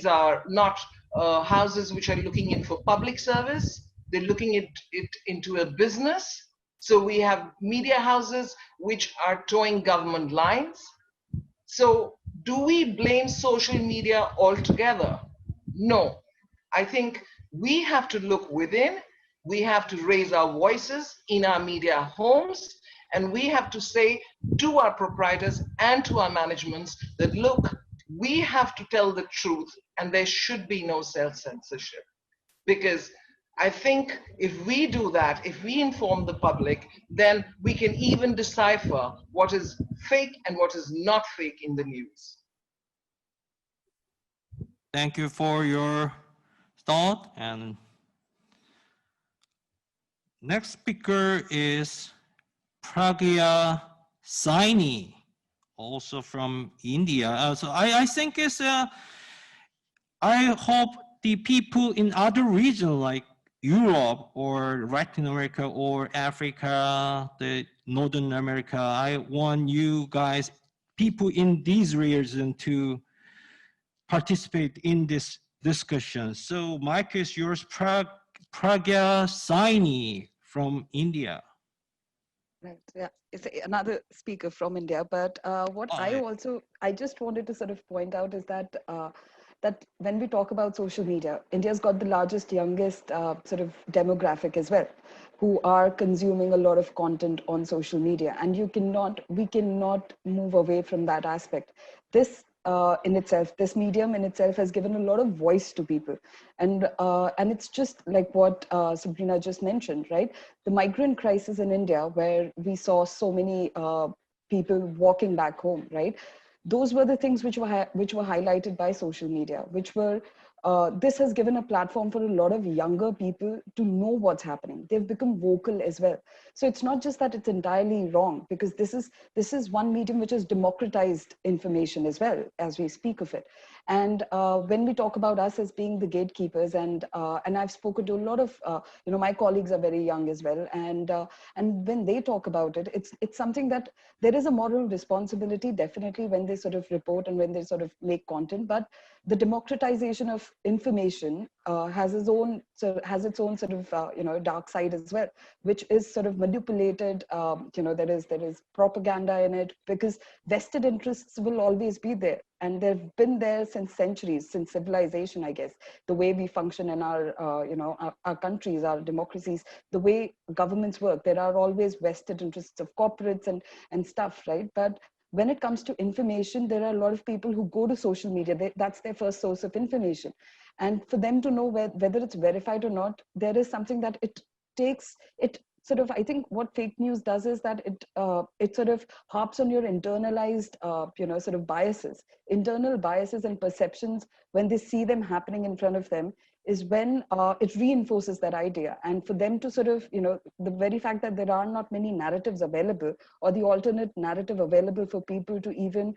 are not houses which are looking in for public service. They're looking it into a business. So we have media houses which are towing government lines. So do we blame social media altogether? No. I think we have to look within. We have to raise our voices in our media homes, and we have to say to our proprietors and to our managements that, look, we have to tell the truth and there should be no self-censorship. Because I think if we do that, if we inform the public, then we can even decipher what is fake and what is not fake in the news. Thank you for your thought. And next speaker is Pragya Saini, also from India. So I think it's, I hope the people in other regions like Europe or Latin America or Africa, the Northern America, I want you guys, people in these regions to participate in this discussion. So mic is yours, Pragya Saini from India. Right, yeah, it's another speaker from India, but what I just wanted to sort of point out is that that when we talk about social media, India's got the largest, youngest sort of demographic as well, who are consuming a lot of content on social media, and we cannot move away from that aspect. This in itself, this medium in itself has given a lot of voice to people, and it's just like what Sabrina just mentioned, right? The migrant crisis in India, where we saw so many people walking back home, right? Those were the things which were highlighted by social media, which were this has given a platform for a lot of younger people to know what's happening. They've become vocal as well. So it's not just that it's entirely wrong, because this is one medium which has democratized information as well, as we speak of it. And when we talk about us as being the gatekeepers, and I've spoken to a lot of my colleagues are very young as well, and when they talk about it, it's something that there is a moral responsibility definitely when they sort of report and when they sort of make content, but the democratization of information has its own sort of dark side as well, which is sort of manipulated. There is propaganda in it, because vested interests will always be there, and they've been there since centuries, since civilization, I guess. The way we function in our our countries, our democracies, the way governments work, there are always vested interests of corporates and stuff, right? But when it comes to information, there are a lot of people who go to social media. That's their first source of information. And for them to know whether it's verified or not, there is something that it takes, it sort of, I think what fake news does is that it sort of harps on your internalized, sort of biases. Internal biases and perceptions, when they see them happening in front of them, is when it reinforces that idea. And for them to sort of, the very fact that there are not many narratives available, or the alternate narrative available for people to even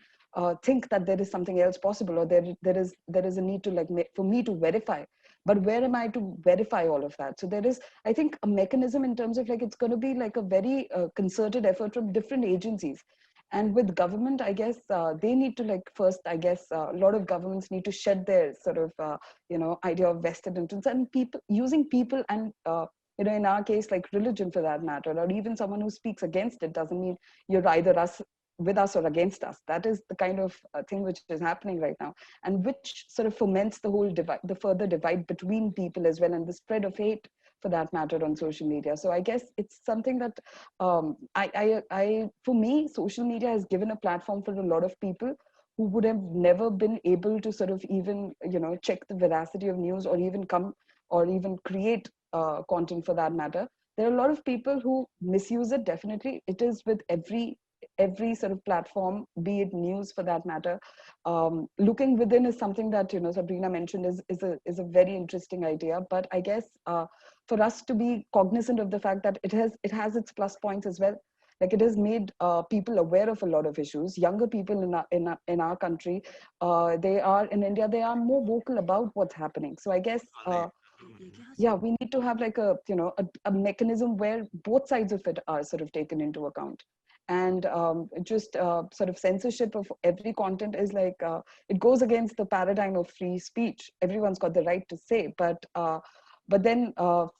think that there is something else possible, or there is a need to for me to verify. But where am I to verify all of that? So there is, I think, a mechanism in terms of it's going to be like a very concerted effort from different agencies. And with government, I guess they need to first, I guess, a lot of governments need to shed their sort of, idea of vested interests, and people using people and, in our case, like religion for that matter, or even someone who speaks against it doesn't mean you're either with us or against us. That is the kind of thing which is happening right now, and which sort of foments the whole divide, the further divide between people as well, and the spread of hate for that matter on social media. So I guess it's something that for me, social media has given a platform for a lot of people who would have never been able to sort of even, check the veracity of news, or even come or even create content for that matter. There are a lot of people who misuse it. Definitely, it is with every every sort of platform, be it news for that matter. Looking within is something that, you know, Sabrina mentioned is a very interesting idea. But I guess for us to be cognizant of the fact that it has its plus points as well. Like it has made people aware of a lot of issues. Younger people in our country, in India, they are more vocal about what's happening. So I guess, yeah, we need to have like a mechanism where both sides of it are sort of taken into account. And just sort of censorship of every content is like, it goes against the paradigm of free speech. Everyone's got the right to say, but then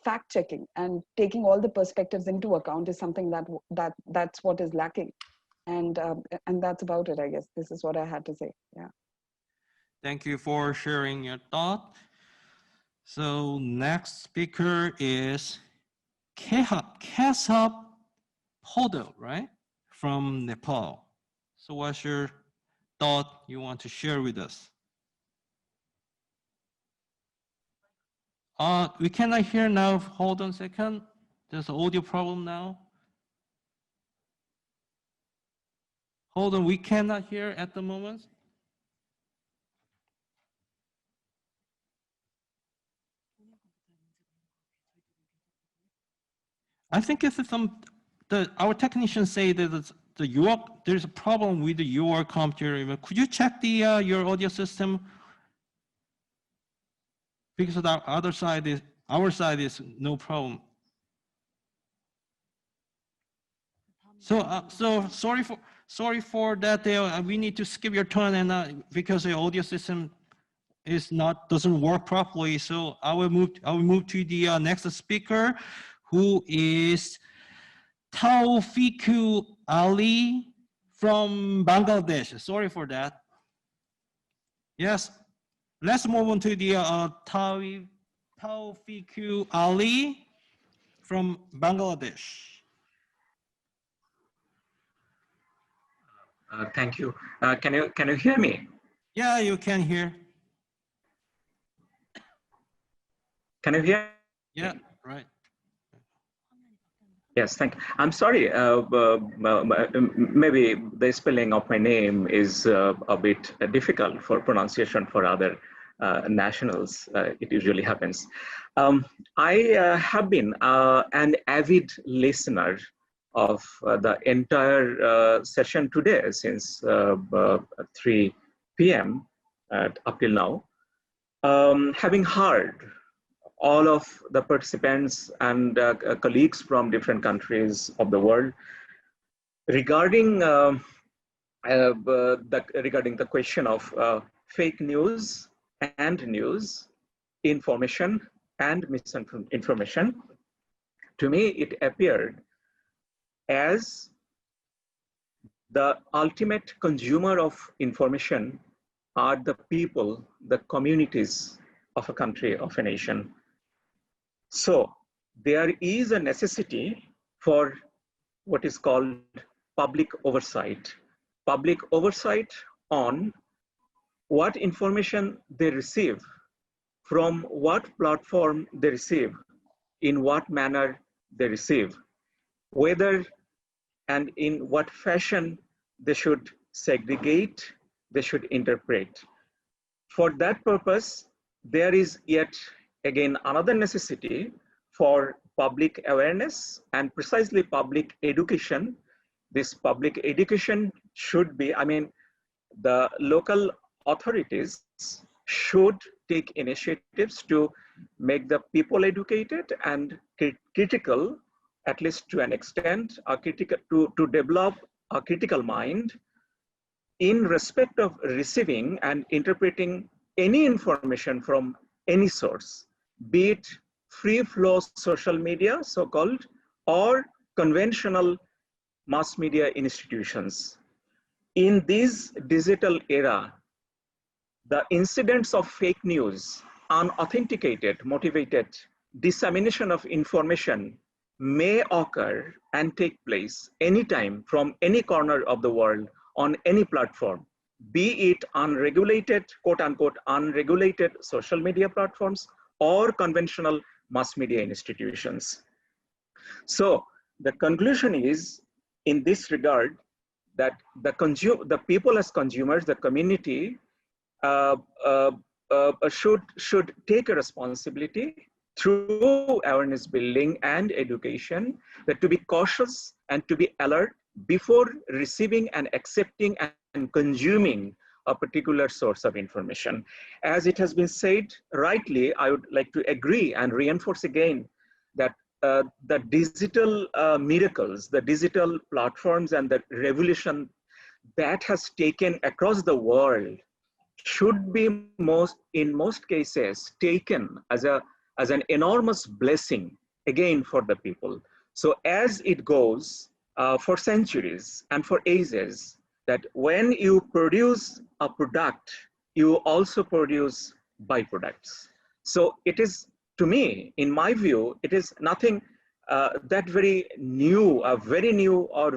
fact checking and taking all the perspectives into account is something that's what is lacking. And that's about it, I guess. This is what I had to say. Yeah. Thank you for sharing your thought. So next speaker is Kesab Podo, right? From Nepal. So what's your thought you want to share with us? We cannot hear now. Hold on a second. There's an audio problem now. Hold on, we cannot hear at the moment. I think it's our technicians say that there's a problem with your computer. Could you check your audio system? Because our side is no problem. So sorry for that. We need to skip your turn, and because the audio system doesn't work properly. So I will move to the next speaker, who is Taufiku Ali from Bangladesh. Sorry for that. Yes, let's move on to the Taufiku Ali from Bangladesh. Thank you. Can you hear me? Yeah, you can hear. Can you hear? Yeah, right. Yes, thank you. I'm sorry, maybe the spelling of my name is a bit difficult for pronunciation for other nationals. It usually happens. I have been an avid listener of the entire session today since 3 p.m. Up till now. Having heard all of the participants and colleagues from different countries of the world regarding the question of fake news and news, information and misinformation, to me it appeared as the ultimate consumer of information are the people, the communities of a country, of a nation. So there is a necessity for what is called public oversight on what information they receive, from what platform they receive, in what manner they receive, whether and in what fashion they should segregate, they should interpret. For that purpose, there is yet again another necessity for public awareness and precisely public education. This public education should be, the local authorities should take initiatives to make the people educated and critical, at least to an extent, to develop a critical mind in respect of receiving and interpreting any information from any source, be it free flow social media, so-called, or conventional mass media institutions. In this digital era, the incidents of fake news, unauthenticated, motivated dissemination of information may occur and take place anytime from any corner of the world on any platform, be it unregulated, quote unquote, unregulated social media platforms or conventional mass media institutions. So the conclusion is, in this regard, that the people as consumers, the community, should take a responsibility through awareness building and education, that to be cautious and to be alert before receiving and accepting and consuming a particular source of information. As it has been said rightly, I would like to agree and reinforce again that the digital miracles, the digital platforms and the revolution that has taken across the world should be in most cases taken as an enormous blessing again for the people. So as it goes for centuries and for ages, that when you produce a product, you also produce byproducts. So it is, to me, in my view, it is nothing that very new or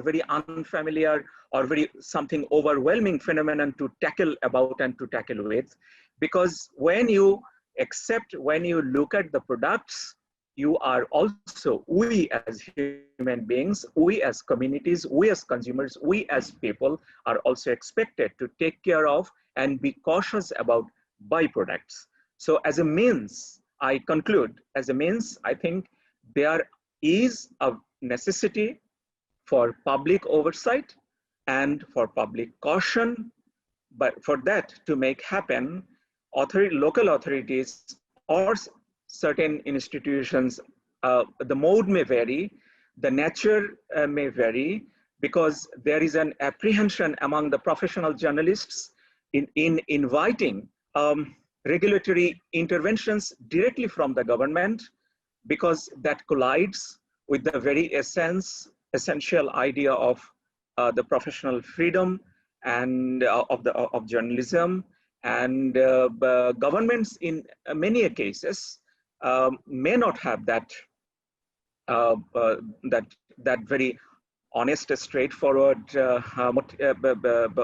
very unfamiliar or very something overwhelming phenomenon to tackle about and to tackle with. Because when you look at the products, you are also, we as human beings, we as communities, we as consumers, we as people are also expected to take care of and be cautious about byproducts. So as a means, I conclude, as a means, I think there is a necessity for public oversight and for public caution, but for that to make happen, local authorities or certain institutions, the mode may vary, the nature may vary, because there is an apprehension among the professional journalists in inviting regulatory interventions directly from the government, because that collides with the very essential idea of the professional freedom and of journalism. And governments in many cases may not have that very honest, straightforward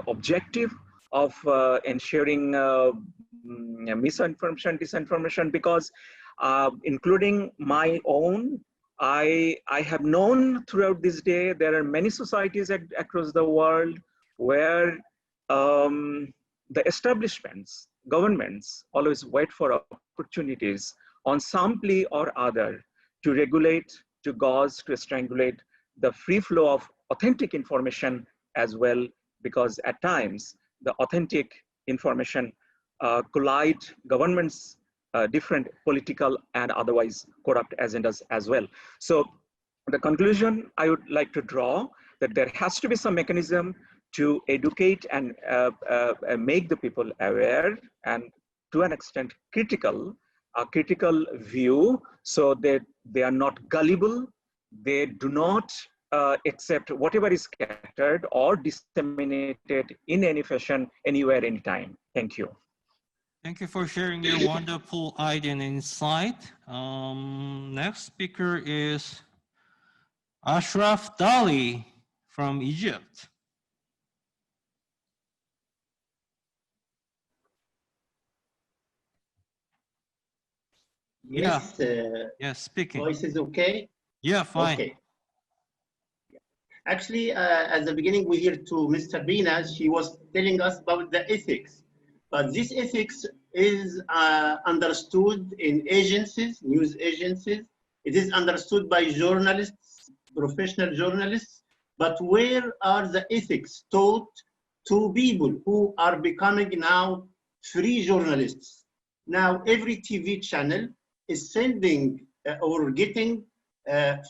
objective of ensuring misinformation, disinformation, because including my own, I have known throughout this day, there are many societies across the world where the establishments, governments always wait for opportunities on some plea or other to regulate, to gauge, to strangulate the free flow of authentic information as well, because at times the authentic information collide governments' different political and otherwise corrupt agendas as well. So the conclusion I would like to draw, that there has to be some mechanism to educate and make the people aware, and to an extent critical view, so that they are not gullible, they do not accept whatever is scattered or disseminated in any fashion, anywhere, anytime. Thank you. Thank you for sharing your wonderful idea and insight. Next speaker is Ashraf Dali from Egypt. Yes, yes, speaking. Voice is okay? Yeah, fine. Okay. Actually, at the beginning, we heard to Mr. Bina, she was telling us about the ethics. But this ethics is understood in agencies, news agencies. It is understood by journalists, professional journalists. But where are the ethics taught to people who are becoming now free journalists? Now, every TV channel is sending or getting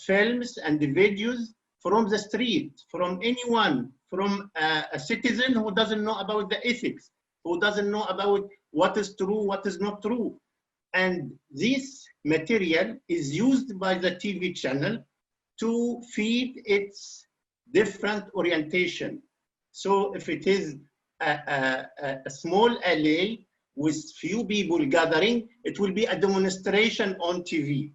films and videos from the street, from anyone, from a citizen who doesn't know about the ethics, who doesn't know about what is true, what is not true. And this material is used by the TV channel to feed its different orientation. So if it is a small alley with few people gathering, it will be a demonstration on TV.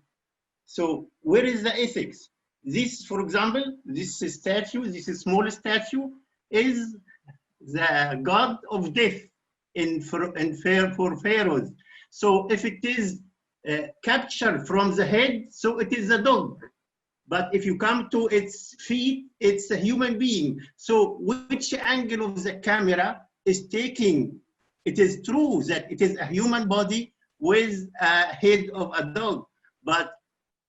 So where is the ethics? This, for example, this statue, this small statue, is the god of death for pharaohs. So if it is captured from the head, so it is a dog. But if you come to its feet, it's a human being. So which angle of the camera is taking? It is true that it is a human body with a head of a dog. But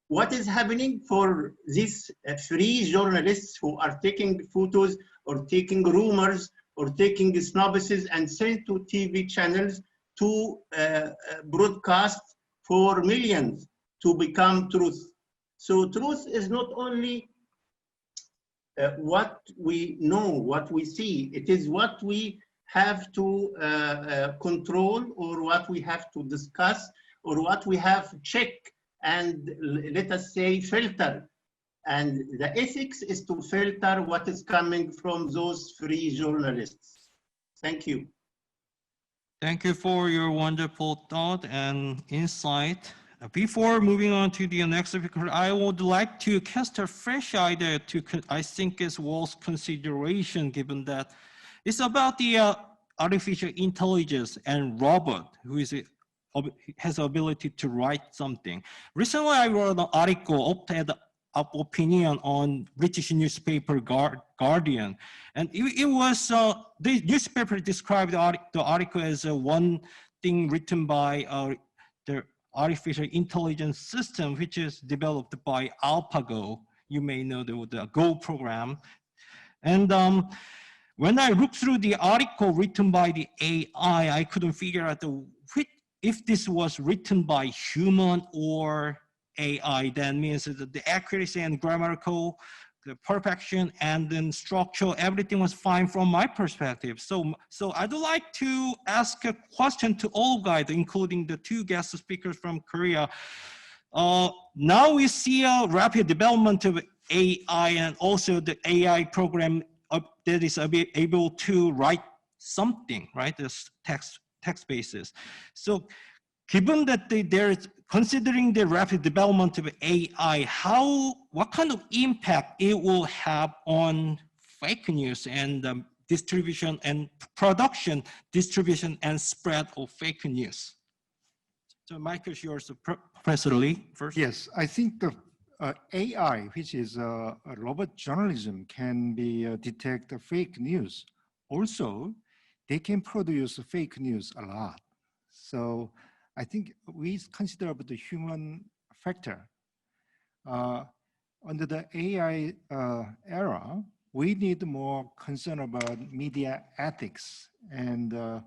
what is happening for these free journalists who are taking photos or taking rumors or taking snobbices and send to TV channels to broadcast for millions to become truth? So truth is not only what we know, what we see, it is what we have to control, or what we have to discuss, or what we have to check and, let us say, filter. And the ethics is to filter what is coming from those free journalists. Thank you. Thank you for your wonderful thought and insight. Before moving on to the next speaker, I would like to cast a fresh idea to, I think is worth consideration, given that it's about the artificial intelligence and robot who has the ability to write something. Recently, I wrote an article, op-ed opinion on British newspaper Guardian, and it was the newspaper described the article as one thing written by the artificial intelligence system, which is developed by AlphaGo. You may know the Go program. And when I looked through the article written by the AI, I couldn't figure out if this was written by human or AI. That means that the accuracy and grammatical, the perfection and then structure, everything was fine from my perspective. So I'd like to ask a question to all guys, including the two guest speakers from Korea. Now we see a rapid development of AI and also the AI program that is able to write something, right? This text basis. So given that there's considering the rapid development of AI, what kind of impact it will have on fake news and distribution and production, distribution and spread of fake news? So Mike is yours, Professor Lee first. Yes, I think the AI, which is a robot journalism, can detect fake news. Also, they can produce fake news a lot. So I think we consider about the human factor. Under the AI era, we need more concern about media ethics and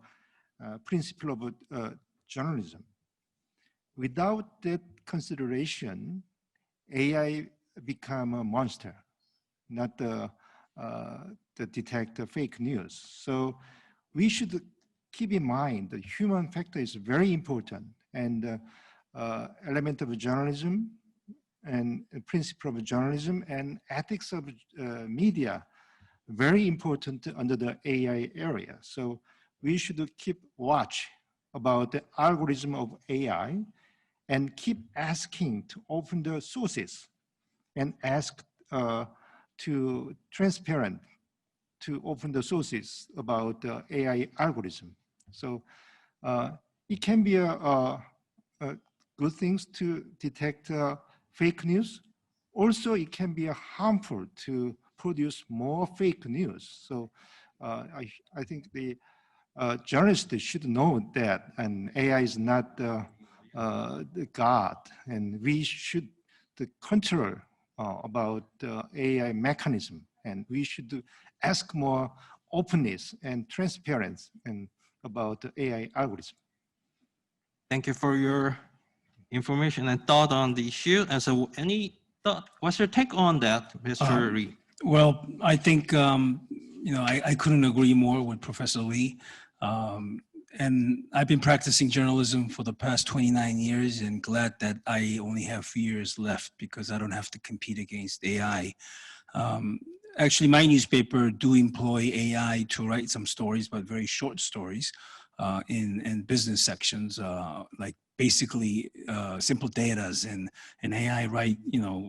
principle of journalism. Without that consideration, AI become a monster, not the detect fake news. So we should keep in mind the human factor is very important, and element of journalism and principle of journalism and ethics of media, very important under the AI area. So we should keep watch about the algorithm of AI and keep asking to open the sources and ask to transparent to open the sources about the AI algorithm. So it can be a good things to detect fake news. Also, it can be harmful to produce more fake news. So I think the journalists should know that, and AI is not the God, and we should control about the AI mechanism, and we should ask more openness and transparency and about the AI algorithm. Thank you for your information and thought on the issue. And so any thought, what's your take on that, Mr. Lee? Well, I think, I couldn't agree more with Professor Lee. And I've been practicing journalism for the past 29 years and glad that I only have a few years left because I don't have to compete against AI. Actually, my newspaper do employ AI to write some stories, but very short stories in business sections, like basically simple datas, and AI write,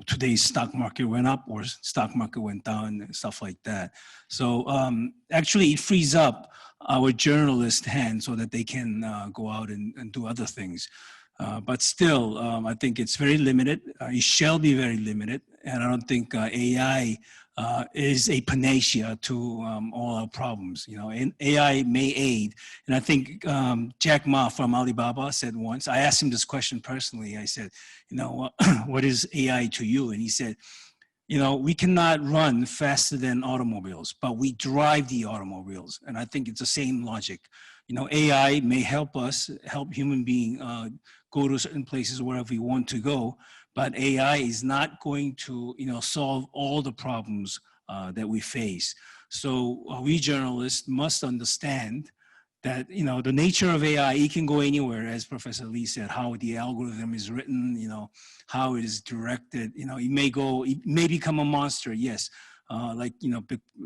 today's stock market went up or stock market went down and stuff like that. So actually it frees up our journalist hands so that they can go out and do other things. But still, I think it's very limited. It shall be very limited. and I don't think AI is a panacea to all our problems. You know, and AI may aid, and I think Jack Ma from Alibaba said once. I asked him this question personally. I said, you know, what is AI to you? And he said, you know, we cannot run faster than automobiles, but we drive the automobiles. And I think it's the same logic. You know, AI may help us, help human being go to certain places wherever we want to go, but AI is not going to, you know, solve all the problems that we face. So we journalists must understand that, you know, the nature of AI, it can go anywhere, as Professor Lee said, how the algorithm is written, you know, how it is directed, you know, it may become a monster, yes. Like, you know,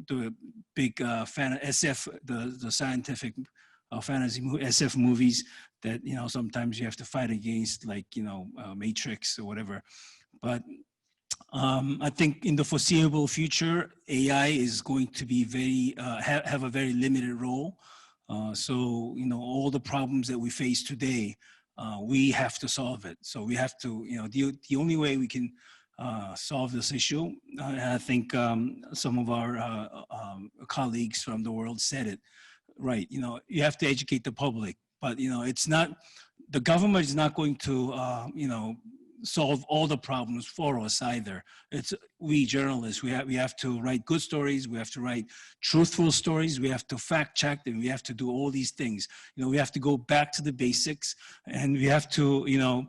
the big fan of SF, the scientific fantasy SF movies that, you know, sometimes you have to fight against, like, you know, Matrix or whatever. But I think in the foreseeable future, AI is going to be very, have a very limited role. So, you know, all the problems that we face today, we have to solve it. So we have to, you know, the only way we can solve this issue, I think some of our colleagues from the world said it, right, you know, you have to educate the public, but, you know, it's not, the government is not going to, you know, solve all the problems for us either. It's we journalists, we have to write good stories, we have to write truthful stories, we have to fact check, and we have to do all these things. You know, we have to go back to the basics, and we have to, you know,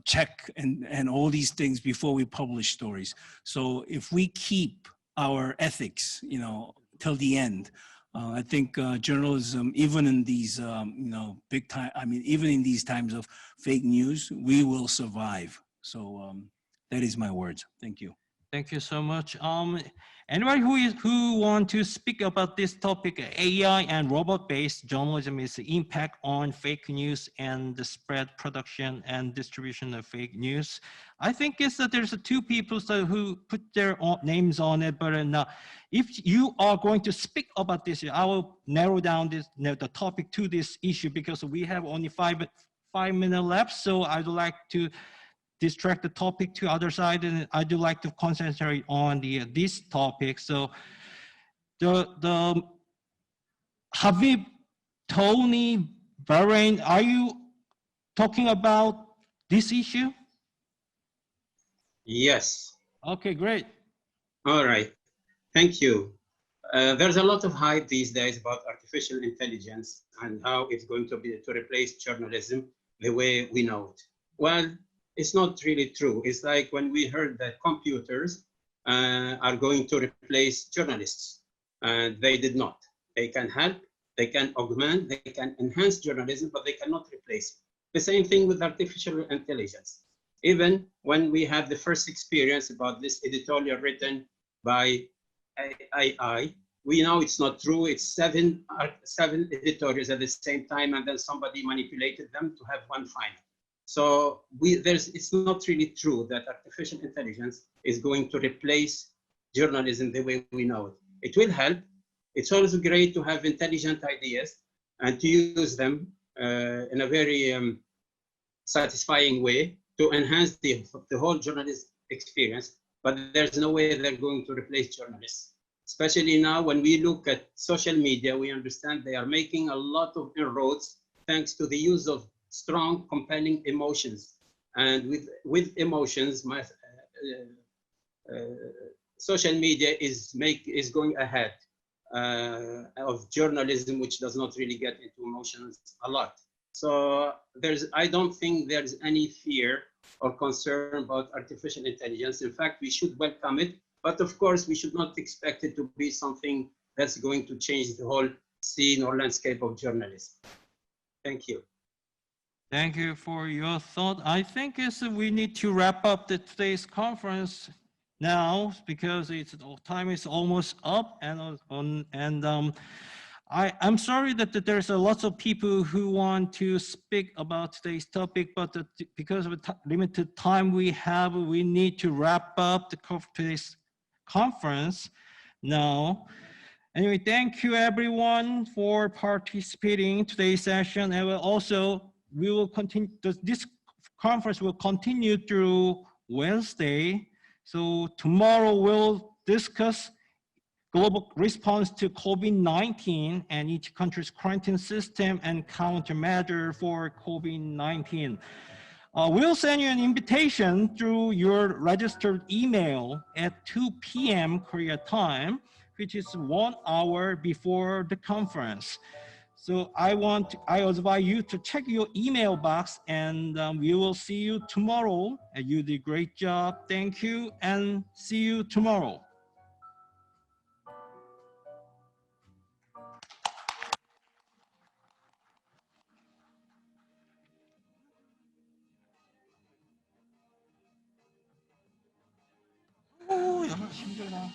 check and all these things before we publish stories. So if we keep our ethics, you know, till the end, I think journalism, even in these, you know, big time, I mean, even in these times of fake news, we will survive. So that is my words. Thank you. Thank you so much. Anybody who want to speak about this topic, AI and robot-based journalism, is the impact on fake news and the spread, production, and distribution of fake news. I think it's that there's two people who put their names on it, but if you are going to speak about this, I will narrow down the topic to this issue because we have only five minutes left. So I'd like to distract the topic to other side, and I do like to concentrate on this topic. So the Habib, Tony, Bahrain, are you talking about this issue? Yes. Okay, great. All right. Thank you. There's a lot of hype these days about artificial intelligence and how it's going to replace journalism the way we know it. Well, it's not really true. It's like when we heard that computers are going to replace journalists, and they did not. They can help, they can augment, they can enhance journalism, but they cannot replace it. The same thing with artificial intelligence. Even when we have the first experience about this editorial written by AI, we know it's not true. It's seven editorials at the same time, and then somebody manipulated them to have one final. So it's not really true that artificial intelligence is going to replace journalism the way we know it. It will help. It's always great to have intelligent ideas and to use them in a very satisfying way to enhance the whole journalist experience, but there's no way they're going to replace journalists. Especially now when we look at social media, we understand they are making a lot of inroads thanks to the use of strong, compelling emotions. And with emotions, social media is going ahead of journalism, which does not really get into emotions a lot. So I don't think there's any fear or concern about artificial intelligence. In fact, we should welcome it, but of course, we should not expect it to be something that's going to change the whole scene or landscape of journalism. Thank you. Thank you for your thought. I think we need to wrap up today's conference now because time is almost up, I'm sorry that there's lots of people who want to speak about today's topic, but because of the limited time we have, we need to wrap up today's conference now. Anyway, thank you everyone for participating in today's session, and we will continue. This conference will continue through Wednesday. So tomorrow we'll discuss global response to COVID-19 and each country's quarantine system and countermeasure for COVID-19. We'll send you an invitation through your registered email at 2 p.m. Korea time, which is 1 hour before the conference. So I advise you to check your email box, and we will see you tomorrow. You did a great job. Thank you, and see you tomorrow. 오, 야, 힘들다.